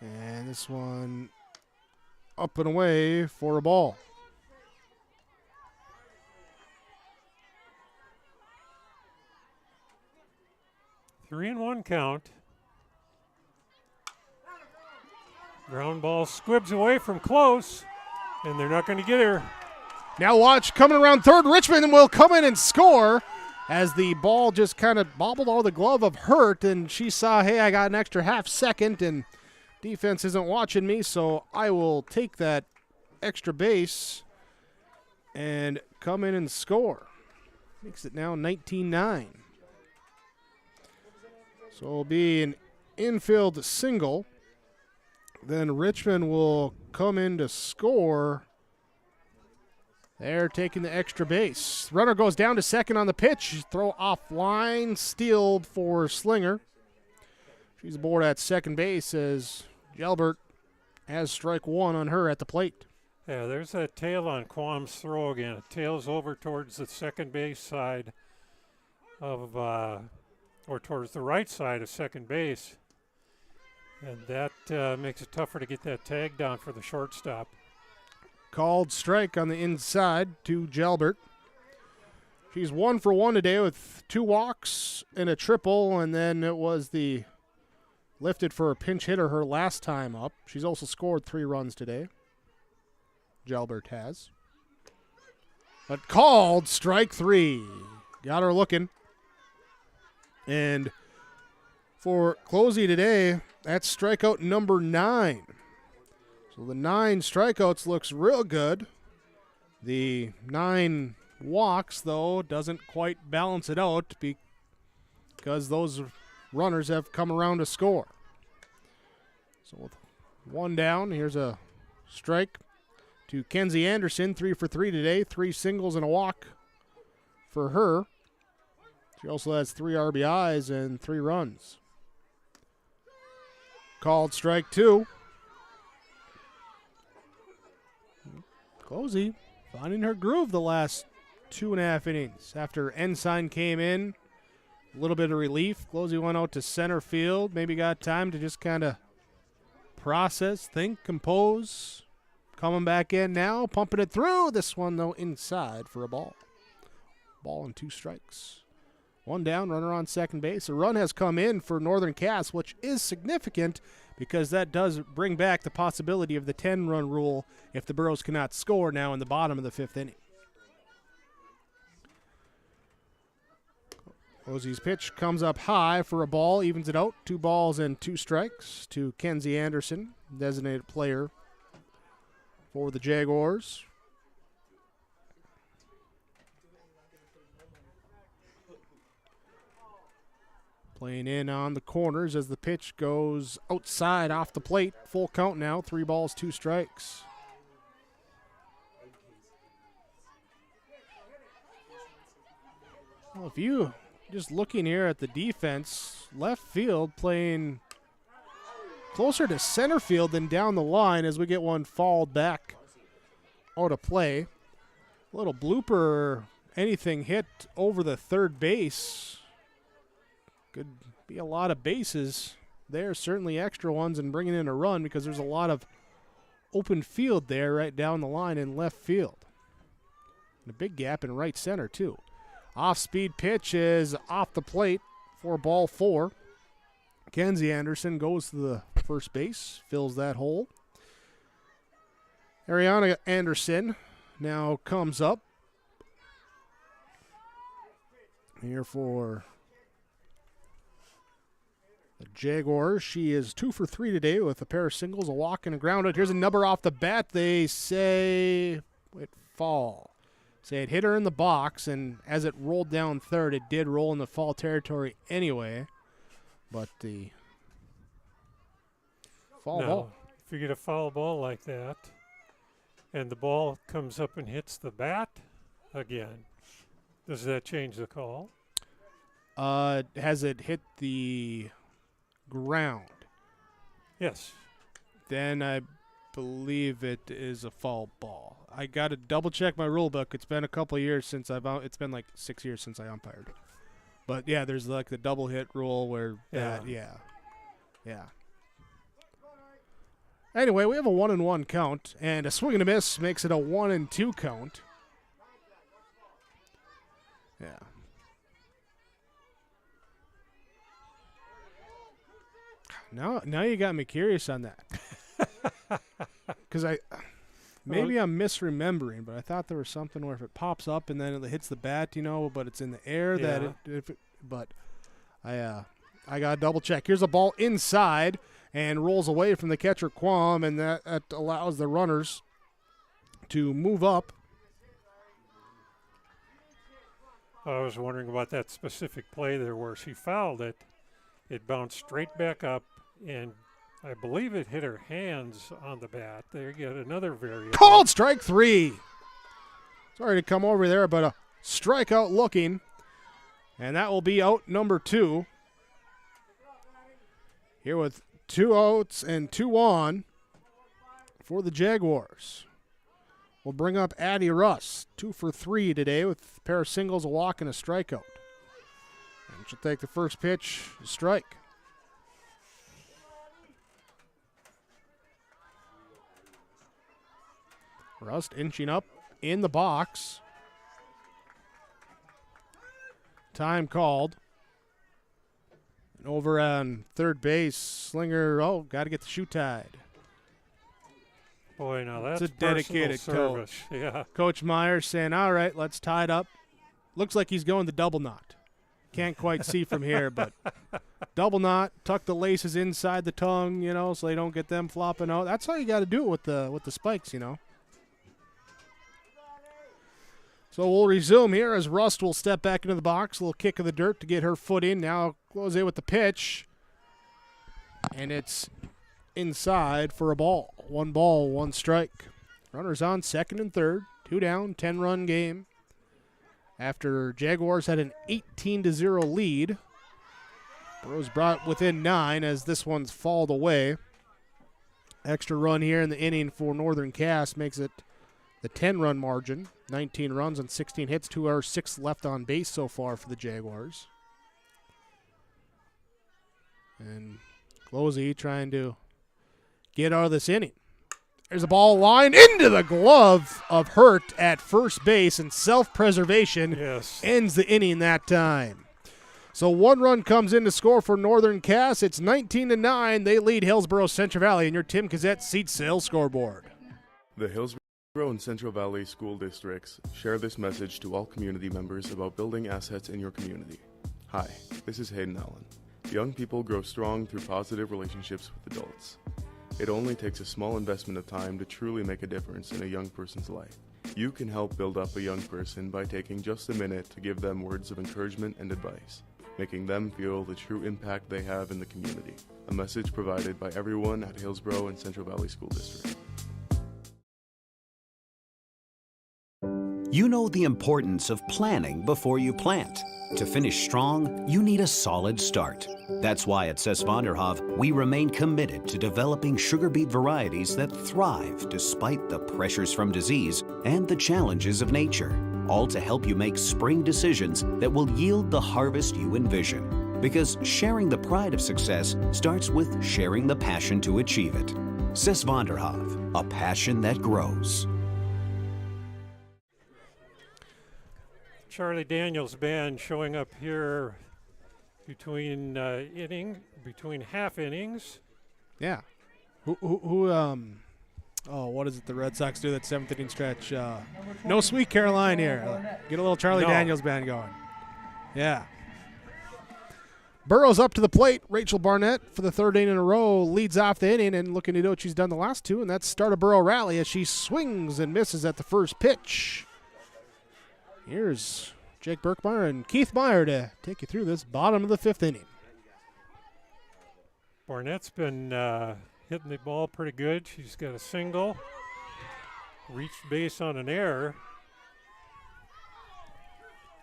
And this one up and away for a ball. Three and 1 count. Ground ball squibs away from close, and they're not going to get her. Now watch, coming around third, Richmond will come in and score as the ball just kind of bobbled out of the glove of Hurt, and she saw, hey, I got an extra half second, and defense isn't watching me, so I will take that extra base and come in and score. Makes it now 19-9. So it'll be an infield single. Then Richmond will come in to score. They're taking the extra base. Runner goes down to second on the pitch. Throw offline. Steal for Slinger. She's aboard at second base as Gelbert has strike 1 on her at the plate. Yeah, there's that tail on Quam's throw again. It tails over towards the second base side of, or towards the right side of second base. And that makes it tougher to get that tag down for the shortstop. Called strike on the inside to Gelbert. She's 1 for 1 today with 2 walks and a triple, and then it was the lifted for a pinch hitter her last time up. She's also scored 3 runs today. Gelbert has. But called strike 3. Got her looking. And for Closey today, that's strikeout number 9. So the 9 strikeouts looks real good. The 9 walks, though, doesn't quite balance it out because those runners have come around to score. So with 1 down, here's a strike to Kenzie Anderson, 3 for 3 today, 3 singles and a walk for her. She also has 3 RBIs and 3 runs. Called strike 2. Closey finding her groove the last 2.5 innings. After Ensign came in, a little bit of relief. Closey went out to center field. Maybe got time to just kind of process, think, compose. Coming back in now, pumping it through. This one, though, inside for a ball. Ball and 2 strikes. 1 down, runner on second base. A run has come in for Northern Cass, which is significant because that does bring back the possibility of the 10-run rule if the Burros cannot score now in the bottom of the 5th inning. Closey's pitch comes up high for a ball, evens it out. 2 balls and 2 strikes to Kenzie Anderson, designated player for the Jaguars. Playing in on the corners as the pitch goes outside off the plate. Full count now, 3 balls, 2 strikes. Well, if you just looking here at the defense, left field playing closer to center field than down the line as we get one fouled back out of play. A little blooper, anything hit over the third base. Could be a lot of bases there, certainly extra ones, and bringing in a run because there's a lot of open field there right down the line in left field. And a big gap in right center, too. Off-speed pitch is off the plate for ball 4. Kenzie Anderson goes to the first base, fills that hole. Ariana Anderson now comes up here for the Jaguars. She is 2 for 3 today with a pair of singles, a walk, and a grounded. Here's a number off the bat. They say it fall. Say it hit her in the box, and as it rolled down third, it did roll in the fall territory anyway. But the foul ball. If you get a foul ball like that, and the ball comes up and hits the bat again, does that change the call? Has it hit the ground? Yes. Then I believe it is a foul ball. I got to double check my rule book. It's been a couple of years since it's been like 6 years since I umpired. But yeah, there's like the double hit rule where yeah. Anyway, we have a 1-1 count, and a swing and a miss makes it a 1-2 count. Yeah. Now you got me curious on that. Because maybe I'm misremembering, but I thought there was something where if it pops up and then it hits the bat, but it's in the air but I got to double check. Here's a ball inside and rolls away from the catcher Quam, and that allows the runners to move up. I was wondering about that specific play there where she fouled it. It bounced straight back up, and I believe it hit her hands on the bat. There you get another variation. Called strike 3. Sorry to come over there, but a strikeout looking. And that will be out number 2. Here with 2 outs and 2 on for the Jaguars. We'll bring up Addie Russ, 2 for 3 today with a pair of singles, a walk, and a strikeout. And she'll take the first pitch, strike. Rust inching up in the box. Time called. And over on third base, Slinger, got to get the shoe tied. Boy, now that's a dedicated service. coach. Yeah. Coach Myers saying, all right, let's tie it up. Looks like he's going the double knot. Can't quite see from here, but double knot, tuck the laces inside the tongue, so they don't get them flopping out. That's how you got to do it with the spikes, So we'll resume here as Rust will step back into the box. A little kick of the dirt to get her foot in. Now close in with the pitch. And it's inside for a ball. 1 ball, 1 strike. Runners on second and third. 2 down, 10-run game. After Jaguars had an 18-0 lead. Bros brought within 9 as this one's fouled away. Extra run here in the inning for Northern Cass makes it the 10-run margin. 19 runs on 16 hits, 2 or 6 left on base so far for the Jaguars. And Closey trying to get out of this inning. There's a ball line into the glove of Hurt at first base, and self-preservation ends the inning that time. So 1 run comes in to score for Northern Cass. It's 19-9. They lead Hillsboro-Central Valley in your Tim Cassette seat sales scoreboard. The Hillsboro and Central Valley school districts share this message to all community members about building assets in your community. Hi, this is Hayden Allen. Young people grow strong through positive relationships with adults. It only takes a small investment of time to truly make a difference in a young person's life. You can help build up a young person by taking just a minute to give them words of encouragement and advice, making them feel the true impact they have in the community. A message provided by everyone at Hillsboro and Central Valley School District. You know the importance of planning before you plant. To finish strong, you need a solid start. That's why at Cess Vonderhoff, we remain committed to developing sugar beet varieties that thrive despite the pressures from disease and the challenges of nature, all to help you make spring decisions that will yield the harvest you envision. Because sharing the pride of success starts with sharing the passion to achieve it. Cess Vonderhoff, a passion that grows. Charlie Daniels Band showing up here between half innings. Yeah. Who Oh, what is it the Red Sox do that 7th inning stretch? No Sweet Caroline here. Get a little Charlie Daniels band going. Yeah. Burrows up to the plate. Rachel Barnett for the 3rd inning in a row leads off the inning and looking to do what she's done the last 2, and that's start a Burrow rally as she swings and misses at the first pitch. Here's Jake Berkmeyer and Keith Meyer to take you through this bottom of the 5th inning. Barnett's been hitting the ball pretty good. She's got a single, reached base on an error.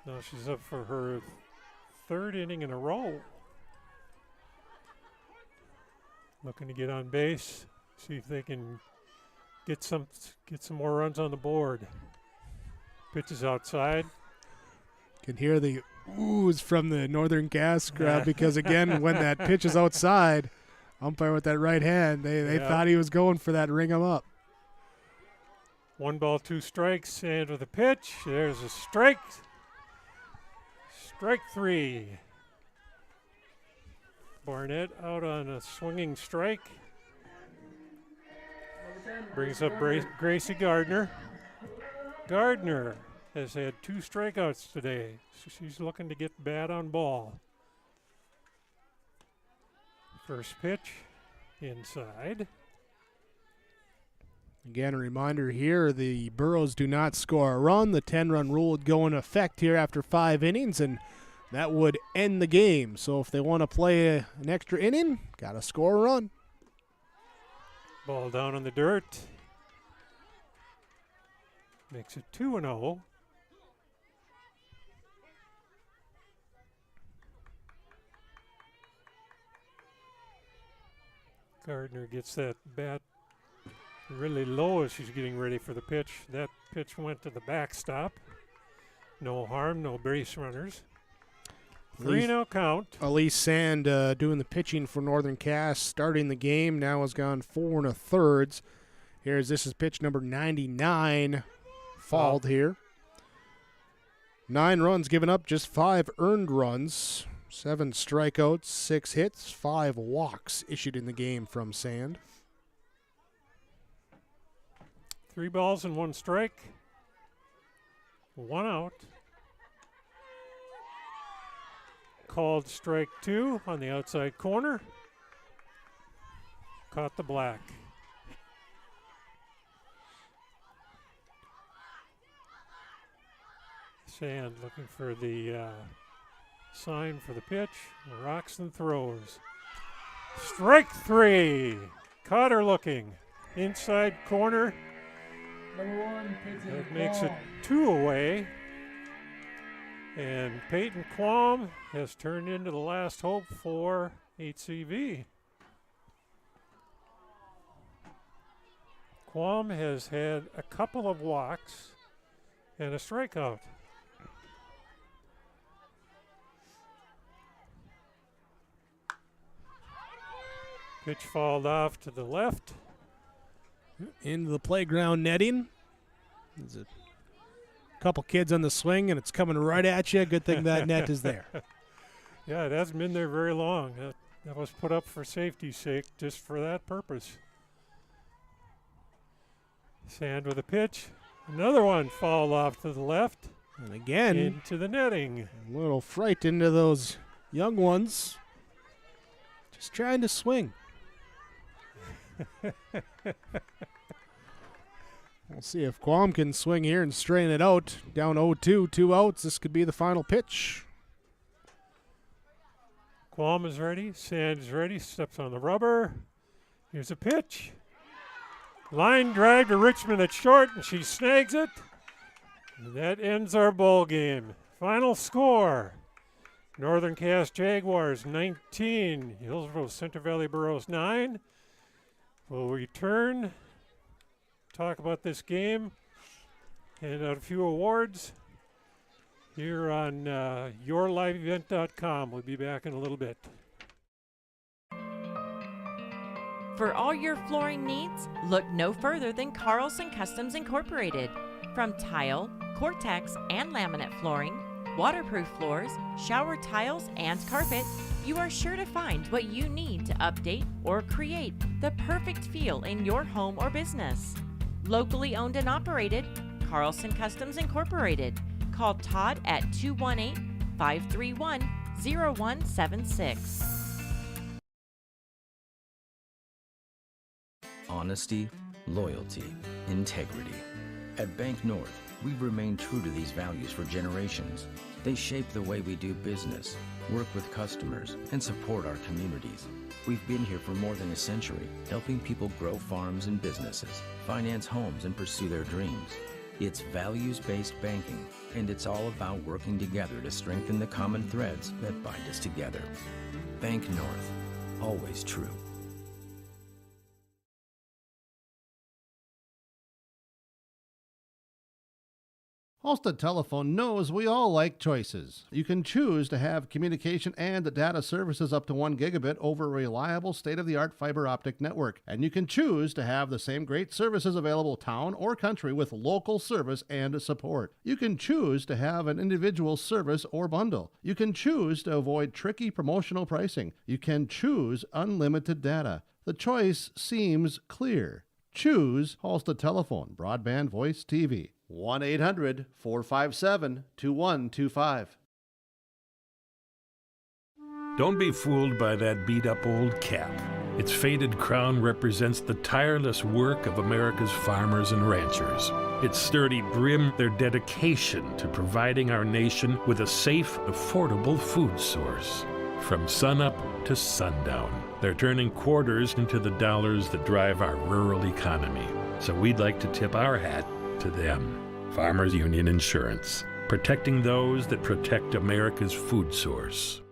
Now she's up for her 3rd inning in a row. Looking to get on base, see if they can get some more runs on the board. Pitches outside. Can hear the oohs from the Northern Gas crowd because, again, when that pitch is outside, umpire with that right hand, they thought he was going for that ring him up. 1 ball, 2 strikes, and with a pitch, there's a strike. Strike 3. Barnett out on a swinging strike. Brings up Gracie Gardner. Gardner has had 2 strikeouts today, so she's looking to get bad on ball. First pitch, inside. Again, a reminder here, the Burros do not score a run. The 10-run rule would go into effect here after 5 innings, and that would end the game. So if they want to play an extra inning, got to score a run. Ball down in the dirt. Makes it 2-0. Gardner gets that bat really low as she's getting ready for the pitch. That pitch went to the backstop. No harm, no base runners. 3-0 count. Elise Sand doing the pitching for Northern Cass, starting the game. Now has gone 4 1/3. This is pitch number 99. Fouled here. 9 runs given up, just 5 earned runs. 7 strikeouts, 6 hits, 5 walks issued in the game from Sand. 3 balls and 1 strike. 1 out. Called strike 2 on the outside corner. Caught the black. Sand looking for the sign for the pitch. Rocks and throws. Strike 3. Caught her looking. Inside corner. Number 1, Peyton That makes it Quam. 2 away. And Peyton Quam has turned into the last hope for HCV. Quam has had a couple of walks and a strikeout. Pitch fouled off to the left. Into the playground netting. There's a couple kids on the swing, and it's coming right at you. Good thing that net is there. Yeah, it hasn't been there very long. That was put up for safety's sake, just for that purpose. Sand with a pitch. Another one fouled off to the left. And again, into the netting. A little fright into those young ones. Just trying to swing. We'll see if Quam can swing here and straighten it out. Down 0-2, 2 outs. This could be the final pitch. Quam is ready. Sand is ready. Steps on the rubber. Here's a pitch. Line drive to Richmond at short, and she snags it. And that ends our ball game. Final score. Northern Cass Jaguars 19. Hillsboro-Central Valley Burros 9. We'll return, talk about this game, hand out a few awards here on yourliveevent.com. We'll be back in a little bit. For all your flooring needs, look no further than Carlson Customs Incorporated. From tile, Cortex, and laminate flooring, waterproof floors, shower tiles, and carpet, you are sure to find what you need to update or create the perfect feel in your home or business. Locally owned and operated, Carlson Customs Incorporated. Call Todd at 218-531-0176. Honesty, loyalty, integrity. At Bank North, we've remained true to these values for generations. They shape the way we do business, work with customers, and support our communities. We've been here for more than a century, helping people grow farms and businesses, finance homes, and pursue their dreams. It's values-based banking, and it's all about working together to strengthen the common threads that bind us together. Bank North, always true. Halstead Telephone knows we all like choices. You can choose to have communication and data services up to 1 gigabit over a reliable state-of-the-art fiber optic network. And you can choose to have the same great services available town or country with local service and support. You can choose to have an individual service or bundle. You can choose to avoid tricky promotional pricing. You can choose unlimited data. The choice seems clear. Choose Halstead Telephone, broadband voice TV. 1-800-457-2125. Don't be fooled by that beat-up old cap. Its faded crown represents the tireless work of America's farmers and ranchers. Its sturdy brim, their dedication to providing our nation with a safe, affordable food source. From sunup to sundown, they're turning quarters into the dollars that drive our rural economy. So we'd like to tip our hat to them. Farmers Union Insurance, protecting those that protect America's food source.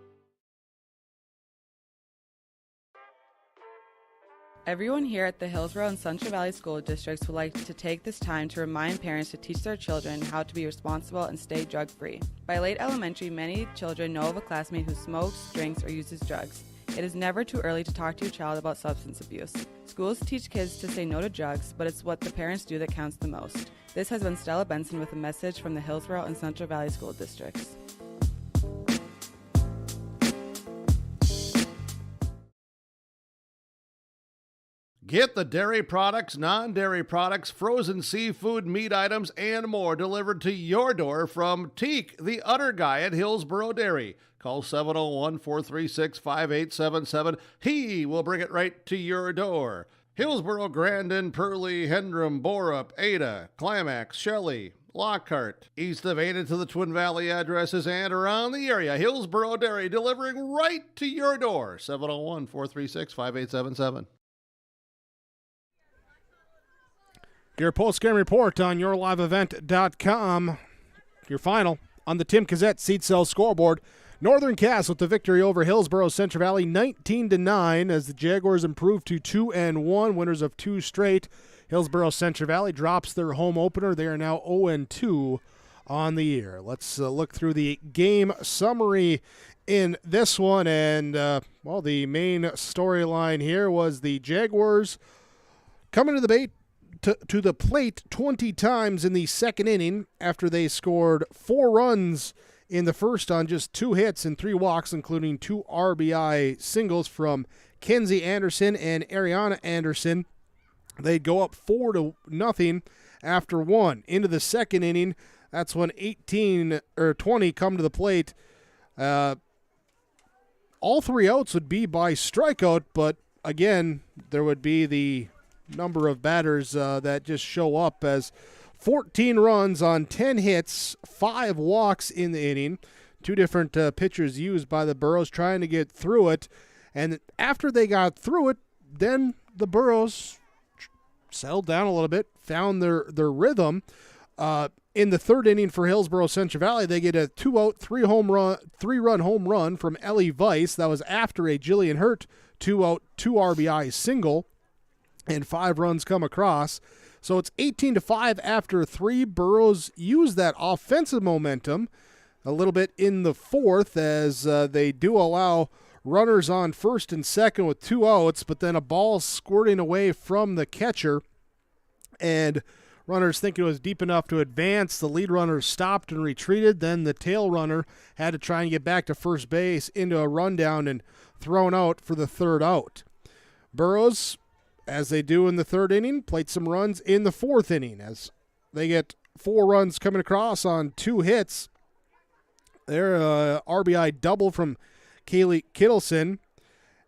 Everyone here at the Hillsboro and Central Valley School Districts would like to take this time to remind parents to teach their children how to be responsible and stay drug-free. By late elementary, many children know of a classmate who smokes, drinks, or uses drugs. It is never too early to talk to your child about substance abuse. Schools teach kids to say no to drugs, but it's what the parents do that counts the most. This has been Stella Benson with a message from the Hillsboro and Central Valley School Districts. Get the dairy products, non-dairy products, frozen seafood, meat items, and more delivered to your door from Teak, the Udder Guy at Hillsboro Dairy. Call 701-436-5877. He will bring it right to your door. Hillsboro, Grandin, Purley, Hendrum, Borup, Ada, Climax, Shelley, Lockhart, east of Ada to the Twin Valley addresses and around the area. Hillsboro Dairy delivering right to your door. 701-436-5877. Your post-game report on yourliveevent.com. Your final on the Tim Cassette Seat Cell scoreboard. Northern Cass with the victory over Hillsboro-Central Valley 19-9 as the Jaguars improve to 2-1, winners of 2 straight. Hillsboro-Central Valley drops their home opener. They are now 0-2 on the year. Let's look through the game summary in this one. And, the main storyline here was the Jaguars coming to the bait. To the plate 20 times in the second inning after they scored 4 runs in the first on just 2 hits and 3 walks, including 2 RBI singles from Kenzie Anderson and Ariana Anderson. They'd go up 4-0 after 1. Into the second inning, that's when 20 come to the plate. All 3 outs would be by strikeout, but again, there would be the number of batters that just show up as 14 runs on 10 hits, 5 walks in the inning. 2 different pitchers used by the Burros trying to get through it. And after they got through it, then the Burros settled down a little bit, found their rhythm. In the third inning for Hillsboro-Central Valley, they get a 2-out, 3-run home run from Ellie Weiss. That was after a Jillian Hurt 2-out, 2 RBI single. And 5 runs come across. So it's 18-5 after 3. Burros use that offensive momentum a little bit in the fourth as they do allow runners on first and second with 2 outs, but then a ball squirting away from the catcher. And runners thinking it was deep enough to advance. The lead runner stopped and retreated. Then the tail runner had to try and get back to first base into a rundown and thrown out for the third out. Burroughs, as they do in the third inning, played some runs in the fourth inning as they get 4 runs coming across on 2 hits. There, RBI double from Kaylee Kittleson.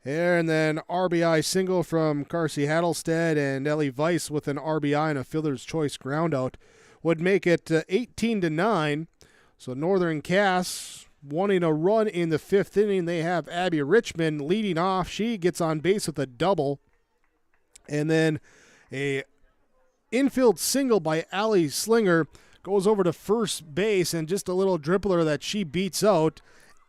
And then RBI single from Carsey Hattlestead, and Ellie Weiss with an RBI and a fielder's choice groundout would make it 18-9. So Northern Cass wanting a run in the 5th inning. They have Abby Richmond leading off. She gets on base with a double. And then a infield single by Allie Slinger goes over to first base, and just a little dribbler that she beats out.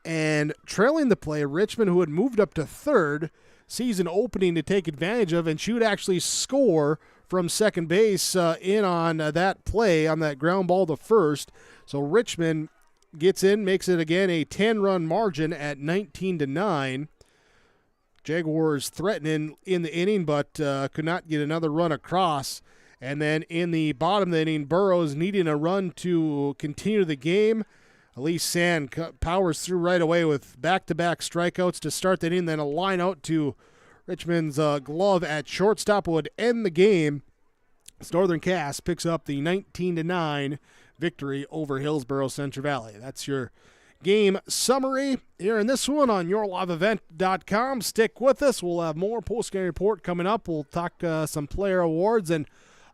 And trailing the play, Richmond, who had moved up to third, sees an opening to take advantage of, and she would actually score from second base in on that play, on that ground ball to first. So Richmond gets in, makes it again a 10-run margin at 19-9. Jaguars threatening in the inning, but could not get another run across. And then in the bottom of the inning, Burroughs needing a run to continue the game. Elise Sand powers through right away with back-to-back strikeouts to start the inning, then a line out to Richmond's glove at shortstop would end the game. Northern Cass picks up the 19-9 victory over Hillsboro-Central Valley. That's your game summary here in this one on yourliveevent.com. Stick with us. We'll have more post-game report coming up. We'll talk some player awards, and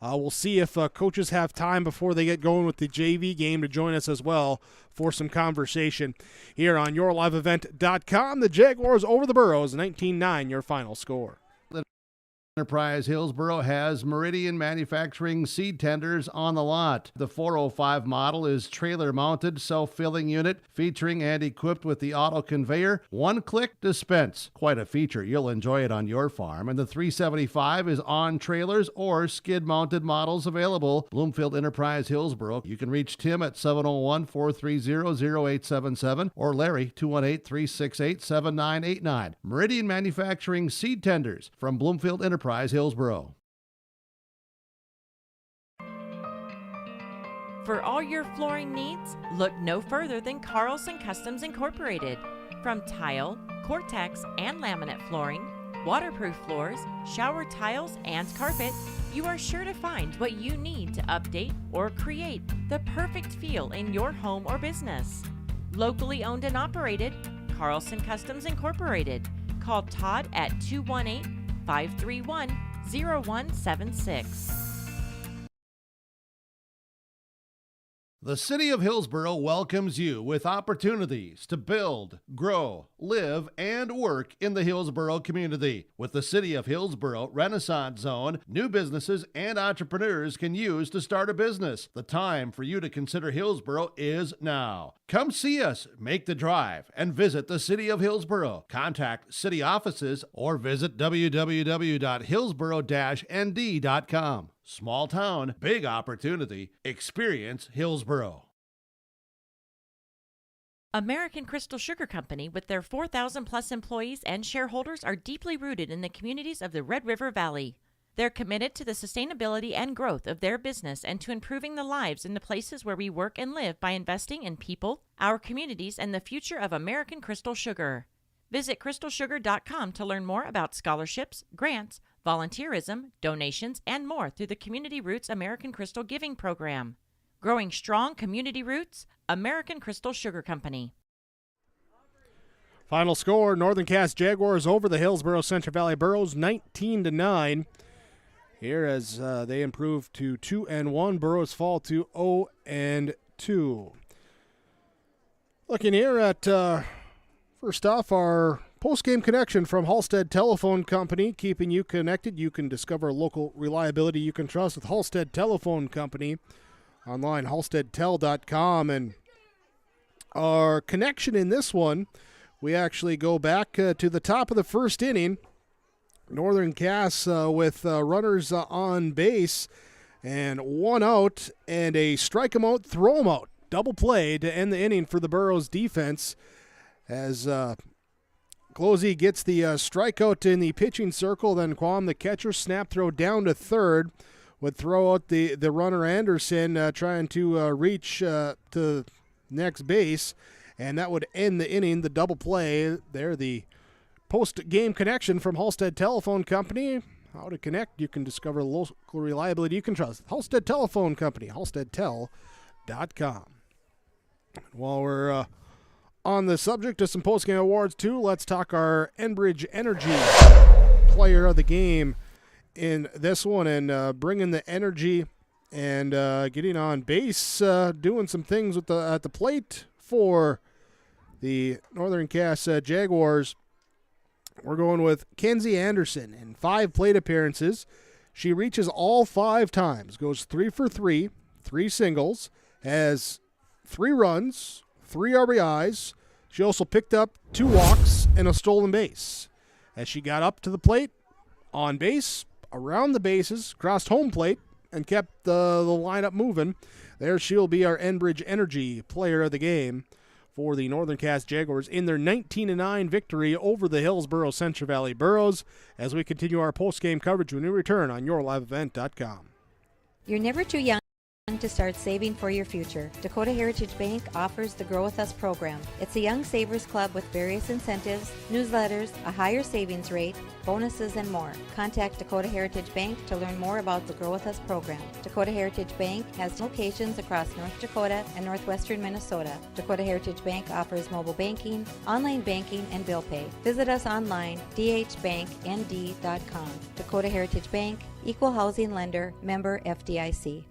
we'll see if coaches have time before they get going with the JV game to join us as well for some conversation here on yourliveevent.com. The Jaguars over the Burros, 19-9, your final score. Enterprise Hillsboro has Meridian Manufacturing seed tenders on the lot. The 405 model is trailer-mounted self-filling unit featuring and equipped with the auto conveyor, one-click dispense. Quite a feature. You'll enjoy it on your farm. And the 375 is on trailers or skid-mounted models available. Bloomfield Enterprise Hillsboro. You can reach Tim at 701-430-0877 or Larry 218-368-7989. Meridian Manufacturing seed tenders from Bloomfield Enterprise Hillsboro. For all your flooring needs, look no further than Carlson Customs Incorporated. From tile, Cortex, and laminate flooring, waterproof floors, shower tiles, and carpet, you are sure to find what you need to update or create the perfect feel in your home or business. Locally owned and operated, Carlson Customs Incorporated. Call Todd at 218-531-0176. The City of Hillsboro welcomes you with opportunities to build, grow, live, and work in the Hillsboro community. With the City of Hillsboro Renaissance Zone, new businesses and entrepreneurs can use to start a business. The time for you to consider Hillsboro is now. Come see us, make the drive, and visit the City of Hillsboro. Contact city offices or visit www.hillsboro-nd.com. Small town, big opportunity. Experience Hillsboro. American Crystal Sugar Company, with their 4,000 plus employees and shareholders, are deeply rooted in the communities of the Red River Valley. They're committed to the sustainability and growth of their business and to improving the lives in the places where we work and live by investing in people, our communities, and the future of American Crystal Sugar. Visit crystalsugar.com to learn more about scholarships, grants, volunteerism, donations, and more through the Community Roots American Crystal Giving Program. Growing strong community roots, American Crystal Sugar Company. Final score, Northern Cass Jaguars over the Hillsboro-Central Valley Burros, 19-9. Here as they improve to 2-1, Burros fall to 0-2. Looking here at, first off, our post-game connection from Halstead Telephone Company, keeping you connected. You can discover local reliability you can trust with Halstead Telephone Company. Online, halsteadtel.com. And our connection in this one, we actually go back to the top of the first inning. Northern Cass with runners on base and one out and a strike 'em out, throw 'em out. Double play to end the inning for the Burros defense as Closey gets the strikeout in the pitching circle. Then Quam, the catcher, snap throw down to third would throw out the runner Anderson trying to reach to next base, and that would end the inning. The double play there, the post-game connection from Halstead Telephone Company. How to connect, you can discover local reliability you can trust. Halstead Telephone Company, halsteadtel.com. While we're on the subject of some post-game awards too, let's talk our Enbridge Energy player of the game in this one, and bringing the energy and getting on base, doing some things with at the plate for the Northern Cass Jaguars. We're going with Kenzie Anderson in 5 plate appearances. She reaches all 5 times, goes 3 for 3, 3 singles, has 3 runs, 3 RBIs. She also picked up 2 walks and a stolen base. As she got up to the plate, on base, around the bases, crossed home plate, and kept the lineup moving. There she'll be our Enbridge Energy player of the game for the Northern Cass Jaguars in their 19-9 victory over the Hillsboro-Central Valley Burros, as we continue our post-game coverage when we return on yourliveevent.com. You're never too young to start saving for your future. Dakota Heritage Bank offers the Grow With Us program. It's a young savers club with various incentives, newsletters, a higher savings rate, bonuses, and more. Contact Dakota Heritage Bank to learn more about the Grow With Us program. Dakota Heritage Bank has locations across North Dakota and northwestern Minnesota. Dakota Heritage Bank offers mobile banking, online banking, and bill pay. Visit us online, dhbanknd.com. Dakota Heritage Bank, equal housing lender, member FDIC.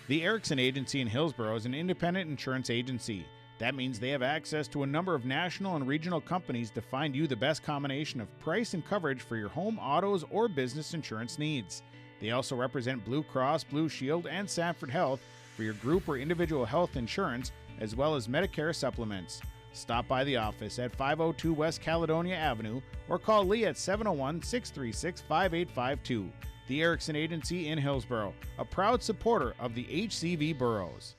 The Erickson Agency in Hillsboro is an independent insurance agency. That means they have access to a number of national and regional companies to find you the best combination of price and coverage for your home, autos, or business insurance needs. They also represent Blue Cross, Blue Shield, and Sanford Health for your group or individual health insurance, as well as Medicare supplements. Stop by the office at 502 West Caledonia Avenue or call Lee at 701-636-5852. The Erickson Agency in Hillsboro, a proud supporter of the HCV Burros.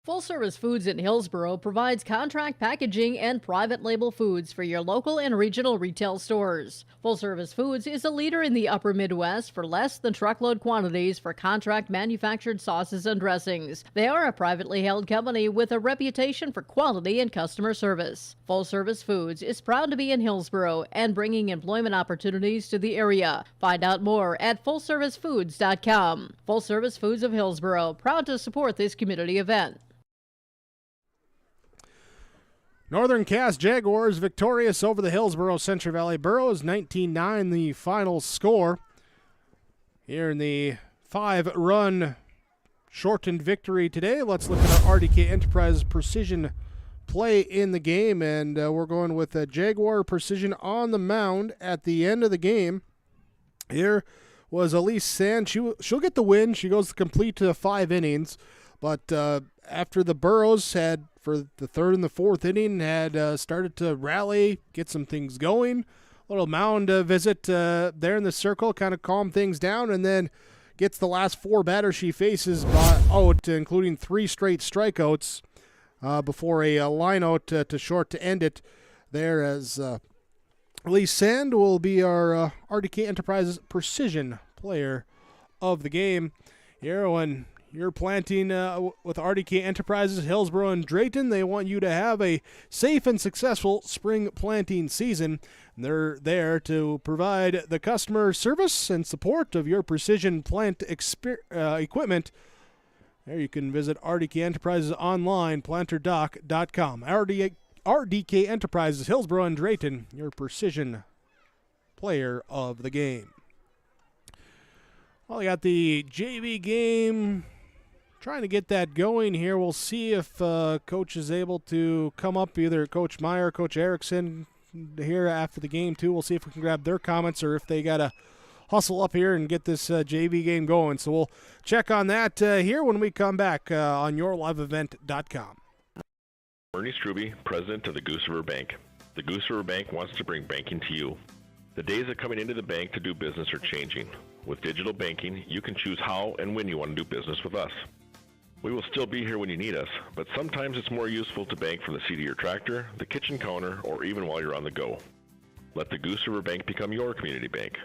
Full Service Foods in Hillsboro provides contract packaging and private label foods for your local and regional retail stores. Full Service Foods is a leader in the upper Midwest for less than truckload quantities for contract manufactured sauces and dressings. They are a privately held company with a reputation for quality and customer service. Full Service Foods is proud to be in Hillsboro and bringing employment opportunities to the area. Find out more at fullservicefoods.com. Full Service Foods of Hillsboro, proud to support this community event. Northern Cass Jaguars victorious over the Hillsboro-Central Valley Burros, 19-9 the final score. Here in the 5-run shortened victory today, let's look at our RDK Enterprises precision play in the game, and we're going with Jaguar precision on the mound at the end of the game. Here was Elise Sand. She'll get the win. She goes complete to 5 innings, but after the Burros had, for the 3rd and the 4th inning, had started to rally, get some things going. A little mound visit there in the circle, kind of calm things down, and then gets the last 4 batters she faces out, including 3 straight strikeouts before a line out to short to end it there, as Lee Sand will be our RDK Enterprises precision player of the game. Here, when you're planting with RDK Enterprises, Hillsboro and Drayton, they want you to have a safe and successful spring planting season. They're there to provide the customer service and support of your precision plant equipment. There you can visit RDK Enterprises online, planterdoc.com. RDK Enterprises, Hillsboro and Drayton, your precision player of the game. Well, we got the JV game. Trying to get that going here. We'll see if Coach is able to come up, either Coach Meyer, Coach Erickson, here after the game, too. We'll see if we can grab their comments or if they got to hustle up here and get this JV game going. So we'll check on that here when we come back on yourliveevent.com. Ernie Struby, president of the Goose River Bank. The Goose River Bank wants to bring banking to you. The days of coming into the bank to do business are changing. With digital banking, you can choose how and when you want to do business with us. We will still be here when you need us, but sometimes it's more useful to bank from the seat of your tractor, the kitchen counter, or even while you're on the go. Let the Goose River Bank become your community bank.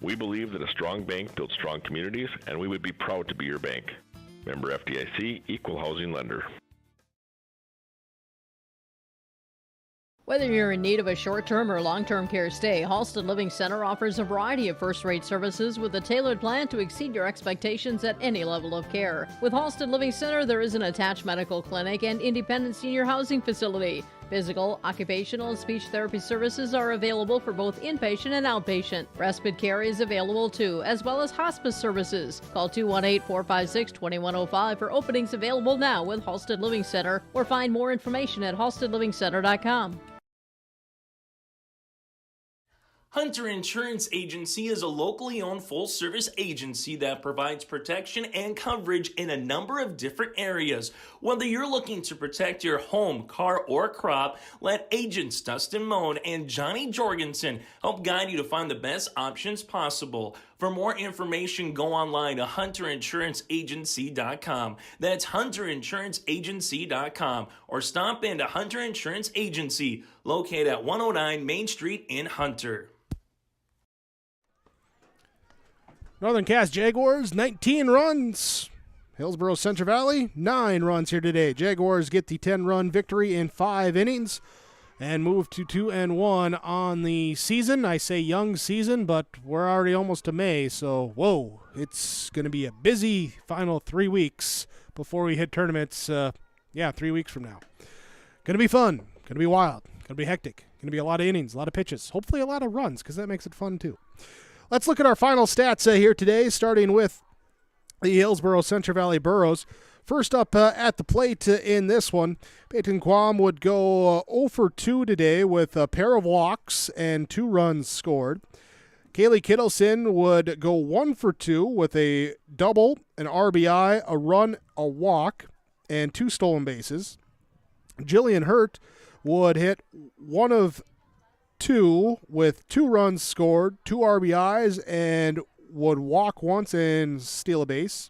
We believe that a strong bank builds strong communities, and we would be proud to be your bank. Member FDIC, Equal Housing Lender. Whether you're in need of a short-term or long-term care stay, Halsted Living Center offers a variety of first-rate services with a tailored plan to exceed your expectations at any level of care. With Halsted Living Center, there is an attached medical clinic and independent senior housing facility. Physical, occupational, and speech therapy services are available for both inpatient and outpatient. Respite care is available too, as well as hospice services. Call 218-456-2105 for openings available now with Halsted Living Center, or find more information at halstedlivingcenter.com. Hunter Insurance Agency is a locally owned full-service agency that provides protection and coverage in a number of different areas. Whether you're looking to protect your home, car, or crop, let agents Dustin Moan and Johnny Jorgensen help guide you to find the best options possible. For more information, go online to hunterinsuranceagency.com. That's hunterinsuranceagency.com, or stop into Hunter Insurance Agency, located at 109 Main Street in Hunter. Northern Cass Jaguars, 19 runs. Hillsboro-Central Valley, 9 runs here today. Jaguars get the 10-run victory in 5 innings and move to 2-1 on the season. I say young season, but we're already almost to May, so whoa, it's going to be a busy final 3 weeks before we hit tournaments. 3 weeks from now. Going to be fun. Going to be wild. Going to be hectic. Going to be a lot of innings, a lot of pitches. Hopefully a lot of runs, because that makes it fun too. Let's look at our final stats here today, starting with the Hillsboro-Central Valley Burros. First up at the plate in this one, Peyton Quam would go 0 for 2 today with a pair of walks and 2 runs scored. Kaylee Kittleson would go 1 for 2 with a double, an RBI, a run, a walk, and 2 stolen bases. Jillian Hurt would hit 1 of 2 with 2 runs scored, 2 RBIs, and would walk once and steal a base.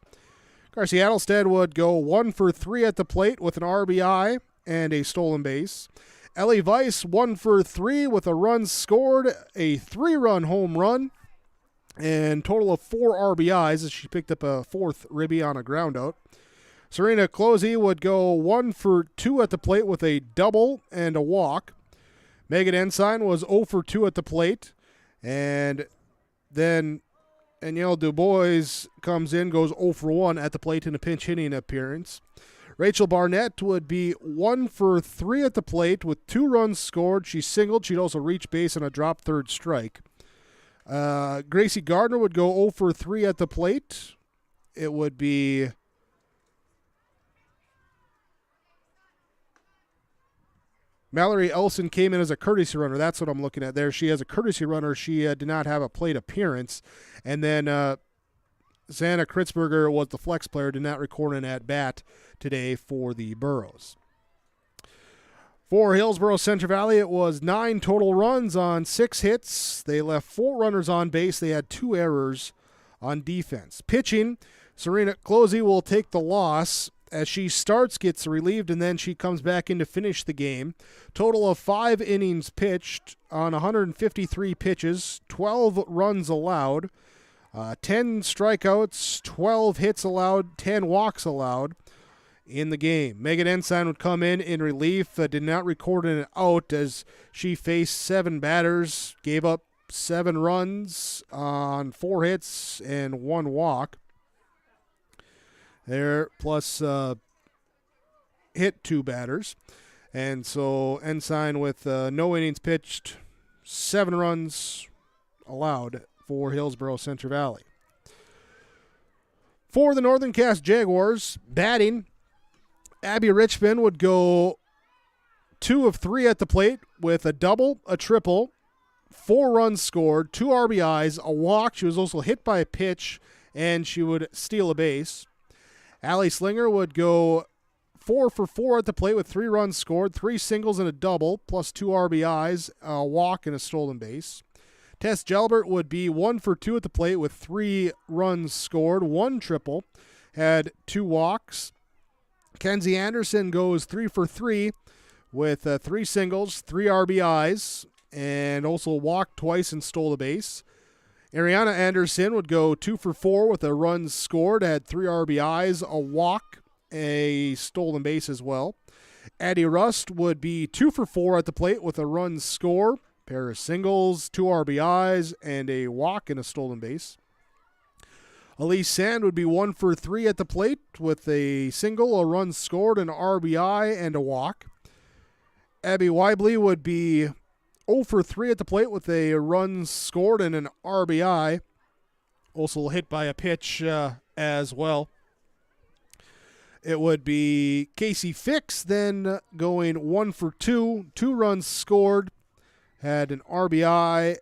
Darcy Adelstead would go 1 for 3 at the plate with an RBI and a stolen base. Ellie Weiss 1 for 3 with a run scored, a 3-run home run, and total of 4 RBIs as she picked up a 4th ribby on a groundout. Serena Closey would go 1 for 2 at the plate with a double and a walk. Megan Ensign was 0 for 2 at the plate. And then Danielle Dubois comes in, goes 0 for 1 at the plate in a pinch hitting appearance. Rachel Barnett would be 1 for 3 at the plate with 2 runs scored. She singled. She'd also reach base on a drop third strike. Gracie Gardner would go 0 for 3 at the plate. It would be Mallory Elson came in as a courtesy runner. That's what I'm looking at there. She has a courtesy runner. She did not have a plate appearance. And then Xana Kritzberger was the flex player, did not record an at-bat today for the Burros. For Hillsboro-Central Valley, it was 9 total runs on 6 hits. They left 4 runners on base. They had 2 errors on defense. Pitching, Serena Closey will take the loss as she starts, gets relieved, and then she comes back in to finish the game. Total of 5 innings pitched on 153 pitches, 12 runs allowed, 10 strikeouts, 12 hits allowed, 10 walks allowed in the game. Megan Ensign would come in relief, did not record an out as she faced 7 batters, gave up 7 runs on 4 hits and 1 walk. There, plus hit 2 batters. And so Ensign with no innings pitched, 7 runs allowed for Hillsboro-Central Valley. For the Northern Cass Jaguars, batting, Abby Richmond would go 2 of 3 at the plate with a double, a triple, 4 runs scored, 2 RBIs, a walk. She was also hit by a pitch, and she would steal a base. Allie Slinger would go 4 for 4 at the plate with 3 runs scored, 3 singles and a double, plus 2 RBIs, a walk, and a stolen base. Tess Gelbert would be 1 for 2 at the plate with 3 runs scored, 1 triple, had 2 walks. Kenzie Anderson goes 3 for 3 with 3 singles, 3 RBIs, and also walked twice and stole a base. Ariana Anderson would go 2 for 4 with a run scored, had 3 RBIs, a walk, a stolen base as well. Addie Rust would be 2 for 4 at the plate with a run score, pair of singles, 2 RBIs, and a walk and a stolen base. Elise Sand would be 1 for 3 at the plate with a single, a run scored, an RBI, and a walk. Abby Weibley would be 0 for 3 at the plate with a run scored and an RBI. Also hit by a pitch as well. It would be Casey Fix then going 1 for 2, 2 runs scored, had an RBI,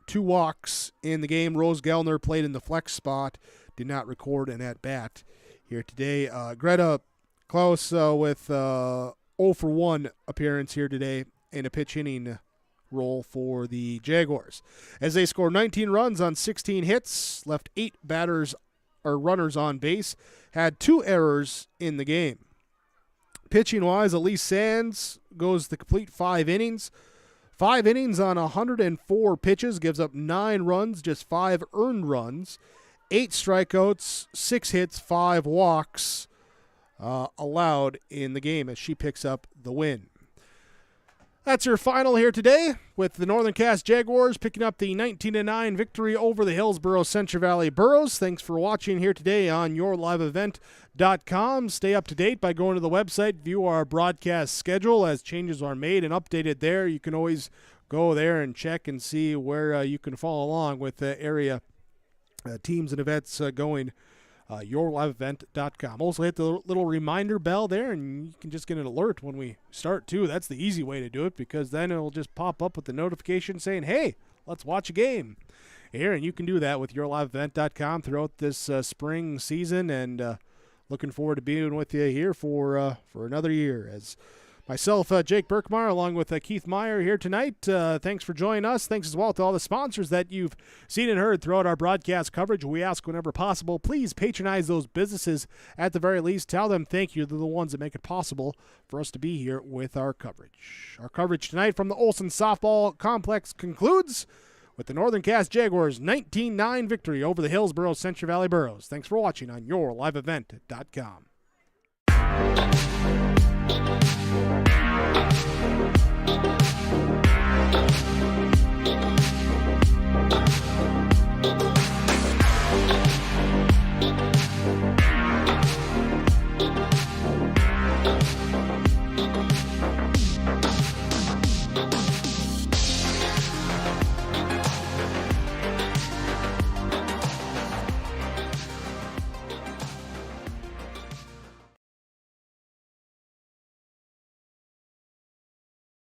2 walks in the game. Rose Gellner played in the flex spot, did not record an at-bat here today. Greta Klaus with 0 for 1 appearance here today in a pitch hitting role for the Jaguars. As they scored 19 runs on 16 hits, left 8 runners on base, had 2 errors in the game. Pitching-wise, Elise Sands goes the complete 5 innings. 5 innings on 104 pitches, gives up 9 runs, just 5 earned runs, 8 strikeouts, 6 hits, 5 walks allowed in the game as she picks up the win. That's your final here today with the Northern Cass Jaguars picking up the 19-9 victory over the Hillsboro-Central Valley Burros. Thanks for watching here today on yourliveevent.com. Stay up to date by going to the website, view our broadcast schedule as changes are made and updated there. You can always go there and check and see where you can follow along with the area teams and events going. Yourliveevent.com. Also hit the little reminder bell there and you can just get an alert when we start too. That's the easy way to do it because then it'll just pop up with the notification saying, hey, let's watch a game here, and you can do that with yourliveevent.com throughout this spring season, and looking forward to being with you here for another year. As myself, Jake Berkmeyer, along with Keith Meyer here tonight. Thanks for joining us. Thanks as well to all the sponsors that you've seen and heard throughout our broadcast coverage. We ask whenever possible, please patronize those businesses at the very least. Tell them thank you. They're the ones that make it possible for us to be here with our coverage. Our coverage tonight from the Olson Softball Complex concludes with the Northern Cass Jaguars' 19-9 victory over the Hillsboro-Central Valley Burros. Thanks for watching on yourliveevent.com.